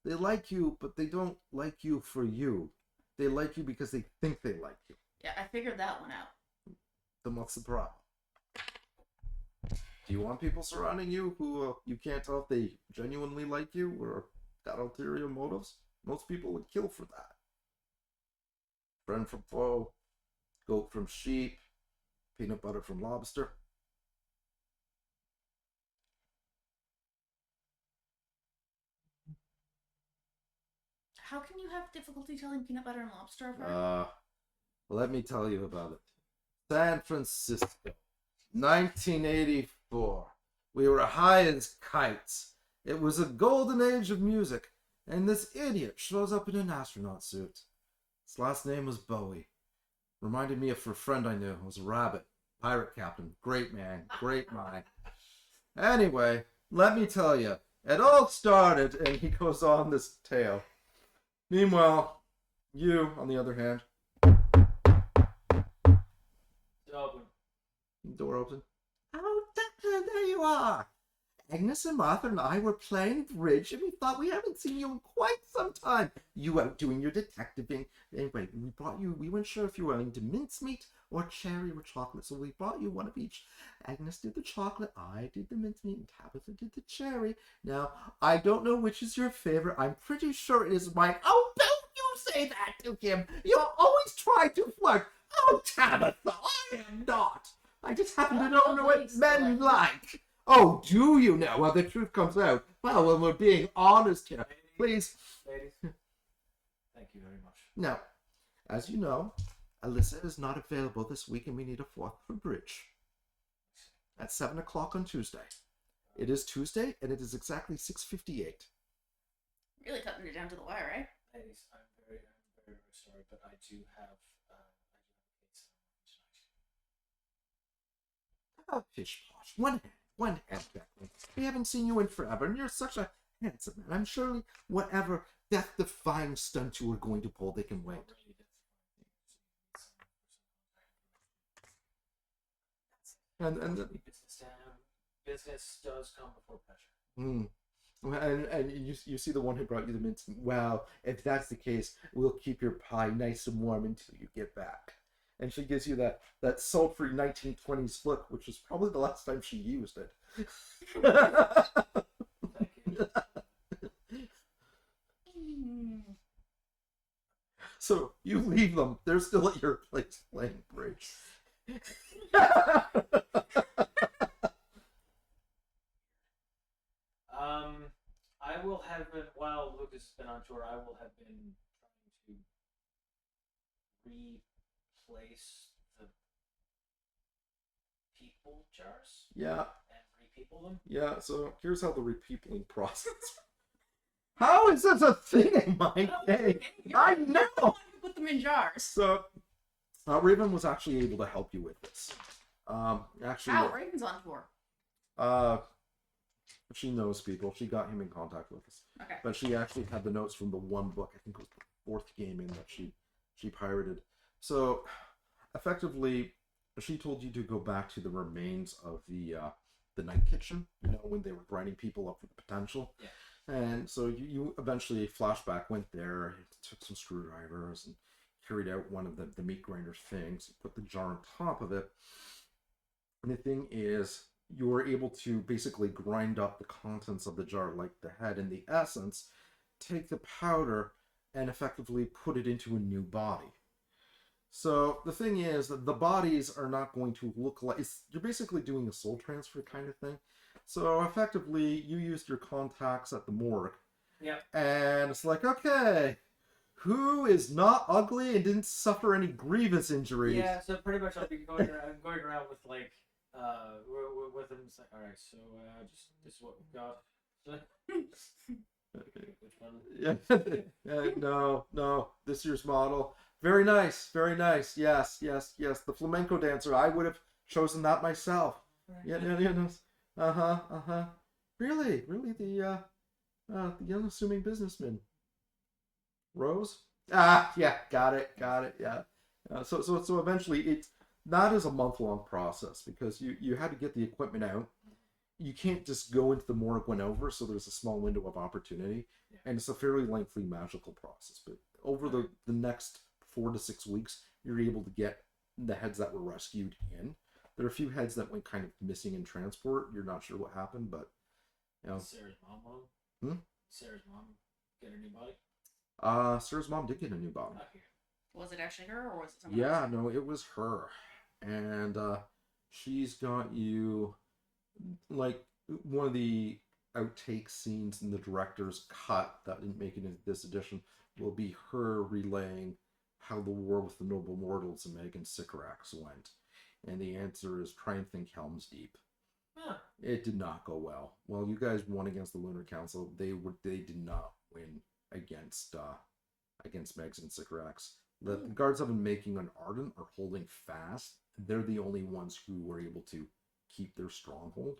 Speaker 2: They like you, but they don't like you for you. They like you because they think they like you.
Speaker 4: Yeah, I figured that one out.
Speaker 2: Then what's the problem? Do you want people surrounding you who you can't tell if they genuinely like you or got ulterior motives? Most people would kill for that. Friend from foe, goat from sheep, peanut butter from lobster.
Speaker 4: How can you have difficulty telling peanut butter and lobster apart?
Speaker 2: Let me tell you about it. San Francisco, 1984. We were high as kites. It was a golden age of music, and this idiot shows up in an astronaut suit. His last name was Bowie. Reminded me of a friend I knew. It was a rabbit, pirate captain. Great man, great mind. Anyway, let me tell you, it all started, and he goes on this tale. Meanwhile, you, on the other hand,
Speaker 3: Open.
Speaker 2: door open. Oh, Declan, there you are. Agnes and Martha and I were playing bridge, and we thought we haven't seen you in quite some time. You out doing your detectiving. Anyway, we brought you, we weren't sure if you were into mincemeat or cherry or chocolate, so we brought you one of each. Agnes did the chocolate, I did the mincemeat, and Tabitha did the cherry. Now, I don't know which is your favorite. I'm pretty sure it is mine. Oh, don't you say that to him. You always try to flirt. Oh, Tabitha, I am not. I just happen to know what men like. Oh, do you know? Well, the truth comes out. Well, when we're being honest here, please.
Speaker 3: Ladies, thank you very much.
Speaker 2: Now, as you know, Alyssa is not available this week, and we need a fourth for bridge. At 7 o'clock on Tuesday. It is Tuesday, and it is exactly 6:58.
Speaker 4: Really cutting it down to the wire, right?
Speaker 3: Ladies, I'm very sorry, but I do have a date tonight.
Speaker 2: Oh, pish posh. One hand, Declan. We haven't seen you in forever, and you're such a handsome man. I'm surely whatever death-defying stunt you were going to pull, they can wait. And
Speaker 3: Keep business down. Business does come before pleasure.
Speaker 2: and you see the one who brought you the mints. Well, if that's the case, we'll keep your pie nice and warm until you get back. And she gives you that sultry 1920s look, which is probably the last time she used it.
Speaker 3: Thank you.
Speaker 2: So you leave them. They're still at your place playing bridge.
Speaker 3: I will have been, while Lucas has been on tour, I will have been trying to replace the people jars
Speaker 2: Yeah,
Speaker 3: and repeople them.
Speaker 2: yeah. So here's how the repeopling process. How is this a thing in my game? I
Speaker 4: You're the
Speaker 2: know.
Speaker 4: one who put them in jars.
Speaker 2: So Raven was actually able to help you with this. Actually,
Speaker 4: Wow, Raven's on tour.
Speaker 2: she knows people. She got him in contact with us.
Speaker 4: Okay.
Speaker 2: But she actually had the notes from the one book. I think it was the fourth game in that she pirated. So effectively, she told you to go back to the remains of the night kitchen. You know, when they were grinding people up for the potential.
Speaker 3: Yeah.
Speaker 2: And so you eventually, flashback, went there, took some screwdrivers and carried out one of the meat grinder things, put the jar on top of it. And the thing is, you were able to basically grind up the contents of the jar, like the head and the essence, take the powder, and effectively put it into a new body. So the thing is that the bodies are not going to look like... you're basically doing a soul transfer kind of thing. So effectively, you used your contacts at the morgue.
Speaker 3: Yep.
Speaker 2: And it's like, okay, who is not ugly and didn't suffer any grievous injuries?
Speaker 3: Yeah, so pretty much I'll be going around with like with them. It's like, all right, so just this is what we've got. Which one?
Speaker 2: Yeah. No. This year's model. Very nice. Very nice. Yes. The flamenco dancer. I would have chosen that myself. Yeah. Really. The unassuming businessman. Rose? Yeah. Got it. Yeah. So eventually, that is a month-long process because you had to get the equipment out. You can't just go into the morgue when over, so there's a small window of opportunity, and it's a fairly lengthy magical process. But over the next 4 to 6 weeks, you're able to get the heads that were rescued in. There are a few heads that went kind of missing in transport. You're not sure what happened, but you know.
Speaker 3: Sarah's mom. Sarah's mom get a new body.
Speaker 2: Sarah's mom did get a new body.
Speaker 3: Okay.
Speaker 4: Was it actually her, or was it someone else?
Speaker 2: Yeah, no, it was her, and she's got you. Like, one of the outtake scenes in the director's cut that didn't make it into this edition will be her relaying how the war with the noble mortals and Megan Sycorax went. And the answer is, try and think Helm's Deep.
Speaker 3: Huh.
Speaker 2: It did not go well. Well, you guys won against the Lunar Council. They did not win against Megs and Sycorax. The guards have been making an ardent or holding fast. They're the only ones who were able to keep their stronghold,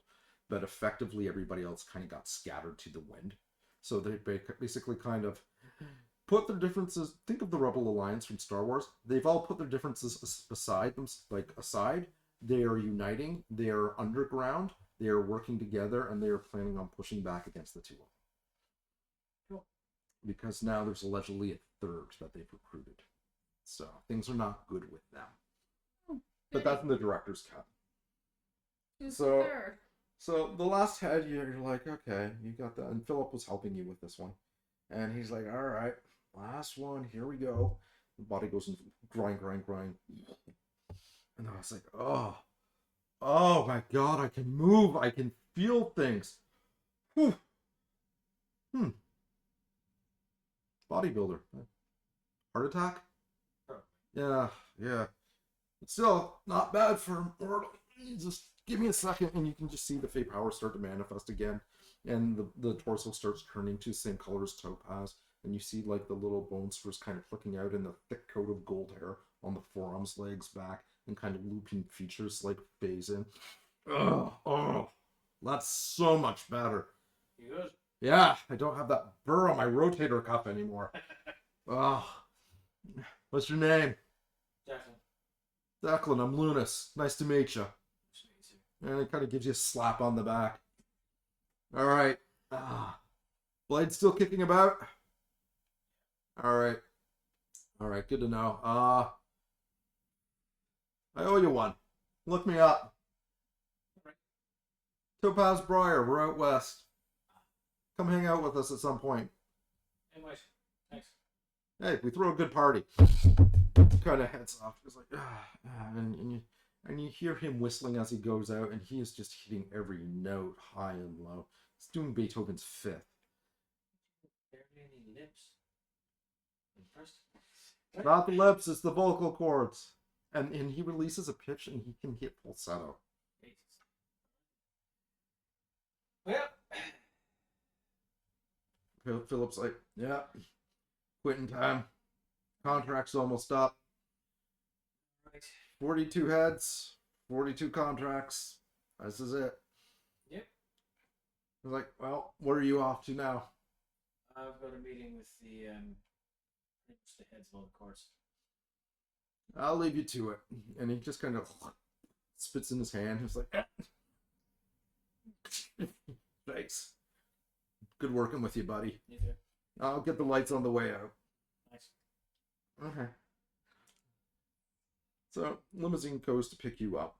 Speaker 2: but effectively everybody else kind of got scattered to the wind. So they basically kind of put their differences. Think of the Rebel Alliance from Star Wars. They've all put their differences aside. They are uniting. They are underground. They are working together, and they are planning on pushing back against the two of them.
Speaker 3: Cool.
Speaker 2: Because now there's allegedly a third that they've recruited. So things are not good with them. But that's in the director's cut. So the last head, you're like, okay, you got that. And Philip was helping you with this one. And he's like, all right, last one, here we go. The body goes and grind. And I was like, oh my God, I can move. I can feel things. Whew. Bodybuilder. Heart attack? Yeah. It's still not bad for mortal. Just give me a second and you can just see the fey powers start to manifest again. And the torso starts turning to the same color as topaz. And you see like the little bone spurs kind of flicking out and the thick coat of gold hair on the forearms, legs, back, and kind of looping features like phase in. Oh, that's so much better.
Speaker 3: You good?
Speaker 2: Yeah, I don't have that burr on my rotator cuff anymore. What's your name?
Speaker 3: Declan.
Speaker 2: Declan, I'm Lunas. Nice to meet you.
Speaker 3: Nice to meet you.
Speaker 2: And it kind of gives you a slap on the back. All right. Blade still kicking about? All right. All right, good to know. I owe you one. Look me up. Topaz Briar, we're out west. Come hang out with us at some point.
Speaker 3: Anyways, thanks.
Speaker 2: Hey, we throw a good party. Kind of heads off. It's like, and you hear him whistling as he goes out, and he is just hitting every note, high and low. He's doing Beethoven's Fifth.
Speaker 3: Barely any lips. First.
Speaker 2: Not the lips, it's the vocal cords. And he releases a pitch, and he can hit falsetto.
Speaker 3: Well,
Speaker 2: Philip's like, yeah, quitting time. Contract's almost up.
Speaker 3: right.
Speaker 2: 42 heads, 42 contracts. This is it.
Speaker 3: Yep.
Speaker 2: I was like, well, what are you off to now?
Speaker 3: I've got a meeting with the heads of all the courts.
Speaker 2: I'll leave you to it. And he just kind of spits in his hand. He's like, thanks. Good working with you, buddy.
Speaker 3: You too.
Speaker 2: I'll get the lights on the way out.
Speaker 3: Thanks.
Speaker 2: Okay. So, limousine goes to pick you up.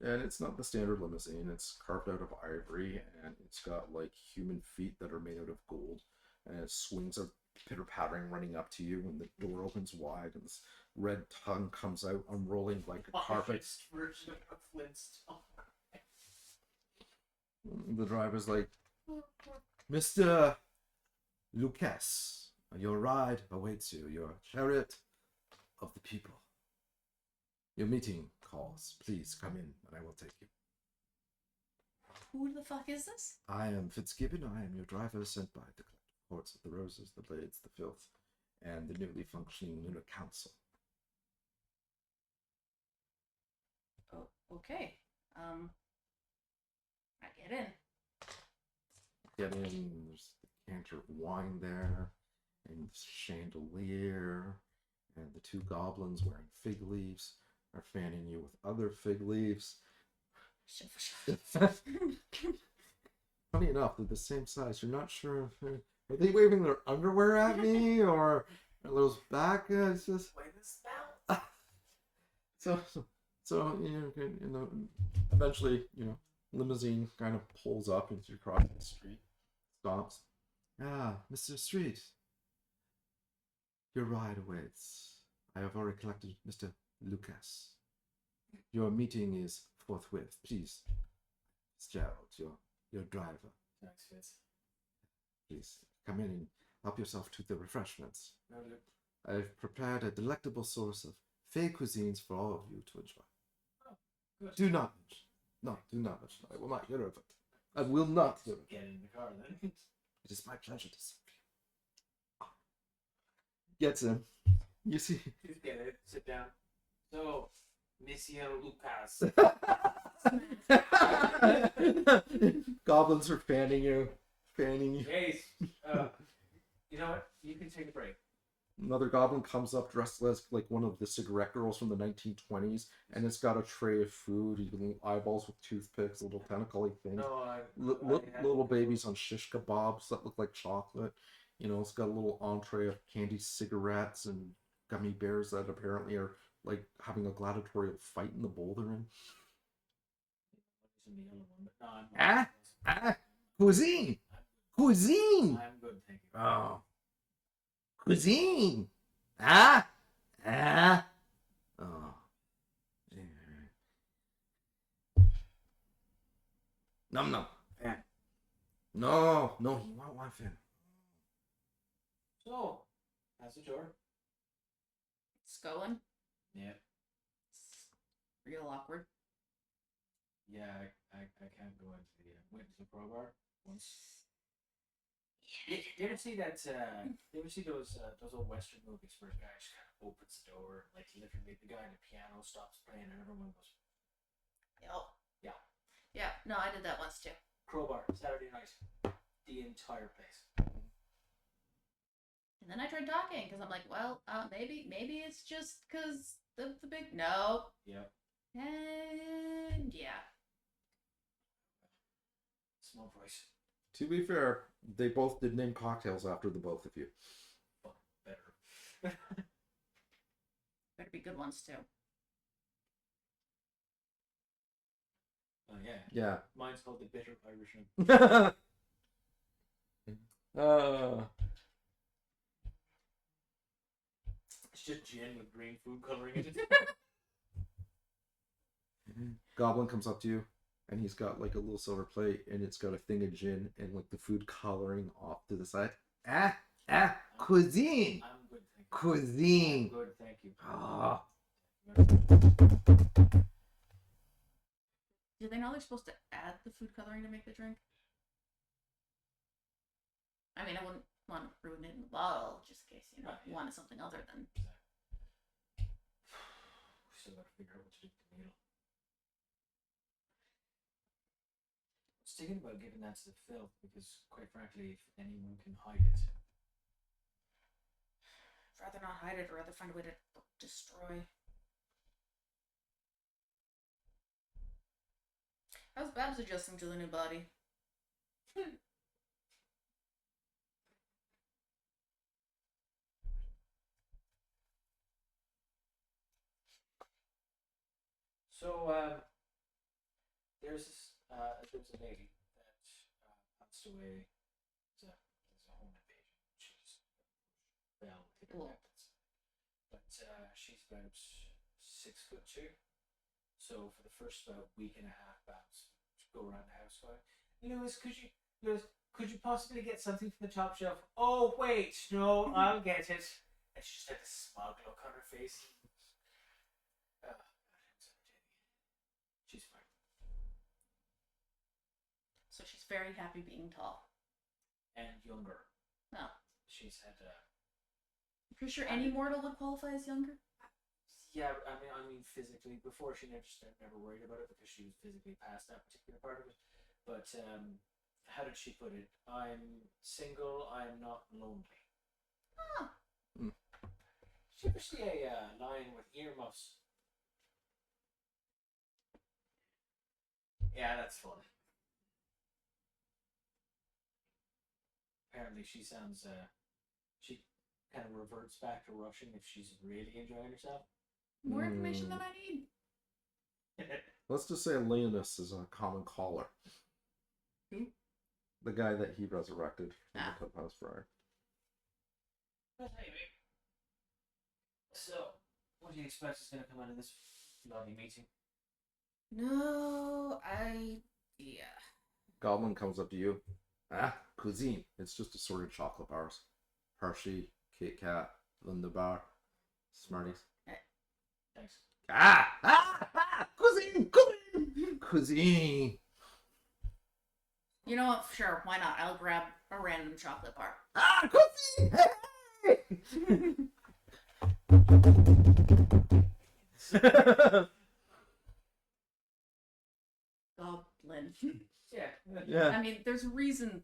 Speaker 2: And it's not the standard limousine. It's carved out of ivory, and it's got, like, human feet that are made out of gold. And it swings are pitter-pattering running up to you, and the door opens wide, and this red tongue comes out, unrolling like a carpet.
Speaker 3: Version of Flintstone.
Speaker 2: The driver's like, Mr. Lucas, your ride awaits you. Your chariot of the people. Your meeting calls. Please come in, and I will take you.
Speaker 4: Who the fuck is this?
Speaker 2: I am Fitzgibbon. I am your driver sent by the collective courts of the roses, the blades, the filth, and the newly functioning Lunar Council.
Speaker 4: Oh, okay. I get in.
Speaker 2: Get in, there's a canter of wine there, and chandelier, and the two goblins wearing fig leaves are fanning you with other fig leaves. Funny enough, they're the same size. You're not sure if are they waving their underwear at me or are those back? It's just
Speaker 3: Play the spell.
Speaker 2: so eventually limousine kind of pulls up into across the street, stops. Ah, Mr. Street, your ride awaits. I have already collected Mr. Lucas. Your meeting is forthwith. Please, Gerald, your driver.
Speaker 3: Thanks, Fitz.
Speaker 2: Please come in and help yourself to the refreshments.
Speaker 3: No, look.
Speaker 2: I've prepared a delectable source of fey cuisines for all of you to enjoy.
Speaker 3: Oh, good.
Speaker 2: Do not mention. No, do not mention. I will not hear of it. I will not hear of it.
Speaker 3: Get in the car then.
Speaker 2: It is my pleasure to serve you. Gets in. You see.
Speaker 3: Just get it. Sit down. So, Monsieur Lucas.
Speaker 2: Goblins are fanning you.
Speaker 3: Yes. You know what? You can take a break.
Speaker 2: Another goblin comes up dressed as like one of the cigarette girls from the 1920s, and it's got a tray of food, even eyeballs with toothpicks, little tentacle-y things.
Speaker 3: No,
Speaker 2: Little babies on shish kebabs that look like chocolate. It's got a little entree of candy cigarettes and gummy bears that apparently are like having a gladiatorial fight in the bowl they're in. Cuisine! Cuisine!
Speaker 3: I'm good, thank you.
Speaker 2: Oh. Cuisine! Oh. Num num.
Speaker 3: Fan.
Speaker 2: No, he won't want fan.
Speaker 3: So, how's the door?
Speaker 4: It's going.
Speaker 3: Yeah.
Speaker 4: It's real awkward.
Speaker 3: Yeah, I can't go into the crowbar once. You ever see that? You ever see those old Western movies where a guy just kind of opens the door, like literally the guy on the piano stops playing and everyone goes,
Speaker 4: Yep. Yeah. No, I did that once too.
Speaker 3: crowbar, Saturday night, the entire place.
Speaker 4: And then I tried talking because I'm like, well, maybe it's just because the big no.
Speaker 3: Yep.
Speaker 4: And yeah,
Speaker 3: own voice.
Speaker 2: To be fair, they both did name cocktails after the both of you.
Speaker 3: Better.
Speaker 4: Better be good ones too.
Speaker 3: Oh yeah.
Speaker 2: Yeah.
Speaker 3: Mine's called the Bitter Irishman. It's just gin with green food coloring in it.
Speaker 2: Goblin comes up to you, and he's got like a little silver plate, and it's got a thing of gin and like the food coloring off to the side. Cuisine.
Speaker 3: I'm good, thank you.
Speaker 2: Cuisine.
Speaker 3: I'm good, thank you.
Speaker 2: Ah.
Speaker 4: Do they know they're supposed to add the food coloring to make the drink? I mean, I wouldn't want to ruin it in the bottle, just in case, you know, you wanted something other than.
Speaker 3: We still gotta figure out what to do with the needle. I was thinking about giving that to the filth because, quite frankly, if anyone can hide it.
Speaker 4: I'd rather not hide it, or rather find a way to destroy. How's Babs adjusting to the new body?
Speaker 3: So, there's a lady that passed away. There's a home invasion. She's fell with her
Speaker 4: Cool.
Speaker 3: weapons. But she's about 6'2". So for the first about week and a half, Babs would go around the house going, Lewis, could you possibly get something from the top shelf? Oh wait, no, I'll get it. And she just had this smug look on her face. She's fine.
Speaker 4: So she's very happy being tall.
Speaker 3: And younger.
Speaker 4: Oh.
Speaker 3: She's had
Speaker 4: Pretty sure any mortal would qualify as younger?
Speaker 3: yeah, I mean physically. Before she never worried about it because she was physically past that particular part of it. But how did she put it? I'm single. I'm not lonely.
Speaker 4: Oh.
Speaker 3: She ever see a lion with earmuffs? Yeah, that's fun. Apparently, she sounds. She kind of reverts back to Russian if she's really enjoying herself.
Speaker 4: More information than I need.
Speaker 2: Let's just say Leonis is a common caller.
Speaker 4: Who?
Speaker 2: The guy that he resurrected from
Speaker 4: Ah.
Speaker 2: the clubhouse friar.
Speaker 3: So, what do you expect is going to come out of this lovely meeting?
Speaker 4: No idea.
Speaker 2: Goblin comes up to you. Cuisine. It's just assorted chocolate bars. Hershey, Kit Kat, Linda Bar, Smarties.
Speaker 3: Thanks.
Speaker 2: Cuisine! Cuisine! Cuisine!
Speaker 4: You know what? Sure, why not? I'll grab a random chocolate bar.
Speaker 2: Cuisine! Hey!
Speaker 4: Goblin.
Speaker 3: Yeah.
Speaker 2: Yeah.
Speaker 4: I mean, there's a reason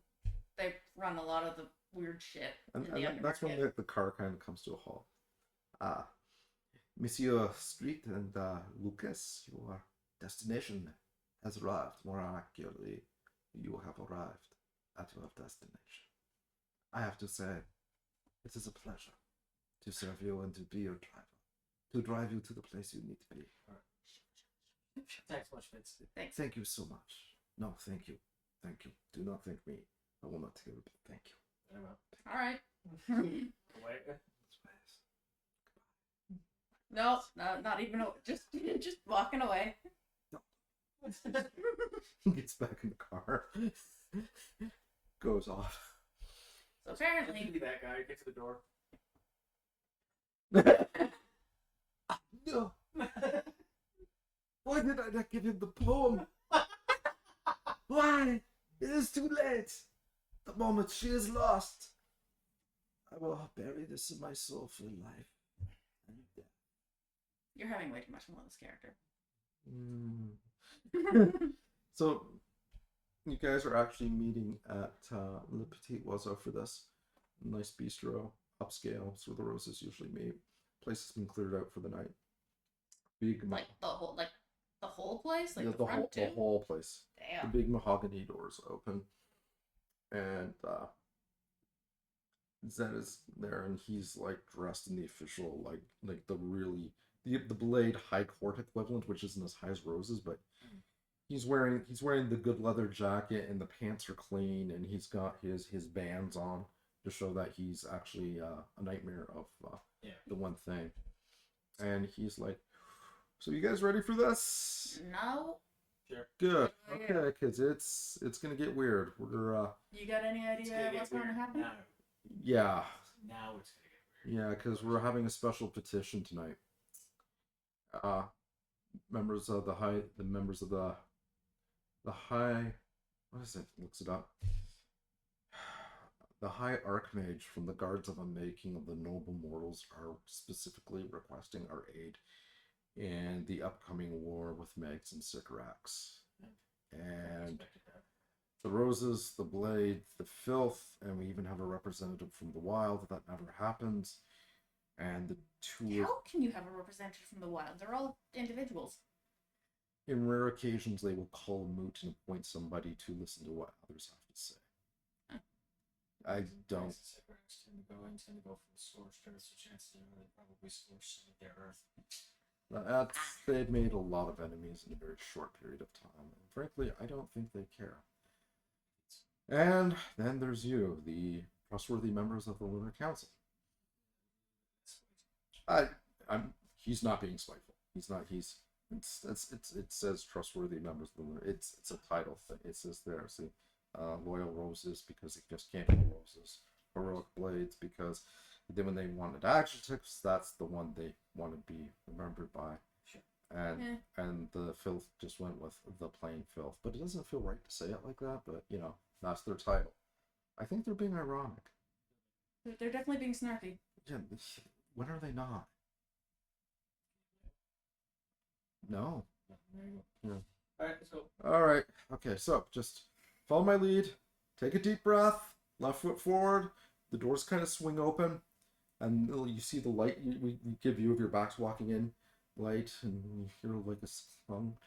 Speaker 4: they run a lot of the weird shit in the undermarket.
Speaker 2: That's when the car kind of comes to a halt. Monsieur Street and Lucas, your destination has arrived. More accurately, you have arrived at your destination. I have to say, it is a pleasure to serve you and to be your driver, to drive you to the place you need to be.
Speaker 3: Thanks much, Vince.
Speaker 4: Thanks.
Speaker 2: Thank you so much. No, thank you. Thank you. Do not thank me. I will not take it. Thank you.
Speaker 3: Very well.
Speaker 4: All right.
Speaker 3: Wait.
Speaker 4: No, not even. Just walking away.
Speaker 2: He gets back in the car. Goes off.
Speaker 4: So
Speaker 3: Be
Speaker 4: apparently,
Speaker 3: that guy. Get to the door.
Speaker 2: No. Why did I not give him the poem? Why? It is too late. The moment she is lost, I will bury this in my soul for life and death.
Speaker 4: you're having way too much fun with this character.
Speaker 2: So, you guys are actually meeting at Le Petit Oiseau for this. Nice bistro, upscale, so the roses usually meet. Place has been cleared out for the night. Big
Speaker 4: Like the whole, like The whole place, like
Speaker 2: Yeah,
Speaker 4: the front too.
Speaker 2: the whole place.
Speaker 4: Damn.
Speaker 2: The big mahogany doors open, and Zed is there, and he's like dressed in the official like the Blade High Court equivalent, which isn't as high as Rose's, but he's wearing the good leather jacket, and the pants are clean, and he's got his bands on to show that he's actually a nightmare of the one thing, and he's like, "So you guys ready for this?"
Speaker 4: No.
Speaker 3: Sure.
Speaker 2: Good.
Speaker 4: Yeah.
Speaker 2: Okay, because it's gonna get weird. We're
Speaker 4: You got any idea what's going to happen?
Speaker 3: Now.
Speaker 2: yeah.
Speaker 3: Now it's gonna get weird.
Speaker 2: Yeah, because we're having a special petition tonight. Members of the members of the high, what is it? Looks it up. The High Archmage from the Guards of Unmaking of the Noble Mortals are specifically requesting our aid in the upcoming war with Megs and Sycorax. And the Roses, the Blade, the Filth, and we even have a representative from the Wild if that never happens. And the two.
Speaker 4: How can you have a representative from the wild? They're all individuals.
Speaker 2: In rare occasions, they will call a moot and appoint somebody to listen to what others have to say. I don't.
Speaker 3: Tend to go from scorched earth, so chances are they probably scorched some of their earth.
Speaker 2: They've made a lot of enemies in a very short period of time. And frankly, I don't think they care. And then there's you, the trustworthy members of the Lunar Council. He's not being spiteful. He's not. It says trustworthy members of the Lunar. It's a title thing. It says there. See, loyal Roses because they just can't be Roses. Heroic Blades because then when they wanted adjectives, that's the one they want to be remembered by.
Speaker 3: Sure.
Speaker 2: And the Filth just went with the plain Filth, but it doesn't feel right to say it like that. But that's their title. I think they're being ironic.
Speaker 4: They're definitely being snarky.
Speaker 2: Yeah, when are they not? No.
Speaker 3: There you
Speaker 2: Yeah.
Speaker 3: go. Alright, let's go.
Speaker 2: All right. Okay, so just follow my lead. Take a deep breath. Left foot forward. The doors kind of swing open, and you see the light. We give you of your backs walking in, light, and you hear like a song.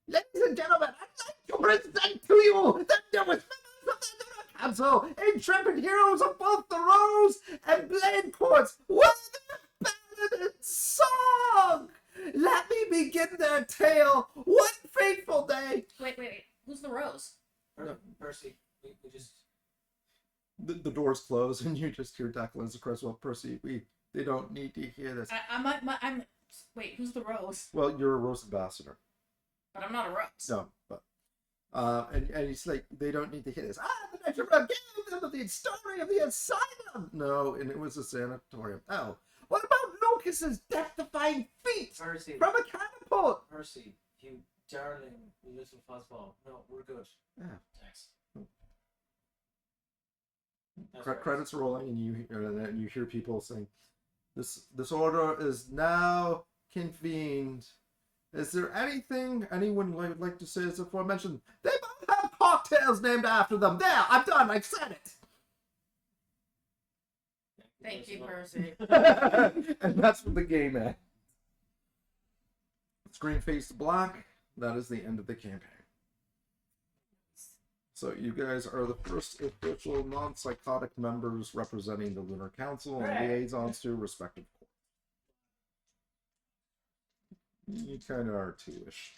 Speaker 2: Ladies and gentlemen, I'd like to present to you the newest members of the Lunar Council, intrepid heroes of both the Rose and Blade Courts, with their ballad and song. Let me begin their tale. One fateful day.
Speaker 4: Wait. Who's the Rose?
Speaker 3: Percy, we just.
Speaker 2: The doors close, and you just hear Declan's across. Well, Percy, they don't need to hear this.
Speaker 4: I'm. Wait, who's the Rose?
Speaker 2: Well, you're a Rose ambassador.
Speaker 4: But I'm not a Rose.
Speaker 2: No, but and he's like, they don't need to hear this. But I should give them the story of the asylum. No, and it was a sanatorium. Oh, what about Lucas's death-defying feat
Speaker 3: Percy.
Speaker 2: from a catapult?
Speaker 3: Percy, you darling little fuzzball. No, we're good.
Speaker 2: Yeah.
Speaker 3: Thanks.
Speaker 2: Credits rolling, and you hear people saying, "This order is now convened. Is there anything anyone would like to say as aforementioned? They both have cocktails named after them. There, I'm done. I've said it."
Speaker 4: Thank you, Percy.
Speaker 2: And that's when the game ends. Screen fades to black. That is the end of the campaign. So you guys are the first official non-psychotic members representing the Lunar Council and liaisons to respective courts. You kind of are two-ish.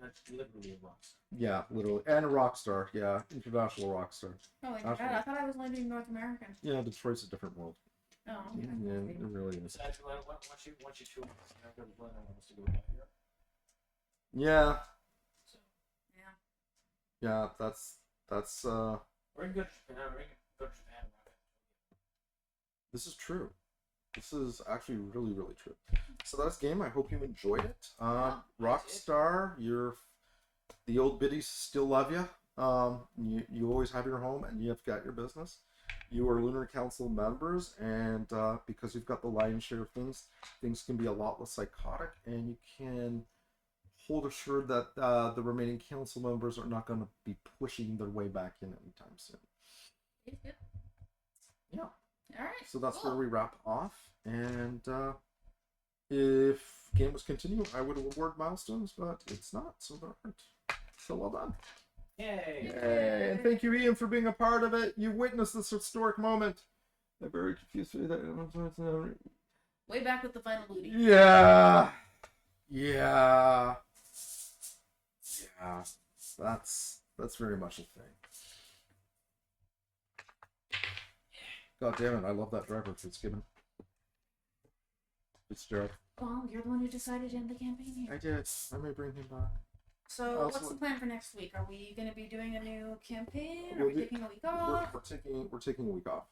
Speaker 3: That's literally a rock star.
Speaker 2: Yeah, literally. And a rock star. Yeah, international rock star.
Speaker 4: Oh my god, I thought I was landing North American.
Speaker 2: Yeah, Detroit's a different world.
Speaker 4: Oh, okay.
Speaker 2: Yeah, it really is.
Speaker 3: Besides, once you two wants to go back here.
Speaker 2: Yeah,
Speaker 3: So
Speaker 2: yeah, that's
Speaker 3: we're in good Japan. We're in good Japan.
Speaker 2: this is true. This is actually really, really true. So that's game. I hope you enjoyed it. Rockstar, the old biddies still love you. You always have your home, and you've got your business. You are Lunar Council members, and because you've got the lion's share of things can be a lot less psychotic, and you can hold assured that the remaining council members are not going to be pushing their way back in anytime soon. Yeah.
Speaker 4: All right.
Speaker 2: So that's
Speaker 4: cool.
Speaker 2: where we wrap off, and if the game was continuing, I would award milestones, but it's not, so there aren't. So well done.
Speaker 3: Yay!
Speaker 2: Yay! And thank you, Ian, for being a part of it. You witnessed this historic moment. I'm very confused with that.
Speaker 4: Way back with the final booty.
Speaker 2: Yeah. Yeah. Yeah. That's very much a thing. God damn it, I love that driver, Fitzgibbon. Fitzgerald.
Speaker 4: Well, you're the one who decided to end the campaign here.
Speaker 2: I did. I may bring him back.
Speaker 4: So,
Speaker 2: Also-
Speaker 4: what's the plan for next week? Are we going to be doing a new campaign? Are
Speaker 2: We'll
Speaker 4: we
Speaker 2: be-
Speaker 4: taking a week off?
Speaker 2: We're taking a week off.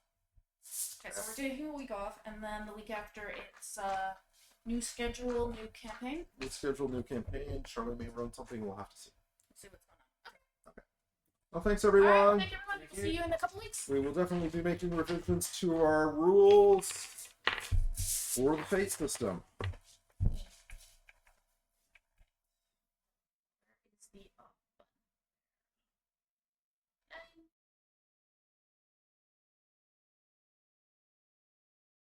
Speaker 4: Okay, so we're taking a week off, and then the week after it's new schedule, new campaign.
Speaker 2: We'll schedule a new campaign. Charlie may run something. We'll have to see.
Speaker 4: Let's see what's going on. Okay.
Speaker 2: Well, thanks
Speaker 4: All right,
Speaker 2: everyone.
Speaker 4: thank you, everyone.
Speaker 3: Thank
Speaker 4: We'll
Speaker 3: you.
Speaker 4: see you in a couple weeks.
Speaker 2: We will definitely be making revisions to our rules for the fate system.